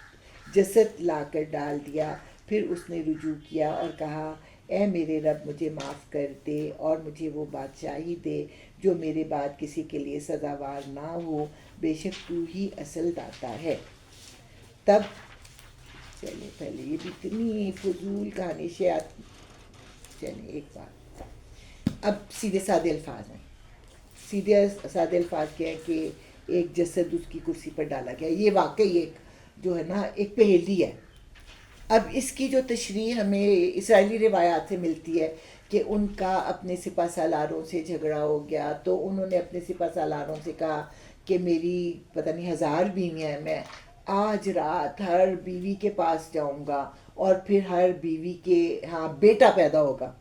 S1: جسد لا کر ڈال دیا. پھر اس نے رجوع کیا اور کہا، اے میرے رب مجھے معاف کر دے اور مجھے وہ بادشاہی دے جو میرے بعد کسی کے لیے سزاوار نہ ہو، بے شک تو ہی اصل داتا ہے. تب چلے پہلے یہ بھی اتنی فضول کہانی شاید. چلیں ایک بات، اب سیدھے سادے الفاظ ہیں. سیدھے سادے الفاظ کیا ہے کہ ایک جسد اس کی کرسی پر ڈالا گیا. یہ واقعی ایک جو ہے نا ایک پہیلی ہے. اب اس کی جو تشریح ہمیں اسرائیلی روایات سے ملتی ہے کہ ان کا اپنے سپہ سالاروں سے جھگڑا ہو گیا، تو انہوں نے اپنے سپہ سالاروں سے کہا کہ میری پتہ نہیں 1000 بیویاں ہیں، میں آج رات ہر بیوی کے پاس جاؤں گا اور پھر ہر بیوی کے ہاں بیٹا پیدا ہوگا.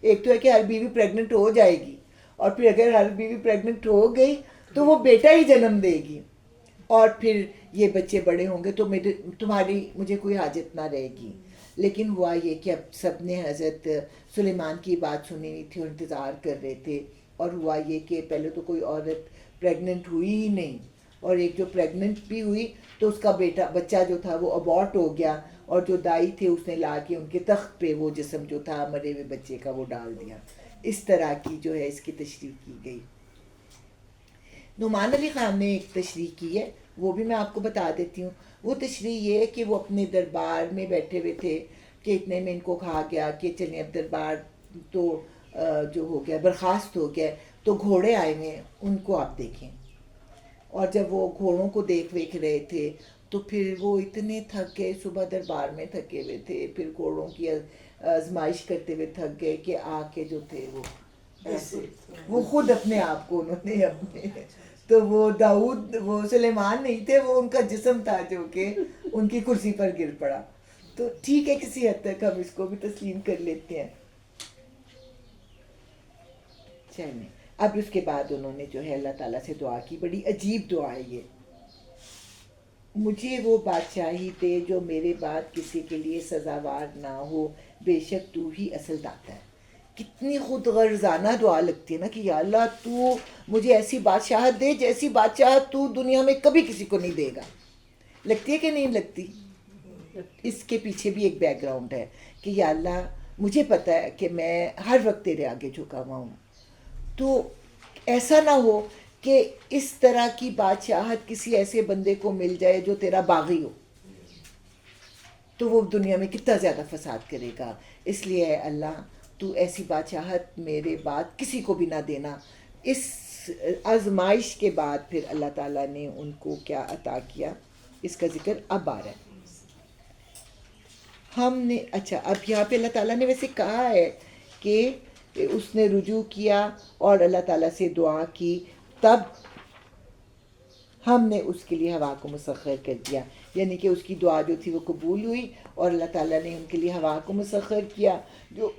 S1: ایک تو ہے کہ ہر بیوی پریگننٹ ہو جائے گی، اور پھر اگر ہر بیوی پریگننٹ ہو گئی تو وہ بیٹا ہی جنم دے گی، اور پھر یہ بچے بڑے ہوں گے تو مجھے کوئی حاجت نہ رہے گی. لیکن ہوا یہ کہ اب سب نے حضرت سلیمان کی بات سنی نہیں تھی اور انتظار کر رہے تھے. اور ہوا یہ کہ پہلے تو کوئی عورت پریگننٹ ہوئی ہی نہیں، اور ایک جو پریگننٹ بھی ہوئی تو اس کا بچہ جو تھا وہ ابارٹ ہو گیا، اور جو دائی تھے اس نے لا کے ان کے تخت پہ وہ جسم جو تھا مرے ہوئے بچے کا وہ ڈال دیا. اس طرح کی جو ہے اس کی تشریح کی گئی. نعمان علی خان نے ایک تشریح کی ہے، وہ بھی میں آپ کو بتا دیتی ہوں. وہ تشریح یہ ہے کہ وہ اپنے دربار میں بیٹھے ہوئے تھے کہ اتنے میں ان کو کہا گیا کہ چلیں اب دربار تو جو ہو گیا برخاست ہو گیا، تو گھوڑے آئے ہوئے ان کو آپ دیکھیں. اور جب وہ گھوڑوں کو دیکھ رہے تھے تو پھر وہ اتنے تھک گئے، صبح دربار میں تھکے ہوئے تھے، پھر گھوڑوں کی آزمائش کرتے ہوئے تھک گئے کہ آ کے جو تھے وہ خود اپنے آپ کو انہوں نے اپنے تو وہ داؤد وہ سلیمان نہیں تھے، وہ ان کا جسم تھا جو کہ ان کی کرسی پر گر پڑا. تو ٹھیک ہے کسی حد تک ہم اس کو بھی تسلیم کر لیتے ہیں. چلیں اب اس کے بعد انہوں نے جو ہے اللہ تعالیٰ سے دعا کی. بڑی عجیب دعا ہے یہ. مجھے وہ بادشاہی دے جو میرے بعد کسی کے لیے سزاوار نہ ہو، بے شک تو ہی اصل داتا ہے. کتنی خود غرضانہ دعا لگتی ہے نا کہ یا اللہ تو مجھے ایسی بادشاہت دے جیسی بادشاہت تو دنیا میں کبھی کسی کو نہیں دے گا. لگتی ہے کہ نہیں لگتی؟ اس کے پیچھے بھی ایک بیک گراؤنڈ ہے کہ یا اللہ مجھے پتہ ہے کہ میں ہر وقت تیرے آگے جھکا ہوا ہوں، تو ایسا نہ ہو کہ اس طرح کی بادشاہت کسی ایسے بندے کو مل جائے جو تیرا باغی ہو، تو وہ دنیا میں کتنا زیادہ فساد کرے گا. اس لیے اے اللہ تو ایسی بادشاہت میرے بعد کسی کو بھی نہ دینا. اس آزمائش کے بعد پھر اللہ تعالیٰ نے ان کو کیا عطا کیا، اس کا ذکر اب آ رہا ہے. ہم نے اچھا اب یہاں پہ اللہ تعالیٰ نے ویسے کہا ہے کہ اس نے رجوع کیا اور اللہ تعالیٰ سے دعا کی، تب ہم نے اس کے لیے ہوا کو مسخر کر دیا. یعنی کہ اس کی دعا جو تھی وہ قبول ہوئی اور اللہ تعالیٰ نے ان کے لیے ہوا کو مسخر کیا جو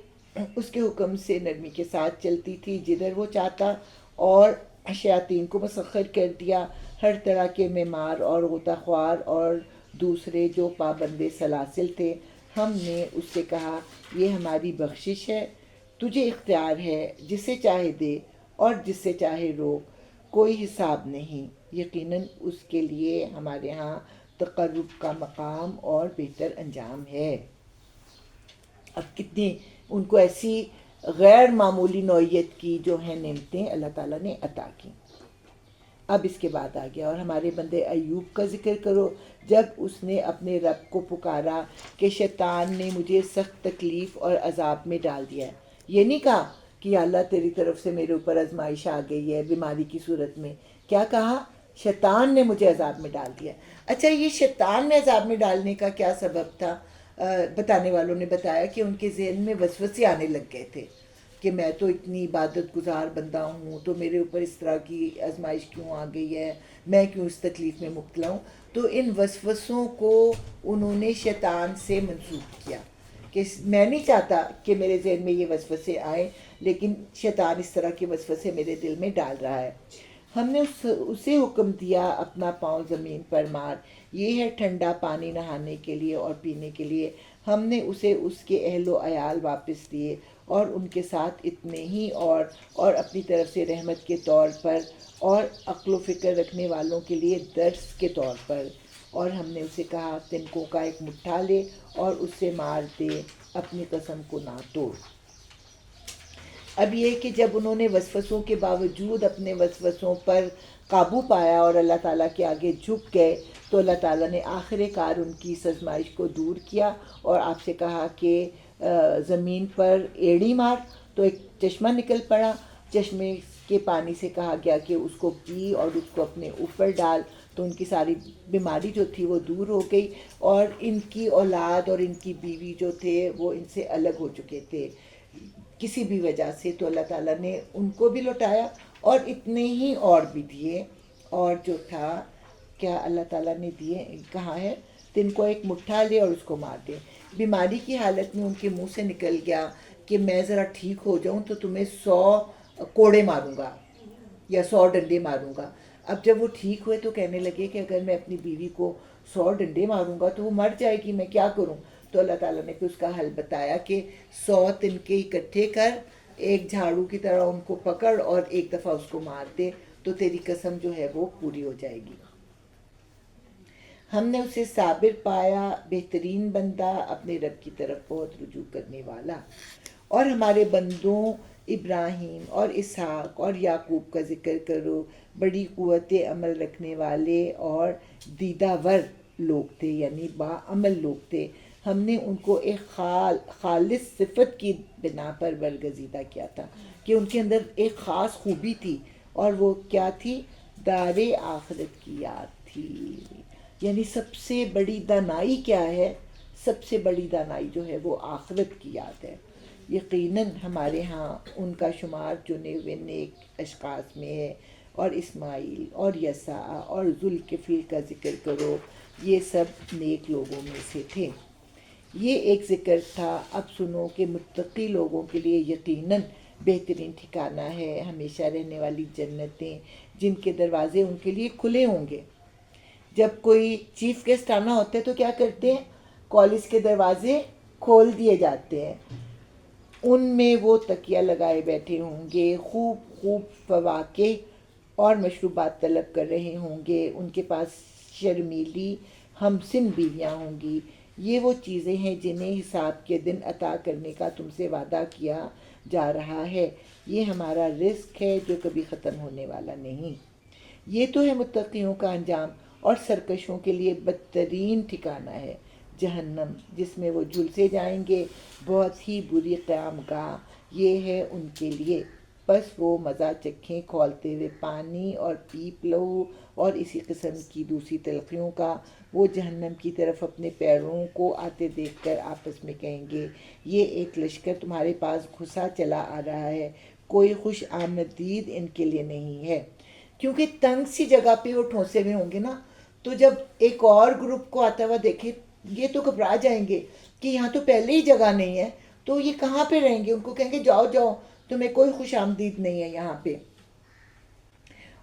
S1: اس کے حکم سے نرمی کے ساتھ چلتی تھی جدھر وہ چاہتا، اور شیاطین کو مسخر کر دیا، ہر طرح کے معمار اور غوطہ خوار اور دوسرے جو پابند سلاسل تھے. ہم نے اس سے کہا یہ ہماری بخشش ہے، تجھے اختیار ہے جسے چاہے دے اور جس سے چاہے روک، کوئی حساب نہیں. یقیناً اس کے لیے ہمارے ہاں تقرب کا مقام اور بہتر انجام ہے. اب کتنی ان کو ایسی غیر معمولی نوعیت کی جو ہیں نعمتیں اللہ تعالیٰ نے عطا کی. اب اس کے بعد آ گیا اور ہمارے بندے ایوب کا ذکر کرو، جب اس نے اپنے رب کو پکارا کہ شیطان نے مجھے سخت تکلیف اور عذاب میں ڈال دیا ہے. یہ نہیں کہا کہ یا اللہ تیری طرف سے میرے اوپر آزمائش آ گئی ہے بیماری کی صورت میں. کیا کہا؟ شیطان نے مجھے عذاب میں ڈال دیا. اچھا یہ شیطان میں عذاب میں ڈالنے کا کیا سبب تھا؟ بتانے والوں نے بتایا کہ ان کے ذہن میں وسوسے آنے لگ گئے تھے کہ میں تو اتنی عبادت گزار بندہ ہوں تو میرے اوپر اس طرح کی آزمائش کیوں آ گئی ہے، میں کیوں اس تکلیف میں مبتلا ہوں. تو ان وسوسوں کو انہوں نے شیطان سے منسوب کیا کہ میں نہیں چاہتا کہ میرے ذہن میں یہ وسوسے آئیں، لیکن شیطان اس طرح کے وسوسے میرے دل میں ڈال رہا ہے. ہم نے اسے حکم دیا اپنا پاؤں زمین پر مار، یہ ہے ٹھنڈا پانی نہانے کے لیے اور پینے کے لیے. ہم نے اسے اس کے اہل و عیال واپس دیے اور ان کے ساتھ اتنے ہی اور اپنی طرف سے رحمت کے طور پر اور عقل و فکر رکھنے والوں کے لیے درس کے طور پر. اور ہم نے اسے کہا تنکوں کا ایک مٹھا لے اور اس سے مار دے، اپنی قسم کو نہ توڑ. اب یہ کہ جب انہوں نے وسوسوں کے باوجود اپنے وسوسوں پر قابو پایا اور اللہ تعالیٰ کے آگے جھک گئے تو اللہ تعالیٰ نے آخر کار ان کی اس آزمائش کو دور کیا اور آپ سے کہا کہ زمین پر ایڑی مار، تو ایک چشمہ نکل پڑا، چشمے کے پانی سے کہا گیا کہ اس کو پی اور اس کو اپنے اوپر ڈال، تو ان کی ساری بیماری جو تھی وہ دور ہو گئی، اور ان کی اولاد اور ان کی بیوی جو تھے وہ ان سے الگ ہو چکے تھے کسی بھی وجہ سے، تو اللہ تعالیٰ نے ان کو بھی لوٹایا اور اتنے ہی اور بھی دیے، اور جو تھا کیا اللہ تعالیٰ نے دیے کہا ہے تن کو ایک مٹھا لے اور اس کو مار دے۔ بیماری کی حالت میں ان کے منہ سے نکل گیا کہ میں ذرا ٹھیک ہو جاؤں تو تمہیں 100 کوڑے ماروں گا یا 100 ڈنڈے ماروں گا۔ اب جب وہ ٹھیک ہوئے تو کہنے لگے کہ اگر میں اپنی بیوی کو 100 ڈنڈے ماروں گا تو وہ مر جائے گی، میں کیا کروں؟ تو اللہ تعالیٰ نے پھر اس کا حل بتایا کہ 100 تنکے اکٹھے کر، ایک جھاڑو کی طرح ان کو پکڑ اور ایک دفعہ اس کو مار دے تو تیری قسم جو ہے وہ پوری ہو جائے گی۔ ہم نے اسے صابر پایا، بہترین بندہ، اپنے رب کی طرف بہت رجوع کرنے والا۔ اور ہمارے بندوں ابراہیم اور اسحاق اور یعقوب کا ذکر کرو، بڑی قوت عمل رکھنے والے اور دیدہ ور لوگ تھے، یعنی باعمل لوگ تھے۔ ہم نے ان کو ایک خالص صفت کی بنا پر برگزیدہ کیا تھا کہ ان کے اندر ایک خاص خوبی تھی، اور وہ کیا تھی؟ دار آخرت کی یاد تھی۔ یعنی سب سے بڑی دانائی کیا ہے؟ سب سے بڑی دانائی جو ہے وہ آخرت کی یاد ہے۔ یقیناً ہمارے ہاں ان کا شمار چنے ہوئے نیک اشخاص میں ہے، اور اسماعیل اور یسع اور ذوالکفل کا ذکر کرو، یہ سب نیک لوگوں میں سے تھے۔ یہ ایک ذکر تھا، اب سنو کہ متقی لوگوں کے لیے یقیناً بہترین ٹھکانہ ہے ہمیشہ رہنے والی جنتیں، جن کے دروازے ان کے لیے کھلے ہوں گے۔ جب کوئی چیف گیسٹ آنا ہوتا ہے تو کیا کرتے ہیں؟ کالج کے دروازے کھول دیے جاتے ہیں، ان میں وہ تکیہ لگائے بیٹھے ہوں گے، خوب خوب فواکہ اور مشروبات طلب کر رہے ہوں گے، ان کے پاس شرمیلی ہمسن بیویاں ہوں گی۔ یہ وہ چیزیں ہیں جنہیں حساب کے دن عطا کرنے کا تم سے وعدہ کیا جا رہا ہے، یہ ہمارا رزق ہے جو کبھی ختم ہونے والا نہیں۔ یہ تو ہے متقیوں کا انجام، اور سرکشوں کے لیے بدترین ٹھکانہ ہے جہنم، جس میں وہ جھلسے جائیں گے، بہت ہی بری قیام گاہ یہ ہے ان کے لیے۔ بس وہ مزہ چکھیں کھولتے ہوئے پانی اور پیپ لہو اور اسی قسم کی دوسری تلخیوں کا۔ وہ جہنم کی طرف اپنے پیروں کو آتے دیکھ کر آپس میں کہیں گے، یہ ایک لشکر تمہارے پاس گھسا چلا آ رہا ہے، کوئی خوش آمدید ان کے لیے نہیں ہے۔ کیونکہ تنگ سی جگہ پہ وہ ٹھونسے ہوئے ہوں گے نا، تو جب ایک اور گروپ کو آتا ہوا دیکھے یہ تو گھبرا جائیں گے کہ یہاں تو پہلے ہی جگہ نہیں ہے، تو یہ کہاں پہ رہیں گے؟ ان کو کہیں گے جاؤ جاؤ، تمہیں کوئی خوش آمدید نہیں ہے یہاں پہ۔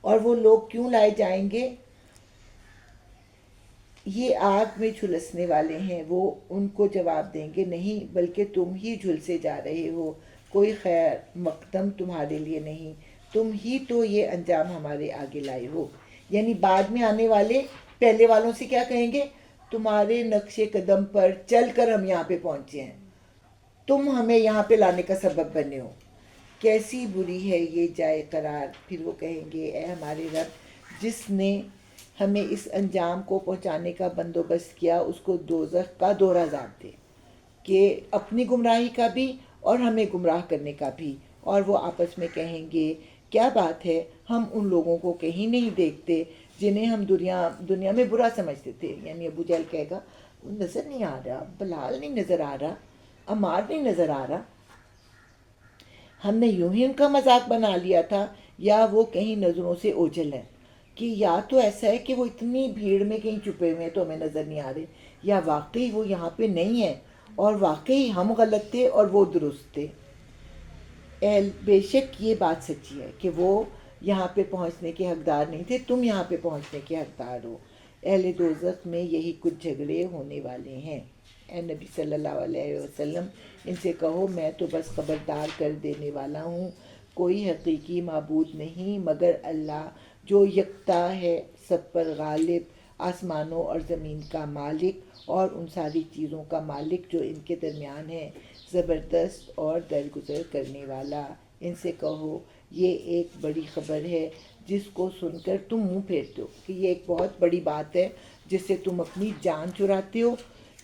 S1: اور وہ لوگ کیوں لائے جائیں گے؟ یہ آگ میں جھلسنے والے ہیں۔ وہ ان کو جواب دیں گے، نہیں بلکہ تم ہی جھلسے جا رہے ہو، کوئی خیر مقدم تمہارے لیے نہیں، تم ہی تو یہ انجام ہمارے آگے لائے ہو۔ یعنی بعد میں آنے والے پہلے والوں سے کیا کہیں گے؟ تمہارے نقش قدم پر چل کر ہم یہاں پہ پہنچے ہیں، تم ہمیں یہاں پہ لانے کا سبب بنے ہو۔ کیسی بری ہے یہ جائے قرار۔ پھر وہ کہیں گے، اے ہمارے رب، جس نے ہمیں اس انجام کو پہنچانے کا بندوبست کیا، اس کو دوزخ کا دوہرا عذاب دے، کہ اپنی گمراہی کا بھی اور ہمیں گمراہ کرنے کا بھی۔ اور وہ آپس میں کہیں گے، کیا بات ہے، ہم ان لوگوں کو کہیں نہیں دیکھتے جنہیں ہم دنیا میں برا سمجھتے تھے۔ یعنی ابو جہل کہے گا، وہ نظر نہیں آ رہا، بلال نہیں نظر آ رہا، عمار نہیں نظر آ رہا، ہم نے یوں ہی ان کا مذاق بنا لیا تھا، یا وہ کہیں نظروں سے اوجھل ہے، کہ یا تو ایسا ہے کہ وہ اتنی بھیڑ میں کہیں چھپے ہوئے ہیں تو ہمیں نظر نہیں آ رہے، یا واقعی وہ یہاں پہ نہیں ہے اور واقعی ہم غلط تھے اور وہ درست تھے۔ بے شک یہ بات سچی ہے کہ وہ یہاں پہ پہنچنے کے حقدار نہیں تھے، تم یہاں پہ پہنچنے کے حقدار ہو۔ اہل دوزخ میں یہی کچھ جھگڑے ہونے والے ہیں۔ اے نبی صلی اللہ علیہ وسلم، ان سے کہو میں تو بس خبردار کر دینے والا ہوں، کوئی حقیقی معبود نہیں مگر اللہ، جو یکتا ہے، سب پر غالب، آسمانوں اور زمین کا مالک اور ان ساری چیزوں کا مالک جو ان کے درمیان ہے، زبردست اور درگزر کرنے والا۔ ان سے کہو یہ ایک بڑی خبر ہے جس کو سن کر تم منہ پھیرتے ہو، کہ یہ ایک بہت بڑی بات ہے جس سے تم اپنی جان چراتے ہو۔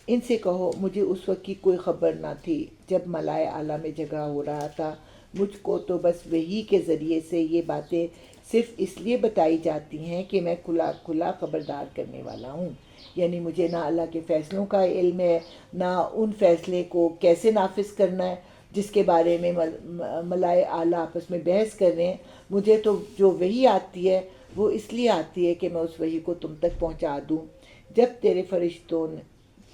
S1: ان سے کہو مجھے اس وقت کی کوئی خبر نہ تھی جب ملائے اعلیٰ میں جگہ ہو رہا تھا، مجھ کو تو بس وحی کے ذریعے سے یہ باتیں صرف اس لیے بتائی جاتی ہیں کہ میں کھلا کھلا خبردار کرنے والا ہوں، یعنی مجھے نہ اللہ کے فیصلوں کا علم ہے، نہ ان فیصلے کو کیسے نافذ کرنا ہے جس کے بارے میں ملائے اعلیٰ آپس میں بحث کر رہے ہیں۔ مجھے تو جو وحی آتی ہے وہ اس لیے آتی ہے کہ میں اس وحی کو تم تک پہنچا دوں۔ جب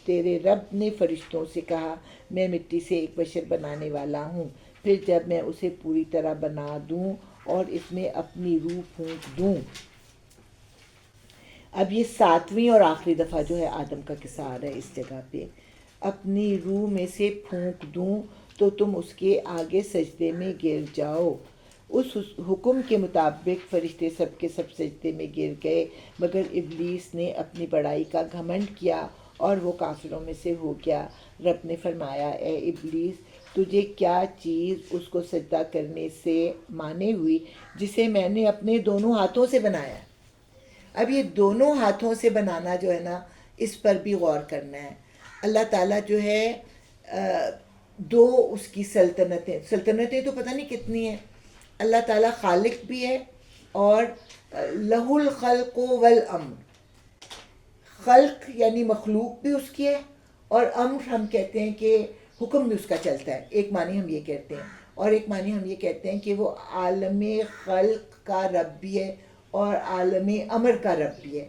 S1: تیرے رب نے فرشتوں سے کہا میں مٹی سے ایک بشر بنانے والا ہوں، پھر جب میں اسے پوری طرح بنا دوں اور اس میں اپنی روح پھونک دوں۔ اب یہ 7ویں اور آخری دفعہ جو ہے آدم کا قصہ آ رہا ہے اس جگہ پہ، اپنی روح میں سے پھونک دوں تو تم اس کے آگے سجدے میں گر جاؤ۔ اس حکم کے مطابق فرشتے سب کے سب سجدے میں گر گئے، مگر ابلیس نے اپنی بڑائی کا گھمنڈ کیا اور وہ کافروں میں سے ہو گیا۔ رب نے فرمایا اے ابلیس، تجھے کیا چیز اس کو سجدہ کرنے سے مانے ہوئی جسے میں نے اپنے دونوں ہاتھوں سے بنایا ہے؟ اب یہ دونوں ہاتھوں سے بنانا جو ہے نا، اس پر بھی غور کرنا ہے۔ اللہ تعالیٰ جو ہے دو اس کی سلطنتیں تو پتہ نہیں کتنی ہیں۔ اللہ تعالیٰ خالق بھی ہے اور لہ الخلق والامر، خلق یعنی مخلوق بھی اس کی ہے، اور امر ہم کہتے ہیں کہ حکم بھی اس کا چلتا ہے۔ ایک معنی ہم یہ کہتے ہیں، اور ایک معنی ہم یہ کہتے ہیں کہ وہ عالم خلق کا رب بھی ہے اور عالم امر کا رب بھی ہے۔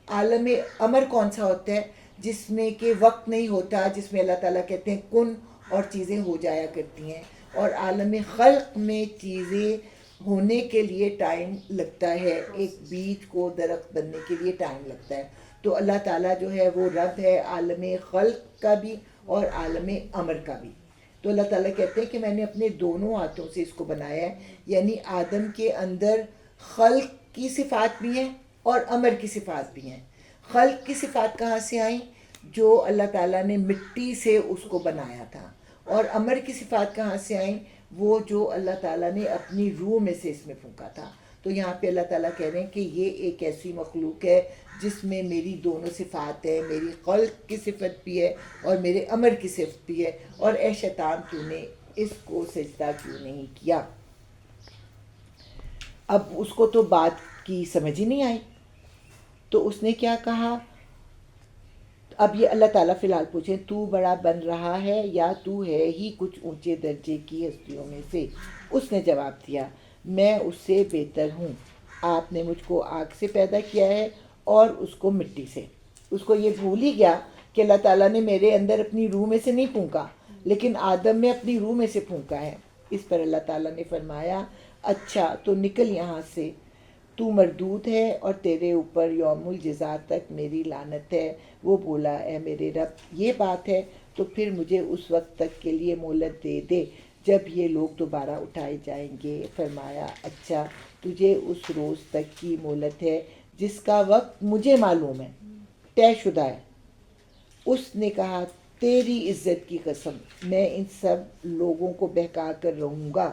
S1: عالم امر کون سا ہوتا ہے؟ جس میں کہ وقت نہیں ہوتا، جس میں اللہ تعالیٰ کہتے ہیں کن اور چیزیں ہو جایا کرتی ہیں، اور عالم خلق میں چیزیں ہونے کے لیے ٹائم لگتا ہے، ایک بیج کو درخت بننے کے لیے ٹائم لگتا ہے۔ تو اللہ تعالیٰ جو ہے وہ رب ہے عالم خلق کا بھی اور عالم امر کا بھی۔ تو اللہ تعالیٰ کہتے ہیں کہ میں نے اپنے دونوں ہاتھوں سے اس کو بنایا ہے، یعنی آدم کے اندر خلق کی صفات بھی ہیں اور امر کی صفات بھی ہیں۔ خلق کی صفات کہاں سے آئیں؟ جو اللہ تعالیٰ نے مٹی سے اس کو بنایا تھا، اور امر کی صفات کہاں سے آئیں؟ وہ جو اللہ تعالیٰ نے اپنی روح میں سے اس میں پھونکا تھا۔ تو یہاں پہ اللہ تعالیٰ کہہ رہے ہیں کہ یہ ایک ایسی مخلوق ہے جس میں میری دونوں صفات ہیں، میری خلق کی صفت بھی ہے اور میرے امر کی صفت بھی ہے، اور اے شیطان تو نے اس کو سجدہ کیوں نہیں کیا؟ اب اس کو تو بات کی سمجھ ہی نہیں آئی، تو اس نے کیا کہا؟ اب یہ اللہ تعالیٰ فی الحال پوچھیں تو بڑا بن رہا ہے یا تو ہے ہی کچھ اونچے درجے کی ہستیوں میں سے؟ اس نے جواب دیا میں اس سے بہتر ہوں، آپ نے مجھ کو آگ سے پیدا کیا ہے اور اس کو مٹی سے۔ اس کو یہ بھول ہی گیا کہ اللہ تعالیٰ نے میرے اندر اپنی روح میں سے نہیں پھونکا، لیکن آدم میں اپنی روح میں سے پھونکا ہے۔ اس پر اللہ تعالیٰ نے فرمایا اچھا تو نکل یہاں سے، تو مردود ہے اور تیرے اوپر یوم الجزا تک میری لعنت ہے۔ وہ بولا اے میرے رب یہ بات ہے تو پھر مجھے اس وقت تک کے لیے مہلت دے دے جب یہ لوگ دوبارہ اٹھائے جائیں گے۔ فرمایا اچھا تجھے اس روز تک کی مہلت ہے جس کا وقت مجھے معلوم ہے، طے شدہ ہے۔ اس نے کہا تیری عزت کی قسم میں ان سب لوگوں کو بہکا کر رہوں گا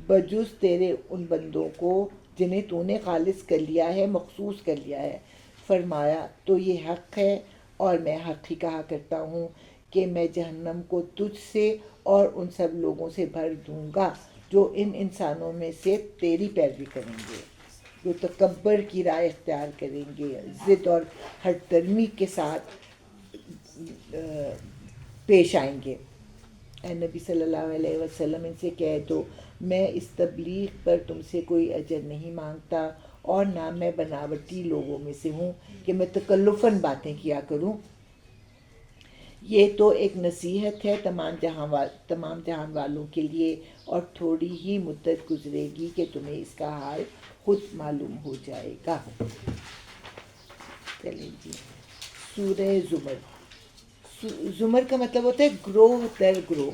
S1: بجز تیرے ان بندوں کو جنہیں تو نے خالص کر لیا ہے، مخصوص کر لیا ہے۔ فرمایا تو یہ حق ہے اور میں حق ہی کہا کرتا ہوں کہ میں جہنم کو تجھ سے اور ان سب لوگوں سے بھر دوں گا جو ان انسانوں میں سے تیری پیروی کریں گے، جو تکبر کی رائے اختیار کریں گے، ضد اور ہٹ درمی کے ساتھ پیش آئیں گے۔ اے نبی صلی اللہ علیہ وسلم ان سے کہہ دو میں اس تبلیغ پر تم سے کوئی اجر نہیں مانگتا اور نہ میں بناوٹی لوگوں میں سے ہوں کہ میں تکلفاً باتیں کیا کروں۔ یہ تو ایک نصیحت ہے تمام جہان والوں کے لیے، اور تھوڑی ہی مدت گزرے گی کہ تمہیں اس کا حال خود معلوم ہو جائے گا۔ چلیں جی، سورہ زمر۔ زمر کا مطلب ہوتا ہے گروہ در گروہ۔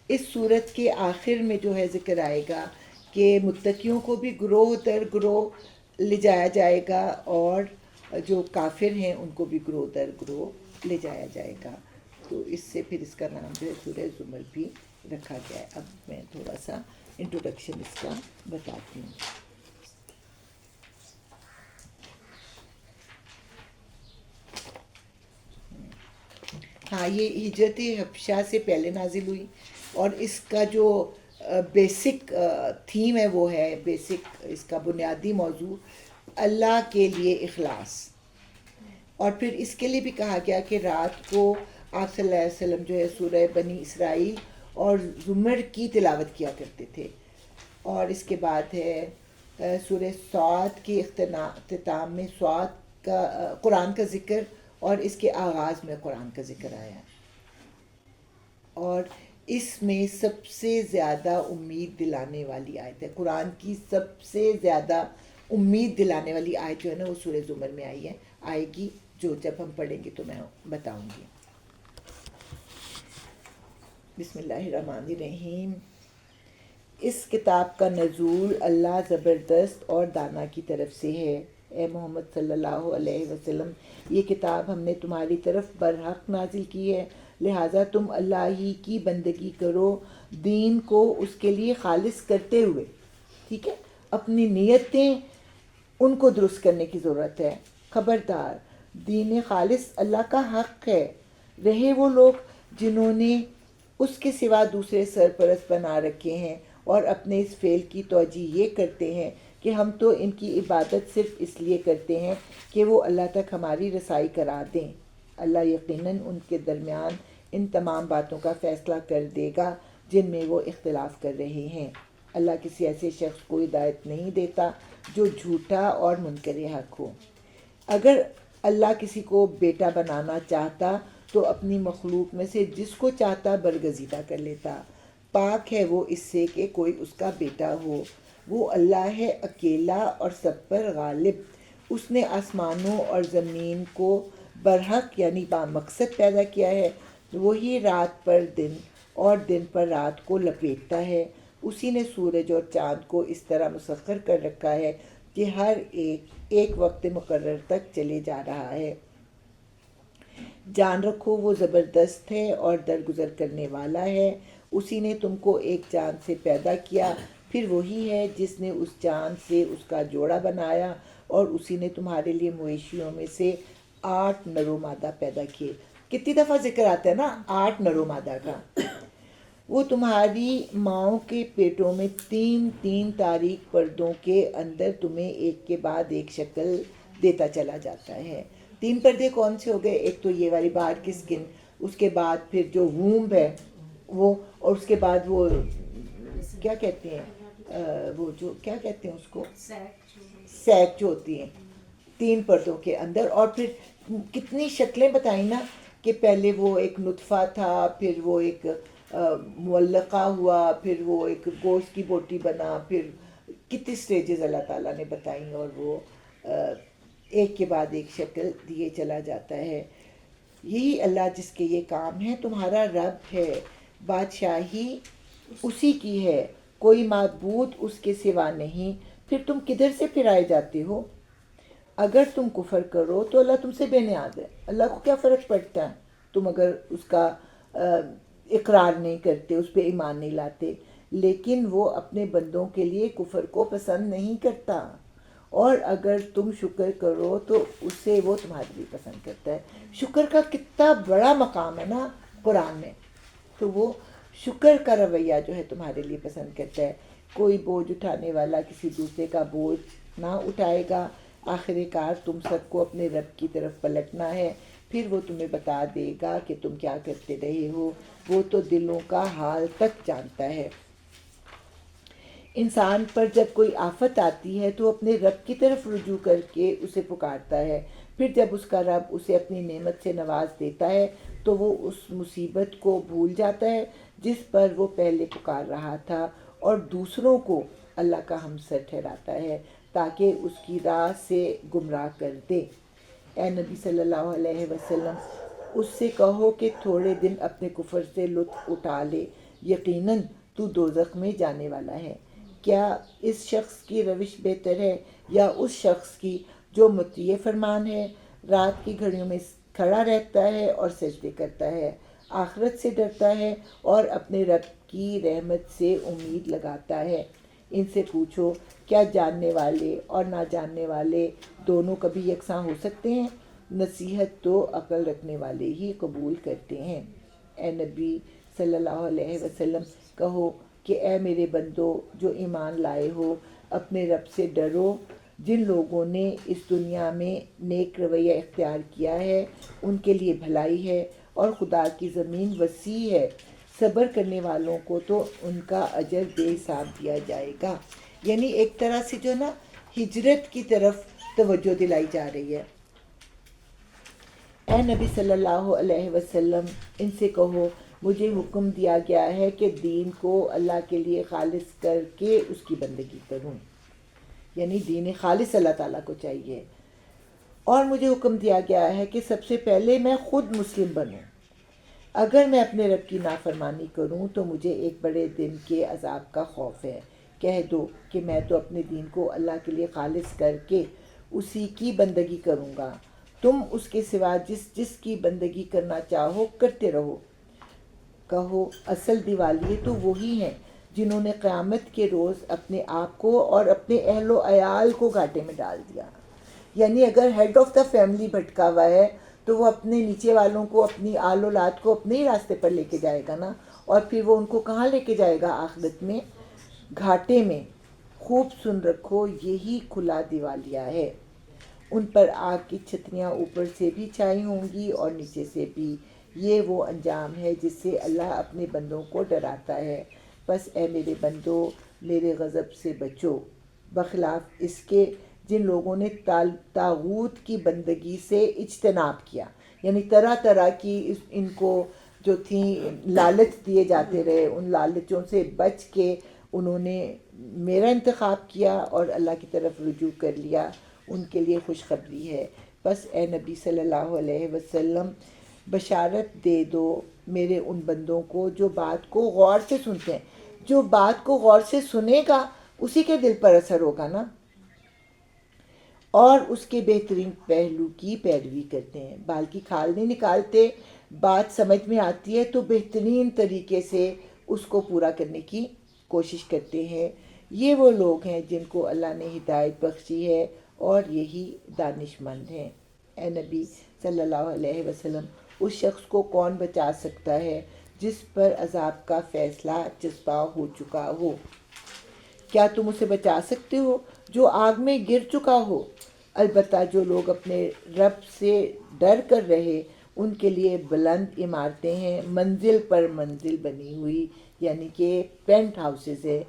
S1: اس صورت کے آخر میں جو ہے ذکر آئے گا کہ متقیوں کو بھی گروہ در گروہ لے جایا جائے گا اور جو کافر ہیں ان کو بھی گروہ در گروہ لے جایا جائے گا۔ تو اس سے پھر اس کا نام جو ہے سورہ زمر بھی رکھا گیا ہے۔ اب میں تھوڑا سا انٹروڈکشن اس کا بتاتی ہوں. ہاں، یہ ہجرت حبشہ سے پہلے نازل ہوئی، اور اس کا جو بیسک تھیم ہے وہ ہے، بیسک اس کا بنیادی موضوع اللہ کے لیے اخلاص. اور پھر اس کے لیے بھی کہا گیا کہ رات کو آپ صلی اللہ علیہ وسلم جو ہے سورہ بنی اسرائیل اور زمر کی تلاوت کیا کرتے تھے. اور اس کے بعد ہے سورہ صاد کی اختتام میں صاد کا قرآن کا ذکر، اور اس کے آغاز میں قرآن کا ذکر آیا. اور اس میں سب سے زیادہ امید دلانے والی آیت ہے، قرآن کی سب سے زیادہ امید دلانے والی آیت جو ہے نا وہ سورہ زمر میں آئے گی، جو جب ہم پڑھیں گے تو میں بتاؤں گی. بسم اللہ الرحمن الرحیم. اس کتاب کا نزول اللہ زبردست اور دانا کی طرف سے ہے. اے محمد صلی اللہ علیہ وسلم، یہ کتاب ہم نے تمہاری طرف برحق نازل کی ہے، لہٰذا تم اللہ ہی کی بندگی کرو، دین کو اس کے لیے خالص کرتے ہوئے. ٹھیک ہے، اپنی نیتیں ان کو درست کرنے کی ضرورت ہے. خبردار، دین خالص اللہ کا حق ہے. رہے وہ لوگ جنہوں نے اس کے سوا دوسرے سرپرست بنا رکھے ہیں اور اپنے اس فعل کی توجہ یہ کرتے ہیں کہ ہم تو ان کی عبادت صرف اس لیے کرتے ہیں کہ وہ اللہ تک ہماری رسائی کرا دیں. اللہ یقیناً ان کے درمیان ان تمام باتوں کا فیصلہ کر دے گا جن میں وہ اختلاف کر رہے ہیں. اللہ کسی ایسے شخص کو ہدایت نہیں دیتا جو جھوٹا اور منکر حق ہو. اگر اللہ کسی کو بیٹا بنانا چاہتا تو اپنی مخلوق میں سے جس کو چاہتا برگزیدہ کر لیتا. پاک ہے وہ اس سے کہ کوئی اس کا بیٹا ہو. وہ اللہ ہے اکیلا اور سب پر غالب. اس نے آسمانوں اور زمین کو برحق یعنی با مقصد پیدا کیا ہے. وہی رات پر دن اور دن پر رات کو لپیٹتا ہے. اسی نے سورج اور چاند کو اس طرح مسخر کر رکھا ہے کہ ہر ایک وقت مقرر تک چلے جا رہا ہے. جان رکھو وہ زبردست ہے اور درگزر کرنے والا ہے. اسی نے تم کو ایک جان سے پیدا کیا، پھر وہی ہے جس نے اس جان سے اس کا جوڑا بنایا، اور اسی نے تمہارے لیے مویشیوں میں سے 8 نر و مادہ پیدا کیے. کتنی دفعہ ذکر آتا ہے نا 8 نر و مادہ کا. وہ تمہاری ماؤں کے پیٹوں میں 3 تاریک پردوں کے اندر تمہیں ایک کے بعد ایک شکل دیتا چلا جاتا ہے. 3 پردے کون سے ہو گئے؟ ایک تو یہ والی باہر کی سکن، اس کے بعد پھر جو وومب ہے وہ، اور اس کے بعد وہ کیا کہتے ہیں وہ جو کیا کہتے ہیں اس کو سیک جو ہوتی ہیں 3 پردوں کے اندر. اور پھر کتنی شکلیں بتائیں نا کہ پہلے وہ ایک نطفہ تھا، پھر وہ ایک معلقہ ہوا، پھر وہ ایک گوشت کی بوٹی بنا، پھر کتنی سٹیجز اللہ تعالیٰ نے بتائیں، اور وہ ایک کے بعد ایک شکل دیے چلا جاتا ہے. یہی اللہ جس کے یہ کام ہے تمہارا رب ہے. بادشاہی اسی کی ہے، کوئی معبود اس کے سوا نہیں. پھر تم کدھر سے پھرائے جاتے ہو؟ اگر تم کفر کرو تو اللہ تم سے بے نیاز ہے. اللہ کو کیا فرق پڑتا ہے تم اگر اس کا اقرار نہیں کرتے، اس پہ ایمان نہیں لاتے. لیکن وہ اپنے بندوں کے لیے کفر کو پسند نہیں کرتا، اور اگر تم شکر کرو تو اسے وہ تمہارے لیے پسند کرتا ہے. شکر کا کتنا بڑا مقام ہے نا قرآن میں. تو وہ شکر کا رویہ جو ہے تمہارے لیے پسند کرتا ہے. کوئی بوجھ اٹھانے والا کسی دوسرے کا بوجھ نہ اٹھائے گا. آخر کار تم سب کو اپنے رب کی طرف پلٹنا ہے، پھر وہ تمہیں بتا دے گا کہ تم کیا کرتے رہے ہو. وہ تو دلوں کا حال تک جانتا ہے. انسان پر جب کوئی آفت آتی ہے تو اپنے رب کی طرف رجوع کر کے اسے پکارتا ہے. پھر جب اس کا رب اسے اپنی نعمت سے نواز دیتا ہے تو وہ اس مصیبت کو بھول جاتا ہے جس پر وہ پہلے پکار رہا تھا، اور دوسروں کو اللہ کا ہمسر ٹھہراتا ہے تاکہ اس کی راہ سے گمراہ کر دے. اے نبی صلی اللہ علیہ وسلم، اس سے کہو کہ تھوڑے دن اپنے کفر سے لطف اٹھا لے، یقیناً تو دوزخ میں جانے والا ہے. کیا اس شخص کی روش بہتر ہے یا اس شخص کی جو مطیع فرمان ہے، رات کی گھڑیوں میں کھڑا رہتا ہے اور سجدے کرتا ہے، آخرت سے ڈرتا ہے اور اپنے رب کی رحمت سے امید لگاتا ہے۔ ان سے پوچھو کیا جاننے والے اور نہ جاننے والے دونوں کبھی یکساں ہو سکتے ہیں؟ نصیحت تو عقل رکھنے والے ہی قبول کرتے ہیں۔ اے نبی صلی اللہ علیہ وسلم کہو کہ اے میرے بندو جو ایمان لائے ہو، اپنے رب سے ڈرو۔ جن لوگوں نے اس دنیا میں نیک رویہ اختیار کیا ہے ان کے لیے بھلائی ہے، اور خدا کی زمین وسیع ہے، صبر کرنے والوں کو تو ان کا اجر بے حساب دیا جائے گا۔ یعنی ایک طرح سے جو نا ہجرت کی طرف توجہ دلائی جا رہی ہے۔ اے نبی صلی اللہ علیہ وسلم ان سے کہو مجھے حکم دیا گیا ہے کہ دین کو اللہ کے لیے خالص کر کے اس کی بندگی کروں، یعنی دین خالص اللہ تعالیٰ کو چاہیے، اور مجھے حکم دیا گیا ہے کہ سب سے پہلے میں خود مسلم بنوں۔ اگر میں اپنے رب کی نافرمانی کروں تو مجھے ایک بڑے دن کے عذاب کا خوف ہے۔ کہہ دو کہ میں تو اپنے دین کو اللہ کے لیے خالص کر کے اسی کی بندگی کروں گا، تم اس کے سوا جس کی بندگی کرنا چاہو کرتے رہو۔ کہو اصل دیوالیے تو وہی ہیں جنہوں نے قیامت کے روز اپنے آپ کو اور اپنے اہل و عیال کو گھاٹے میں ڈال دیا۔ یعنی اگر ہیڈ آف دا فیملی بھٹکا ہوا ہے تو وہ اپنے نیچے والوں کو، اپنی آل اولاد کو اپنے ہی راستے پر لے کے جائے گا نا، اور پھر وہ ان کو کہاں لے کے جائے گا؟ آخرت میں، گھاٹے میں۔ خوب سن رکھو یہی کھلا دیوالیہ ہے۔ ان پر آگ کی چھتریاں اوپر سے بھی چھائی ہوں گی اور نیچے سے بھی۔ یہ وہ انجام ہے جس سے اللہ اپنے بندوں کو ڈراتا ہے۔ بس اے میرے بندو میرے غضب سے بچو، بخلاف اس کے جن لوگوں نے طاغوت کی بندگی سے اجتناب کیا، یعنی طرح طرح کی ان کو جو تھیں لالچ دیے جاتے رہے، ان لالچوں سے بچ کے انہوں نے میرا انتخاب کیا اور اللہ کی طرف رجوع کر لیا، ان کے لیے خوشخبری ہے۔ بس اے نبی صلی اللہ علیہ وسلم بشارت دے دو میرے ان بندوں کو جو بات کو غور سے سنتے ہیں۔ جو بات کو غور سے سنے گا اسی کے دل پر اثر ہوگا نا، اور اس کے بہترین پہلو کی پیروی کرتے ہیں۔ بال کی کھال نہیں نکالتے، بات سمجھ میں آتی ہے تو بہترین طریقے سے اس کو پورا کرنے کی کوشش کرتے ہیں۔ یہ وہ لوگ ہیں جن کو اللہ نے ہدایت بخشی ہے اور یہی دانش مند ہیں۔ اے نبی صلی اللہ علیہ وسلم اس شخص کو کون بچا سکتا ہے جس پر عذاب کا فیصلہ چسپاں ہو چکا ہو؟ کیا تم اسے بچا سکتے ہو جو آگ میں گر چکا ہو؟ البتہ جو لوگ اپنے رب سے ڈر کر رہے ان کے لیے بلند عمارتیں ہیں، منزل پر منزل بنی ہوئی، یعنی کہ پینٹ ہاؤسز ہے،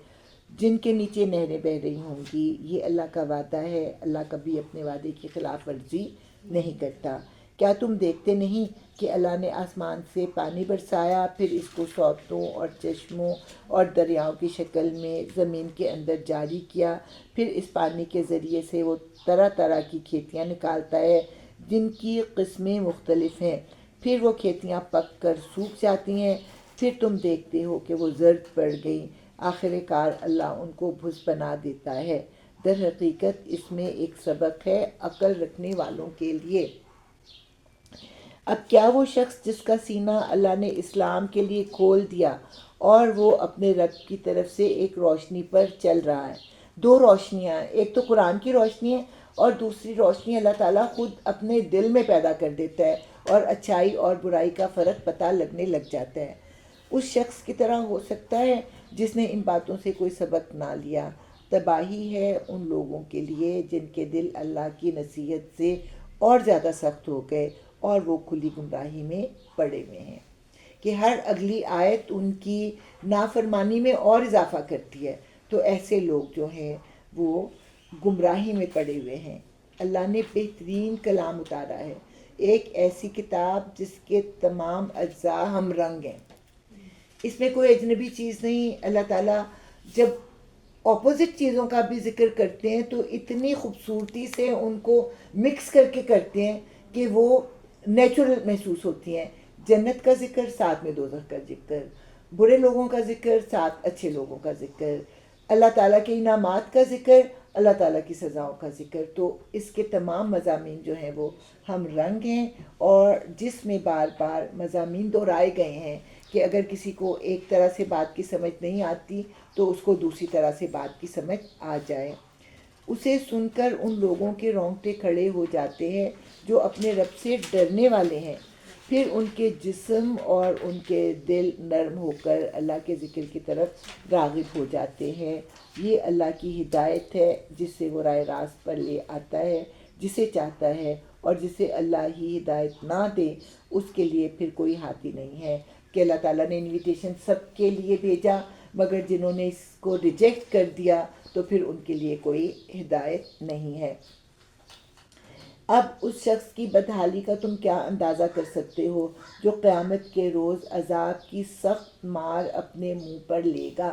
S1: جن کے نیچے نہریں بہہ رہی ہوں گی۔ یہ اللہ کا وعدہ ہے، اللہ کبھی اپنے وعدے کی خلاف ورزی نہیں کرتا۔ کیا تم دیکھتے نہیں کہ اللہ نے آسمان سے پانی برسایا، پھر اس کو سوتوں اور چشموں اور دریاؤں کی شکل میں زمین کے اندر جاری کیا، پھر اس پانی کے ذریعے سے وہ طرح طرح کی کھیتیاں نکالتا ہے جن کی قسمیں مختلف ہیں، پھر وہ کھیتیاں پک کر سوکھ جاتی ہیں، پھر تم دیکھتے ہو کہ وہ زرد پڑ گئیں، آخر کار اللہ ان کو بھس بنا دیتا ہے۔ در حقیقت اس میں ایک سبق ہے عقل رکھنے والوں کے لیے۔ اب کیا وہ شخص جس کا سینہ اللہ نے اسلام کے لیے کھول دیا اور وہ اپنے رب کی طرف سے ایک روشنی پر چل رہا ہے؟ دو روشنیاں ہیں، ایک تو قرآن کی روشنی ہے اور دوسری روشنی اللہ تعالیٰ خود اپنے دل میں پیدا کر دیتا ہے، اور اچھائی اور برائی کا فرق پتہ لگنے لگ جاتا ہے۔ اس شخص کی طرح ہو سکتا ہے جس نے ان باتوں سے کوئی سبق نہ لیا۔ تباہی ہے ان لوگوں کے لیے جن کے دل اللہ کی نصیحت سے اور زیادہ سخت ہو گئے اور وہ کھلی گمراہی میں پڑے ہوئے ہیں، کہ ہر اگلی آیت ان کی نافرمانی میں اور اضافہ کرتی ہے۔ تو ایسے لوگ جو ہیں وہ گمراہی میں پڑے ہوئے ہیں۔ اللہ نے بہترین کلام اتارا ہے، ایک ایسی کتاب جس کے تمام اجزاء ہم رنگ ہیں، اس میں کوئی اجنبی چیز نہیں۔ اللہ تعالیٰ جب اپوزٹ چیزوں کا بھی ذکر کرتے ہیں تو اتنی خوبصورتی سے ان کو مکس کر کے کرتے ہیں کہ وہ نیچرل محسوس ہوتی ہیں۔ جنت کا ذکر، ساتھ میں دوزخ کا ذکر، برے لوگوں کا ذکر، ساتھ اچھے لوگوں کا ذکر، اللہ تعالیٰ کے انعامات کا ذکر، اللہ تعالیٰ کی سزاؤں کا ذکر۔ تو اس کے تمام مضامین جو ہیں وہ ہم رنگ ہیں، اور جس میں بار بار مضامین دہرائے گئے ہیں کہ اگر کسی کو ایک طرح سے بات کی سمجھ نہیں آتی تو اس کو دوسری طرح سے بات کی سمجھ آ جائے۔ اسے سن کر ان لوگوں کے رونگٹے کھڑے ہو جاتے ہیں جو اپنے رب سے ڈرنے والے ہیں، پھر ان کے جسم اور ان کے دل نرم ہو کر اللہ کے ذکر کی طرف راغب ہو جاتے ہیں۔ یہ اللہ کی ہدایت ہے جس سے وہ راہ راست پر لے آتا ہے جسے چاہتا ہے، اور جسے اللہ ہی ہدایت نہ دے اس کے لیے پھر کوئی ہادی نہیں ہے۔ کہ اللہ تعالیٰ نے انویٹیشن سب کے لیے بھیجا، مگر جنہوں نے اس کو ریجیکٹ کر دیا تو پھر ان کے لیے کوئی ہدایت نہیں ہے۔ اب اس شخص کی بدحالی کا تم کیا اندازہ کر سکتے ہو جو قیامت کے روز عذاب کی سخت مار اپنے منہ پر لے گا۔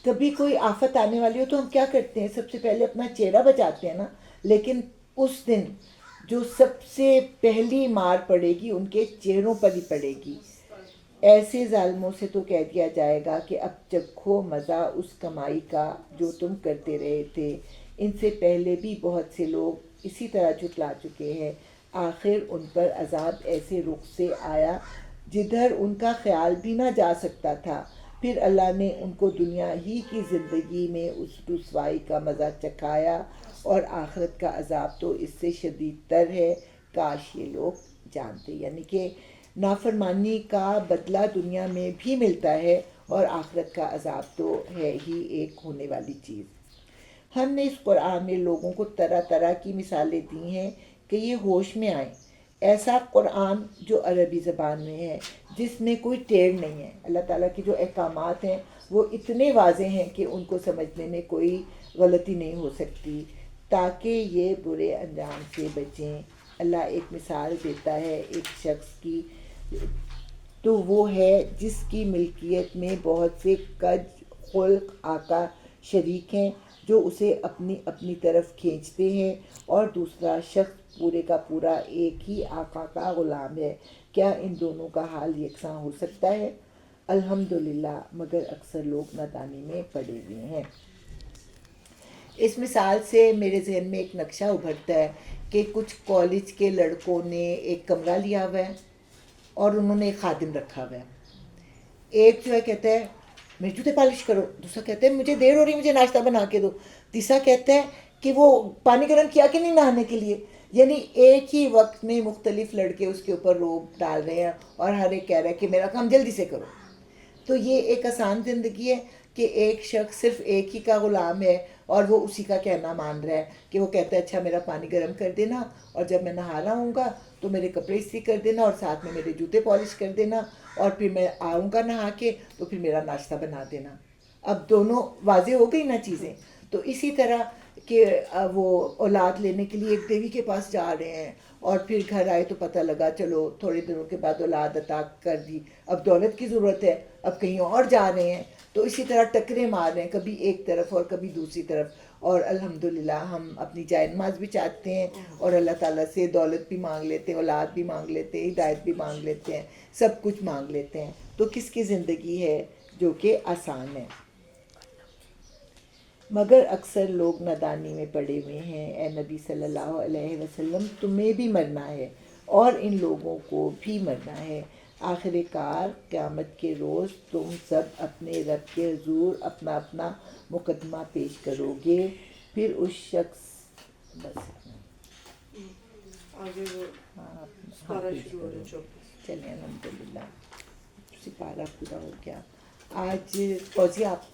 S1: کبھی کوئی آفت آنے والی ہو تو ہم کیا کرتے ہیں؟ سب سے پہلے اپنا چہرہ بچاتے ہیں نا، لیکن اس دن جو سب سے پہلی مار پڑے گی ان کے چہروں پر ہی پڑے گی۔ ایسے ظالموں سے تو کہہ دیا جائے گا کہ اب چکھو مزہ اس کمائی کا جو تم کرتے رہے تھے۔ ان سے پہلے بھی بہت سے لوگ اسی طرح جھٹلا چکے ہیں، آخر ان پر عذاب ایسے رخ سے آیا جدھر ان کا خیال بھی نہ جا سکتا تھا، پھر اللہ نے ان کو دنیا ہی کی زندگی میں اس رسوائی کا مزہ چکھایا، اور آخرت کا عذاب تو اس سے شدید تر ہے، کاش یہ لوگ جانتے۔ یعنی کہ نافرمانی کا بدلہ دنیا میں بھی ملتا ہے، اور آخرت کا عذاب تو ہے ہی ایک ہونے والی چیز۔ ہم نے اس قرآن میں لوگوں کو طرح طرح کی مثالیں دی ہیں کہ یہ ہوش میں آئیں۔ ایسا قرآن جو عربی زبان میں ہے، جس میں کوئی ٹیڑھ نہیں ہے۔ اللہ تعالیٰ کے جو احکامات ہیں وہ اتنے واضح ہیں کہ ان کو سمجھنے میں کوئی غلطی نہیں ہو سکتی، تاکہ یہ برے انجام سے بچیں۔ اللہ ایک مثال دیتا ہے ایک شخص کی، تو وہ ہے جس کی ملکیت میں بہت سے کج خلق آقا شریک ہیں جو اسے اپنی اپنی طرف کھینچتے ہیں، اور دوسرا شخص پورے کا پورا ایک ہی آقا کا غلام ہے۔ کیا ان دونوں کا حال یکساں ہو سکتا ہے؟ الحمدللہ، مگر اکثر لوگ نادانی میں پڑے ہوئے ہیں۔ اس مثال سے میرے ذہن میں ایک نقشہ ابھرتا ہے کہ کچھ کالج کے لڑکوں نے ایک کمرہ لیا ہوا ہے اور انہوں نے ایک خادم رکھا ہوا ہے۔ ایک جو ہے کہتا ہے میرے جوتے پالش کرو، دوسرا کہتا ہے مجھے دیر ہو رہی مجھے ناشتہ بنا کے دو، تیسرا کہتا ہے کہ وہ پانی گرم کیا کہ نہیں نہانے کے لیے۔ یعنی ایک ہی وقت میں مختلف لڑکے اس کے اوپر روب ڈال رہے ہیں، اور ہر ایک کہہ رہا ہے کہ میرا کام جلدی سے کرو۔ تو یہ ایک آسان زندگی ہے کہ ایک شخص صرف ایک ہی کا غلام ہے اور وہ اسی کا کہنا مان رہا ہے، کہ وہ کہتا ہے اچھا میرا پانی گرم کر دینا، اور جب میں نہا رہا ہوں گا تو میرے کپڑے استری کر دینا، اور ساتھ میں میرے جوتے پالش کر دینا، اور پھر میں آؤں گا نہا کے تو پھر میرا ناشتہ بنا دینا۔ اب دونوں واضح ہو گئی نا چیزیں۔ تو اسی طرح کہ وہ اولاد لینے کے لیے ایک دیوی کے پاس جا رہے ہیں، اور پھر گھر آئے تو پتہ لگا چلو تھوڑے دنوں کے بعد اولاد عطا کر دی، اب دولت کی ضرورت ہے، اب کہیں اور جا رہے ہیں۔ تو اسی طرح ٹکرے مار رہے ہیں، کبھی ایک طرف اور کبھی دوسری طرف۔ اور الحمدللہ ہم اپنی جائے نماز بھی چاہتے ہیں، اور اللہ تعالیٰ سے دولت بھی مانگ لیتے ہیں، اولاد بھی مانگ لیتے ہیں، ہدایت بھی مانگ لیتے ہیں، سب کچھ مانگ لیتے ہیں۔ تو کس کی زندگی ہے جو کہ آسان ہے؟ مگر اکثر لوگ نادانی میں پڑے ہوئے ہیں۔ اے نبی صلی اللہ علیہ وسلم، تمہیں بھی مرنا ہے اور ان لوگوں کو بھی مرنا ہے۔ آخر کار قیامت کے روز تم سب اپنے رب کے حضور اپنا اپنا مقدمہ پیش کرو گے، پھر اس شخص بس
S2: آگے وہ سپارہ شروع ہو رہا ہے 24۔
S1: چلیں الحمدللہ سپارہ پورا ہو گیا۔ آج فوزی آپ